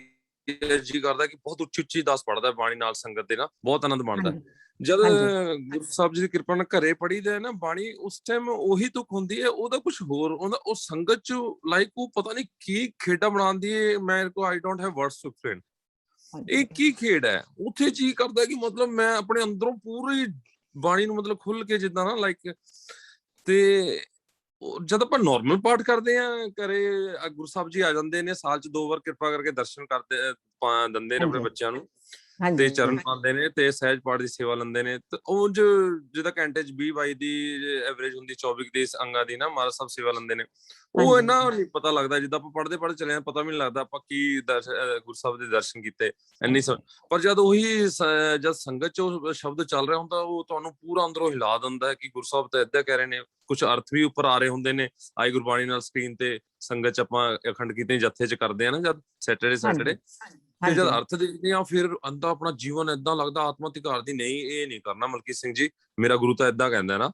ਜੀ ਕਰਦਾ ਕਿ ਬਹੁਤ ਉੱਚੀ ਉੱਚੀ ਦਾਸ ਪੜਦਾ ਬਾਣੀ ਨਾਲ, ਸੰਗਤ ਦੇ ਨਾਲ ਬਹੁਤ ਆਨੰਦ ਮਾਣਦਾ। ਜਦ ਗੁਰੂ ਸਾਹਿਬ ਜੀ ਦੀ ਕਿਰਪਾ ਨਾਲ ਘਰੇ ਪੜੀਦਾ ਨਾ ਬਾਣੀ, ਉਸ ਟਾਈਮ ਉਹੀ ਤੁਕ ਹੁੰਦੀ ਹੈ, ਉਹਦਾ ਕੁਝ ਹੋਰ ਉਹਦਾ, ਉਹ ਸੰਗਤ ਚ ਲਾਈਕ ਉਹ ਪਤਾ ਨਹੀਂ ਕੀ ਖੇਡਾ ਬਣਾਉਂਦੀ ਹੈ। ਮੇਰੇ ਕੋ I don't have words to explain ਇਹ ਕੀ ਖੇਡ ਹੈ। ਉੱਥੇ ਜੀ ਕਰਦਾ ਕਿ ਮਤਲਬ ਮੈਂ ਆਪਣੇ ਅੰਦਰੋਂ ਪੂਰੀ ਬਾਣੀ ਨੂੰ ਮਤਲਬ ਖੁੱਲ ਕੇ ਜਿੱਦਾਂ ਨਾ ਲਾਈਕ। ਤੇ ਜਦ ਆਪਾਂ ਨੋਰਮਲ ਪਾਠ ਕਰਦੇ ਆ ਘਰੇ, ਗੁਰੂ ਸਾਹਿਬ ਜੀ ਆ ਜਾਂਦੇ ਨੇ, ਸਾਲ ਚ 2 ਵਾਰ ਕਿਰਪਾ ਕਰਕੇ ਦਰਸ਼ਨ ਕਰਦੇ ਦਿੰਦੇ ਨੇ ਆਪਣੇ ਬੱਚਿਆਂ ਨੂੰ, ਤੇ ਚਰਨ ਪਾਉਂਦੇ ਨੇ, ਤੇ ਸਹਿਜ ਪਾਠ ਦੀ ਸੇਵਾ ਲੈਂਦੇ ਨੇ। ਤੇ ਉਹ ਜਿਹਦਾ ਘੰਟੇ ਚ 20-22 ਦੀ ਐਵਰੇਜ ਹੁੰਦੀ, 24 ਦੀ ਅੰਗਾਂ ਦੀ ਨਾ ਮਹਾਰਾਜ ਸਾਹਿਬ ਸੇਵਾ ਲੈਂਦੇ ਨੇ। ਉਹ ਇੰਨਾ ਨਹੀਂ ਪਤਾ ਲੱਗਦਾ, ਜਿੱਦਾਂ ਆਪਾਂ ਪੜ੍ਹਦੇ ਚਲੇ ਆ, ਪਤਾ ਵੀ ਨਹੀਂ ਲੱਗਦਾ ਆਪਾਂ ਕੀ ਗੁਰੂ ਸਾਹਿਬ ਦੇ ਦਰਸ਼ਨ ਕੀਤੇ ਇੰਨੀ। ਪਰ ਜਦ ਉਹੀ ਜਦ ਸੰਗਤ ਚ ਉਹ ਸ਼ਬਦ ਚੱਲ ਰਿਹਾ ਹੁੰਦਾ, ਉਹ ਤੁਹਾਨੂੰ ਪੂਰਾ ਅੰਦਰੋਂ ਹਿਲਾ ਦਿੰਦਾ ਹੈ ਕਿ ਗੁਰੂ ਸਾਹਿਬ ਤਾਂ ਏਦਾਂ ਕਹਿ ਰਹੇ ਨੇ। ਕੁਛ ਅਰਥ ਵੀ ਉੱਪਰ ਆ ਰਹੇ ਹੁੰਦੇ ਨੇ, ਆਈ ਗੁਰਬਾਣੀ ਨਾਲ ਸਕਰੀਨ ਤੇ ਸੰਗਤ ਚ ਆਪਾਂ ਅਖੰਡ ਕੀਰਤਨ ਜੱਥੇ ਚ ਕਰਦੇ ਆ ਨਾ, ਜਦ ਸੈਟਰਡੇ ਤੇ ਜਦ ਅਰਥ ਦੇਖਦੇ ਆ, ਫਿਰ ਅੰਦਰ ਆਪਣਾ ਜੀਵਨ ਏਦਾਂ ਲੱਗਦਾ ਆਤਮਾ ਧਿਕਾਰ ਦੀ, ਨਹੀਂ ਇਹ ਨਹੀਂ ਕਰਨਾ ਮਲਕੀਤ ਸਿੰਘ ਜੀ, ਮੇਰਾ ਗੁਰੂ ਤਾਂ ਏਦਾਂ ਕਹਿੰਦਾ ਨਾ।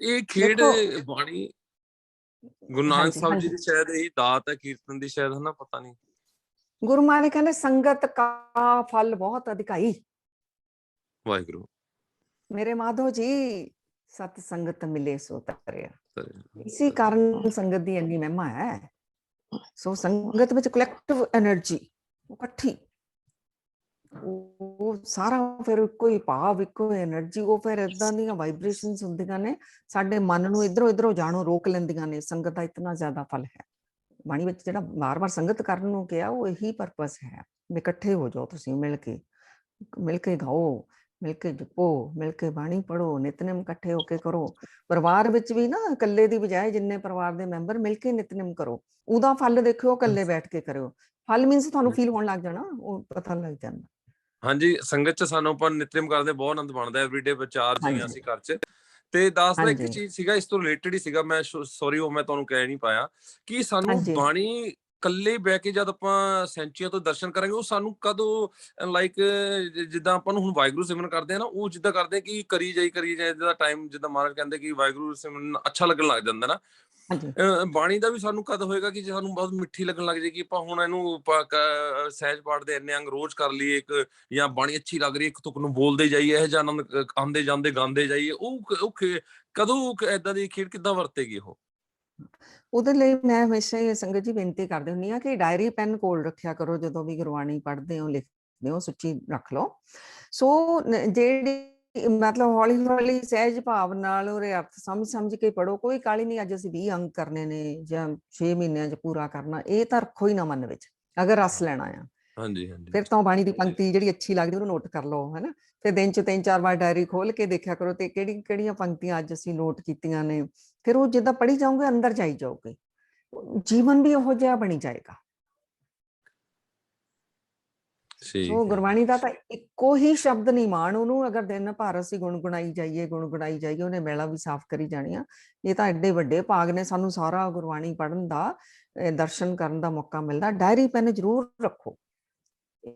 ਇਹ ਖੇਡ ਬਾਣੀ ਗੁਰੂ ਨਾਨਕ ਸਾਹਿਬ ਜੀ ਦੀ ਸ਼ਾਇਦ ਇਹੀ ਦਾਤ ਹੈ ਕੀਰਤਨ ਦੀ, ਸ਼ਾਇਦ, ਹਨਾ, ਪਤਾ ਨਹੀਂ। ਗੁਰੂ ਮਹਾਰਾਜ ਕਹਿੰਦੇ ਸੰਗਤ ਕਾ ਫਲ ਬਹੁਤ ਅਧਿਕਾਈ। ਵਾਹਿਗੁਰੂ ਮੇਰੇ ਮਾਧੋ ਜੀ, ਸਤ ਸੰਗਤ ਮਿਲੇ ਸੋ ਤਰਿਆ। ਇਸੇ ਕਾਰਨ ਸੰਗਤ ਦੀ ਇੰਨੀ ਮਹਿਮਾ ਹੈ। ਸੋ ਸੰਗਤ ਵਿੱਚ ਕਲੈਕਟਿਵ એનર્ਜੀ ਇਕੱਠੀ, ਉਹ ਸਾਰਾ ਫਿਰ ਇੱਕੋ ਹੀ ਭਾਵ, ਇੱਕੋ ਹੀ એનર્ਜੀ, ਉਹ ਫਿਰ ਏਦਾਂ ਦੀਆਂ ਵਾਈਬ੍ਰੇਸ਼ਨਸ ਹੁੰਦੀਆਂ ਨੇ, ਸਾਡੇ ਮਨ ਨੂੰ ਇਧਰੋਂ ਜਾਣੋਂ ਰੋਕ ਲੈਂਦੀਆਂ ਨੇ। ਸੰਗਤ ਦਾ ਇਤਨਾ ਜ਼ਿਆਦਾ ਫਲ ਹੈ। ਬਾਣੀ ਵਿੱਚ ਜਿਹੜਾ ਵਾਰ-ਵਾਰ ਸੰਗਤ ਕਰਨ ਨੂੰ ਕਿਹਾ, ਉਹ ਇਹੀ ਪਰਪਸ ਹੈ ਵੀ ਇਕੱਠੇ ਹੋ ਜਾਓ, ਤੁਸੀਂ ਮਿਲ ਕੇ ਗਾਓ, ਮਿਲ ਕੇ ਜਪੋ, ਮਿਲ ਕੇ ਬਾਣੀ ਪੜ੍ਹੋ, ਨਿਤਨੇਮ ਇਕੱਠੇ ਹੋ ਕੇ ਕਰੋ। ਪਰਿਵਾਰ ਵਿੱਚ ਵੀ ਨਾ ਇਕੱਲੇ ਦੀ ਬਜਾਏ ਜਿੰਨੇ ਪਰਿਵਾਰ ਦੇ ਮੈਂਬਰ ਮਿਲ ਕੇ ਨਿਤਨੇਮ ਕਰੋ, ਉਹਦਾ ਫਲ ਦੇਖਿਓ, ਇਕੱਲੇ ਬੈਠ ਕੇ ਕਰਿਓ। ਫਲ ਮੀਨਸ ਤੁਹਾਨੂੰ ਫੀਲ ਹੋਣ ਲੱਗ ਜਾਣਾ, ਉਹ ਪਤਾ ਲੱਗ ਜਾਂਦਾ। ਹਾਂਜੀ, ਸੰਗਤ ਚ ਸਾਨੂੰ ਆਪਾਂ ਨਿਤਨੇਮ ਕਰਦੇ ਬਹੁਤ ਆਨੰਦ ਬਣਦਾ। ਐਵਰੀਡੇ ਵਿਚਾਰ ਜੀ ਅਸੀਂ ਘਰ ਚ। ਤੇ ਦਾਸ ਦਾ ਇੱਕ ਚੀਜ਼ ਸੀਗਾ, ਇਸ ਤੋਂ ਰਿਲੇਟਡ ਹੀ ਸੀਗਾ, ਮੈਂ ਸੌਰੀ ਉਹ ਮੈਂ ਤੁਹਾਨੂੰ ਕਹਿ ਨਹੀਂ ਪਾਇਆ ਕਿ ਸਾਨੂੰ ਬਾਣੀ ਇਕੱਲੇ ਬਹਿ ਕੇ ਜਦ ਆਪਾਂ ਸੈਂਚੀਆਂ ਤੋਂ ਦਰਸ਼ਨ ਕਰਾਂਗੇ, ਉਹ ਸਾਨੂੰ ਕਦੋਂ ਲਾਈਕ ਜਿੱਦਾਂ ਆਪਾਂ ਨੂੰ ਹੁਣ ਵਾਹਿਗੁਰੂ ਸਿਮਰਨ ਕਰਦੇ ਆ ਨਾ, ਉਹ ਜਿੱਦਾਂ ਕਰਦੇ ਕਿ ਕਰੀ ਜਾਈ ਜਿੱਦਾਂ ਟਾਈਮ, ਜਿੱਦਾਂ ਮਹਾਰਾਜ ਕਹਿੰਦੇ ਕਿ ਵਾਹਿਗੁਰੂ ਸਿਮਰਨ ਅੱਛਾ ਲੱਗਣ ਲੱਗ ਜਾਂਦਾ ਨਾ। ਬਾਣੀ ਦਾ ਵੀ ਸਾਨੂੰ ਕਦ ਹੋਏਗਾ ਕਿ ਜੇ ਸਾਨੂੰ ਬਹੁਤ ਮਿੱਠੀ ਲੱਗਣ ਲੱਗ ਜਾਏਗੀ, ਆਪਾਂ ਹੁਣ ਇਹਨੂੰ ਸਹਿਜ ਪਾਠ ਦੇ ਇੰਨੇ ਅੰਗ ਰੋਜ਼ ਕਰ ਲਈਏ ਇੱਕ, ਜਾਂ ਬਾਣੀ ਅੱਛੀ ਲੱਗ ਰਹੀ ਇੱਕ ਤੁਕ ਨੂੰ ਬੋਲਦੇ ਜਾਈਏ, ਇਹ ਜਾਂ ਆਨੰਦ ਆਉਂਦੇ ਜਾਂਦੇ ਗਾਉਂਦੇ ਜਾਈਏ, ਉਹ ਕਦੋਂ ਏਦਾਂ ਦੀ ਖੇਡ ਕਿੱਦਾਂ ਵਰਤੇਗੀ ਉਹ? ਉਹਦੇ ਲਈ ਮੈਂ ਹਮੇਸ਼ਾ ਹੀ ਸੰਗਤ ਜੀ ਬੇਨਤੀ ਕਰਦੀ ਹੁੰਦੀ ਹਾਂ ਕਿ ਡਾਇਰੀ ਪੈਨ ਕੋਲ ਰੱਖਿਆ ਕਰੋ, ਜਦੋਂ ਵੀ ਗੁਰਬਾਣੀ ਪੜ੍ਹਦੇ ਹੋ, ਲਿਖਦੇ ਹੋ, ਸੁੱਚੀ ਰੱਖ ਲਓ। ਸੋ ਜਿਹੜੀ ਮਤਲਬ ਹੌਲੀ ਹੌਲੀ ਸਹਿਜ ਭਾਵ ਨਾਲ ਉਹਦੇ ਅਰਥ ਸਮਝ ਕੇ ਪੜ੍ਹੋ। ਕੋਈ ਕਾਹਲੀ ਨਹੀਂ, ਅੱਜ ਅਸੀਂ 20 ਅੰਕ ਕਰਨੇ ਨੇ ਜਾਂ 6 ਮਹੀਨਿਆਂ 'ਚ ਪੂਰਾ ਕਰਨਾ, ਇਹ ਤਾਂ ਰੱਖੋ ਹੀ ਨਾ ਮਨ ਵਿੱਚ, ਅਗਰ ਰਸ ਲੈਣਾ ਆ। ਫਿਰ ਤਾਂ ਬਾਣੀ ਦੀ ਪੰਕਤੀ ਜਿਹੜੀ ਅੱਛੀ ਲੱਗਦੀ ਉਹਨੂੰ ਨੋਟ ਕਰ ਲਓ, ਹੈ ਨਾ। ਫਿਰ ਦਿਨ 'ਚ 3-4 ਵਾਰ ਡਾਇਰੀ ਖੋਲ ਕੇ ਦੇਖਿਆ ਕਰੋ ਤੇ ਕਿਹੜੀਆਂ ਪੰਕਤੀਆਂ ਅੱਜ ਅਸੀਂ ਨੋਟ ਕੀਤੀਆਂ ਨੇ। ਫਿਰ ਉਹ ਜਿੱਦਾਂ ਪੜ੍ਹੀ ਜਾਓਗੇ ਅੰਦਰ ਜਾਈ ਜਾਓਗੇ, ਜੀਵਨ ਵੀ ਉਹੋ ਜਿਹਾ ਬਣੀ ਜਾਏਗਾ। ਸੋ ਗੁਰਬਾਣੀ ਦਾ ਤਾਂ ਇੱਕੋ ਹੀ ਸ਼ਬਦ ਨਹੀਂ ਮਾਣ ਉਹਨੂੰ, ਅਗਰ ਦਿਨ ਭਰ ਅਸੀਂ ਗੁਣਗੁਣਾਈ ਜਾਈਏ ਉਹਨੇ ਮੇਲਾ ਵੀ ਸਾਫ਼ ਕਰੀ ਜਾਣੀ ਆ। ਇਹ ਤਾਂ ਐਡੇ ਵੱਡੇ ਭਾਗ ਨੇ, ਸਾਨੂੰ ਸਾਰਾ ਗੁਰਬਾਣੀ ਪੜ੍ਹਨ ਦਾ, ਦਰਸ਼ਨ ਕਰਨ ਦਾ ਮੌਕਾ ਮਿਲਦਾ। ਡਾਇਰੀ ਪੈਨ ਜ਼ਰੂਰ ਰੱਖੋ।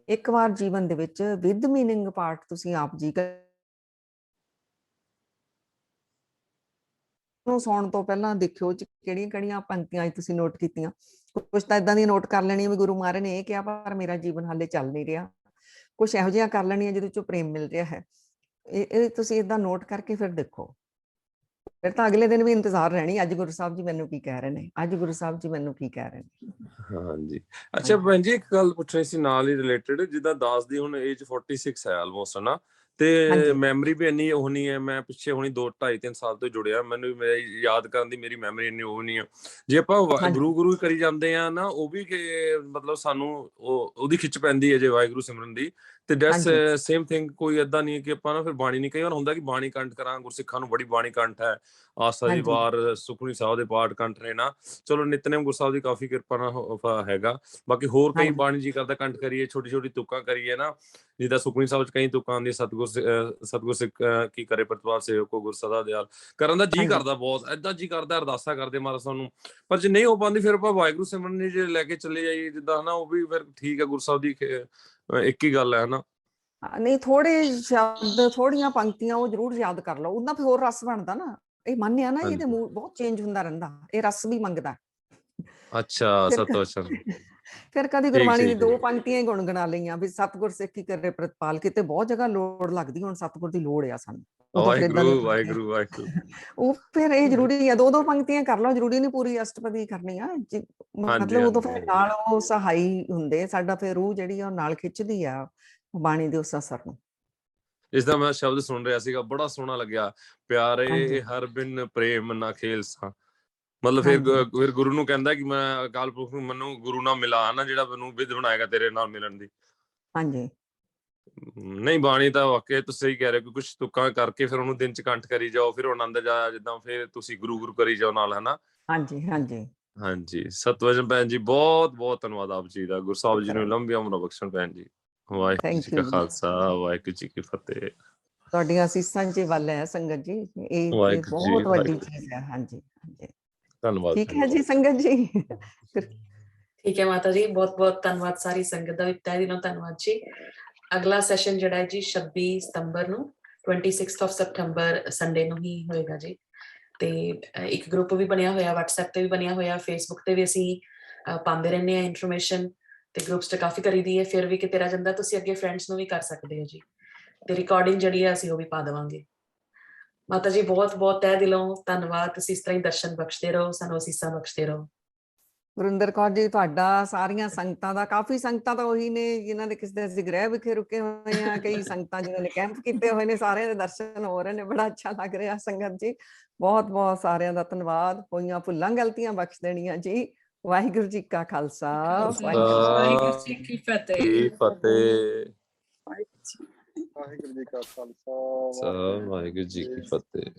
ਇੱਕ ਵਾਰ ਜੀਵਨ ਦੇ ਵਿੱਚ ਵਿਦ ਮੀਨਿੰਗ ਪਾਠ ਤੁਸੀਂ ਆਪ ਜੀ ਨੂੰ ਸੌਣ ਤੋਂ ਪਹਿਲਾਂ ਦੇਖਿਓ ਕਿਹੜੀਆਂ ਪੰਕਤੀਆਂ ਤੁਸੀਂ ਨੋਟ ਕੀਤੀਆਂ। ਕੁਛ ਤਾਂ ਏਦਾਂ ਦੀਆਂ ਨੋਟ ਕਰ ਲੈਣੀਆਂ ਵੀ ਗੁਰੂ ਮਹਾਰਾਜ ਨੇ ਇਹ ਕਿਹਾ ਪਰ ਮੇਰਾ ਜੀਵਨ ਹਾਲੇ ਚੱਲ ਨਹੀਂ ਰਿਹਾ। ਕੁਛ ਇਹੋ ਜਿਹੀਆਂ ਕਰ ਲੈਣੀਆਂ ਜਿਹਦੇ ਚੋਂ ਪ੍ਰੇਮ ਮਿਲ ਰਿਹਾ ਹੈ। ਇਹ ਤੁਸੀਂ ਏਦਾਂ ਨੋਟ ਕਰਕੇ ਫਿਰ ਦੇਖੋ, ਫਿਰ ਤਾਂ ਅਗਲੇ ਦਿਨ ਵੀ ਇੰਤਜ਼ਾਰ ਰਹਿਣੀ, ਅੱਜ ਗੁਰੂ ਸਾਹਿਬ ਜੀ ਮੈਨੂੰ ਕੀ ਕਹਿ ਰਹੇ ਨੇ, ਅੱਜ ਗੁਰੂ ਸਾਹਿਬ ਜੀ ਮੈਨੂੰ ਕੀ ਕਹਿ ਰਹੇ ਨੇ। ਹਾਂਜੀ, ਅੱਛਾ ਭੈਣ ਜੀ, ਇੱਕ ਗੱਲ ਪੁੱਛਣੀ ਸੀ ਨਾਲ ਹੀ ਰਿਲੇਟਡ, ਜਿੱਦਾਂ ਦਾਸ ਦੀ ਹੁਣ ਏਜ 46 ਹੈ ਆਲਮੋਸਟ, ਹਨਾ, ਤੇ ਮੈਮਰੀ ਵੀ ਇੰਨੀ ਉਹ ਨਹੀਂ ਹੈ। ਮੈਂ ਪਿੱਛੇ ਹੁਣੀ 2-2.5-3 ਸਾਲ ਤੋਂ ਜੁੜਿਆ, ਮੈਨੂੰ ਯਾਦ ਕਰਨ ਦੀ ਮੇਰੀ ਮੈਮਰੀ ਇੰਨੀ ਉਹ ਨਹੀਂ ਹੈ। ਜੇ ਆਪਾਂ ਗੁਰੂ ਕਰੀ ਜਾਂਦੇ ਆ ਨਾ, ਉਹ ਵੀ ਮਤਲਬ ਸਾਨੂੰ ਉਹਦੀ ਖਿੱਚ ਪੈਂਦੀ ਹੈ ਜੇ ਵਾਹਿਗੁਰੂ ਸਿਮਰਨ ਦੀ, ਤੇ ਦੈਟਸ ਸੇਮ ਥਿੰਗ। ਕੋਈ ਏਦਾਂ ਨਹੀਂ ਹੈ ਕਿ ਆਪਾਂ ਨਾ ਫਿਰ ਬਾਣੀ ਨਹੀਂ, ਕਈ ਵਾਰ ਹੁੰਦਾ ਕਿ ਬਾਣੀ ਕੰਠ ਕਰਾਂ, ਗੁਰਸਿੱਖਾਂ ਨੂੰ ਬੜੀ ਬਾਣੀ ਕੰਠ ਹੈ, ਆਸਾ ਦੀ ਵਾਰ, ਸੁਖਮਨੀ ਸਾਹਿਬ ਦੇ ਪਾਠ ਕੰਠ ਨੇ ਨਾ, ਚਲੋ ਨਿਤਨੇਮ ਗੁਰੂ ਸਾਹਿਬ ਦੀ ਕਾਫੀ ਕਿਰਪਾ ਨਾਲ ਹੈਗਾ। ਬਾਕੀ ਹੋਰ ਕਈ ਬਾਣੀ ਜੀ ਕਰਦਾ ਕੰਠ ਕਰੀਏ, ਛੋਟੀ ਤੁਕਾਂ ਕਰੀਏ ਨਾ, ਜਿੱਦਾਂ ਸੁਖਮਨੀ ਸਾਹਿਬ ਚ ਕਈ ਤੁਕਾਂ ਆਉਂਦੀਆਂ, ਸਤਿਗੁਰ ਸਿੱਖ ਕੀ ਕਰੇ ਪ੍ਰਤਿਪਾਲ ਸੇਵਕੋ ਗੁਰ ਸਦਾ ਦਿਆਲ, ਕਰਨ ਦਾ ਜੀ ਕਰਦਾ ਬਹੁਤ, ਏਦਾਂ ਜੀ ਕਰਦਾ, ਅਰਦਾਸਾਂ ਕਰਦੇ ਮਹਾਰਾਜ ਸਾਨੂੰ। ਪਰ ਜੇ ਨਹੀਂ ਹੋ ਪਾਉਂਦੀ ਫਿਰ ਆਪਾਂ ਵਾਹਿਗੁਰੂ ਸਿਮਰਨ ਜੇ ਲੈ ਕੇ ਚੱਲੇ ਜਾਈਏ ਜਿੱਦਾਂ, ਹਨਾ, ਉਹ ਵੀ ਫਿਰ ਠੀਕ ਹੈ। ਗੁਰੂ ਸਾਹਿਬ ਦੀ ਇੱਕ ਹੀ ਗੱਲ ਹੈ, ਹਨਾ। ਨਹੀਂ, ਥੋੜੇ ਸ਼ਬਦ, ਥੋੜੀਆਂ ਪੰਕਤੀਆਂ ਉਹ ਜ਼ਰੂਰ ਯਾਦ ਕਰ ਲਓ, ਉਹਦਾ ਫਿਰ ਹੋਰ ਰਸ ਬਣਦਾ ਨਾ। ਇਹ ਮੰਨਿਆ ਨਾ, ਇਹਦੇ ਮੂਡ ਬਹੁਤ ਚੇਂਜ ਹੁੰਦਾ ਰਹਿੰਦਾ, ਇਹ ਰਸ ਵੀ ਮੰਗਦਾ। ਅੱਛਾ, ਸਤਿ ਫਿਰ ਕਦੀ ਗੁਰਬਾਣੀ ਦੀ 2 ਪੰਕਤੀਆਂ ਹੀ ਗੁਣਗੁਣਾ ਲਈਆਂ ਵੀ ਸਤਿਗੁਰ ਸਿੱਖ ਕੀ ਕਰੇ ਪ੍ਰਤਿਪਾਲ, ਕਿਤੇ ਬਹੁਤ ਜਗ੍ਹਾ ਲੋੜ ਲੱਗਦੀ, ਹੁਣ ਸਤਿਗੁਰ ਦੀ ਲੋੜ ਆ ਸਾਨੂੰ, ਉਦੋਂ ਫਿਰ ਏਦਾਂ ਵਾਹਿਗੁਰੂ ਉਹ ਫਿਰ ਇਹ ਜ਼ਰੂਰੀ ਆ, 2-2 ਪੰਕਤੀਆਂ ਕਰ ਲਓ, ਜ਼ਰੂਰੀ ਨਹੀਂ ਪੂਰੀ ਅਸ਼ਟਪਦੀ ਕਰਨੀ ਆ। ਮਤਲਬ ਉਦੋਂ ਫਿਰ ਨਾਲ ਉਹ ਸਹਾਈ ਹੁੰਦੇ, ਸਾਡਾ ਫਿਰ ਰੂਹ ਜਿਹੜੀ ਆ ਉਹ ਨਾਲ ਖਿੱਚਦੀ ਆ ਬਾਣੀ ਦੇ ਉਸ ਅਸਰ ਨੂੰ। ਇਸਦਾ ਮੈਂ ਸ਼ਬਦ ਸੁਣ ਰਿਹਾ ਸੀਗਾ, ਬੜਾ ਸੋਹਣਾ ਲੱਗਿਆ, ਪਿਆਰੇ ਹਰ ਬਿਨ ਪ੍ਰੇਮ ਨਾ ਖੇਲਸਾਂ। ਮਤਲਬ ਫਿਰ ਗੁਰੂ ਨੂੰ ਕਹਿੰਦਾ ਕਿ ਮੈਂ ਅਕਾਲ ਪੁਰਖ ਨੂੰ, ਮੈਨੂੰ ਗੁਰੂ ਨਾਲ ਮਿਲਾ ਨਾ, ਜਿਹੜਾ ਮੈਨੂੰ ਵਿਧ ਬਣਾਏਗਾ ਤੇਰੇ ਨਾਲ ਮਿਲਣ ਦੀ। ਨਹੀਂ, ਬਾਣੀ ਤਾਂ ਵਾਕਿਆ ਤੁਸੀਂ ਸਹੀ ਕਹਿ ਰਹੇ ਹੋ ਕਿ ਕੁਛ ਤੁਕਾਂ ਕਰਕੇ ਫਿਰ ਉਹਨੂੰ ਦਿਨ ਚ ਕੰਠ ਕਰੀ ਜਾਓ, ਫਿਰ ਆਨੰਦ ਜਾਇਆ, ਜਿੱਦਾਂ ਫਿਰ ਤੁਸੀਂ ਗੁਰੂ ਕਰੀ ਜਾਓ ਨਾਲ, ਹਨਾ। ਹਾਂਜੀ, ਸਤਿਵਚਨ ਭੈਣ ਜੀ, ਬਹੁਤ ਬਹੁਤ ਧੰਨਵਾਦ ਆਪ ਜੀ ਦਾ। ਗੁਰੂ ਸਾਹਿਬ ਜੀ ਨੂੰ ਲੰਬੀ ਉਮਰ ਬਖਸ਼ਣ ਭੈਣ ਜੀ। ਵਾਹਿਗੁਰੂ ਜੀ ਕਾ ਖਾਲਸਾ, ਵਾਹਿਗੁਰੂ ਜੀ ਕੀ ਫਤਿਹ। ਤੁਹਾਡੀਆਂ ਅਸੀਸਾਂ ਚ ਵੱਲ ਹੈ ਸੰਗਤ ਜੀ, ਇਹ ਬਹੁਤ ਵੱਡੀ ਚੀਜ਼ ਹੈ। ਹਾਂਜੀ, ਧੰਨਵਾਦ। ਠੀਕ ਹੈ ਜੀ ਸੰਗਤ ਜੀ। ਠੀਕ ਹੈ ਮਾਤਾ ਜੀ, ਬਹੁਤ ਬਹੁਤ ਧੰਨਵਾਦ ਸਾਰੀ ਸੰਗਤ ਦਾ ਵੀ ਤਹਿ ਦਿਲੋਂ ਧੰਨਵਾਦ ਜੀ। ਅਗਲਾ ਸੈਸ਼ਨ ਜਿਹੜਾ ਹੈ ਜੀ 26 ਸਤੰਬਰ ਨੂੰ, 26 ਸਤੰਬਰ ਸੰਡੇ ਨੂੰ ਹੀ ਹੋਏਗਾ ਜੀ। ਤੇ ਇੱਕ ਗਰੁੱਪ ਵੀ ਬਣਿਆ ਹੋਇਆ, WhatsApp ਤੇ ਵੀ ਬਣਿਆ ਹੋਇਆ, Facebook ਤੇ ਵੀ ਅਸੀਂ ਪਾਉਂਦੇ ਰਹਿੰਦੇ ਹਾਂ ਇਨਫੋਰਮੇਸ਼ਨ, ਤੇ ਗਰੁੱਪਸ ਤੇ ਕਾਫੀ ਕਰੀਦੀ ਹੈ। ਫਿਰ ਵੀ ਕਿਤੇ ਰਹਿ ਜਾਂਦਾ, ਤੁਸੀਂ ਅੱਗੇ ਫਰੈਂਡਸ ਨੂੰ ਵੀ ਕਰ ਸਕਦੇ ਹੋ ਜੀ, ਤੇ ਰਿਕਾਰਡਿੰਗ ਜਿਹੜੀ ਹੈ ਅਸੀਂ ਉਹ ਵੀ ਪਾ ਦੇਵਾਂਗੇ। ਮਾਤਾ ਜੀ ਬਹੁਤ ਬਹੁਤ ਤਹਿ ਦਿਲੋਂ ਧੰਨਵਾਦ, ਤੁਸੀਂ ਇਸ ਤਰ੍ਹਾਂ ਹੀ ਦਰਸ਼ਨ ਬਖਸ਼ਦੇ ਰਹੋ, ਸਾਨੂੰ ਅਸੀਸਾਂ ਬਖਸ਼ਦੇ ਰਹੋ। ਗੁਰਿੰਦਰ ਕੌਰ ਜੀ, ਤੁਹਾਡਾ, ਸਾਰੀਆਂ ਸੰਗਤਾਂ ਦਾ, ਕਾਫੀ ਸੰਗਤਾਂ ਤਾਂ ਉਹੀ ਨੇ ਜਿਨ੍ਹਾਂ ਦੇ ਕਿਸੇ ਦੇ ਅਸੀਂ ਗ੍ਰਹਿ ਵਿਖੇ ਰੁਕੇ ਹੋਏ ਆ, ਕਈ ਸੰਗਤਾਂ ਜਿਨ੍ਹਾਂ ਨੇ ਕੈਂਪ ਕੀਤੇ ਹੋਏ ਨੇ, ਸਾਰਿਆਂ ਦੇ ਦਰਸ਼ਨ ਹੋ ਰਹੇ ਨੇ, ਬੜਾ ਅੱਛਾ ਲੱਗ ਰਿਹਾ ਸੰਗਤ ਜੀ। ਬਹੁਤ ਬਹੁਤ ਸਾਰਿਆਂ ਦਾ ਧੰਨਵਾਦ। ਹੋਈਆਂ ਭੁੱਲਾਂ ਗਲਤੀਆਂ ਬਖਸ਼ ਦੇਣੀਆਂ ਜੀ। ਵਾਹਿਗੁਰੂ ਜੀ ਕਾ ਖਾਲਸਾ, ਵਾਹਿਗੁਰੂ ਜੀ ਕੀ ਫਤਿਹ। ਵਾਹਿਗੁਰੂ ਜੀ ਕਾ ਖਾਲਸਾ ਵਾਹਿਗੁਰੂ ਜੀ ਕੀ ਫਤਿਹ।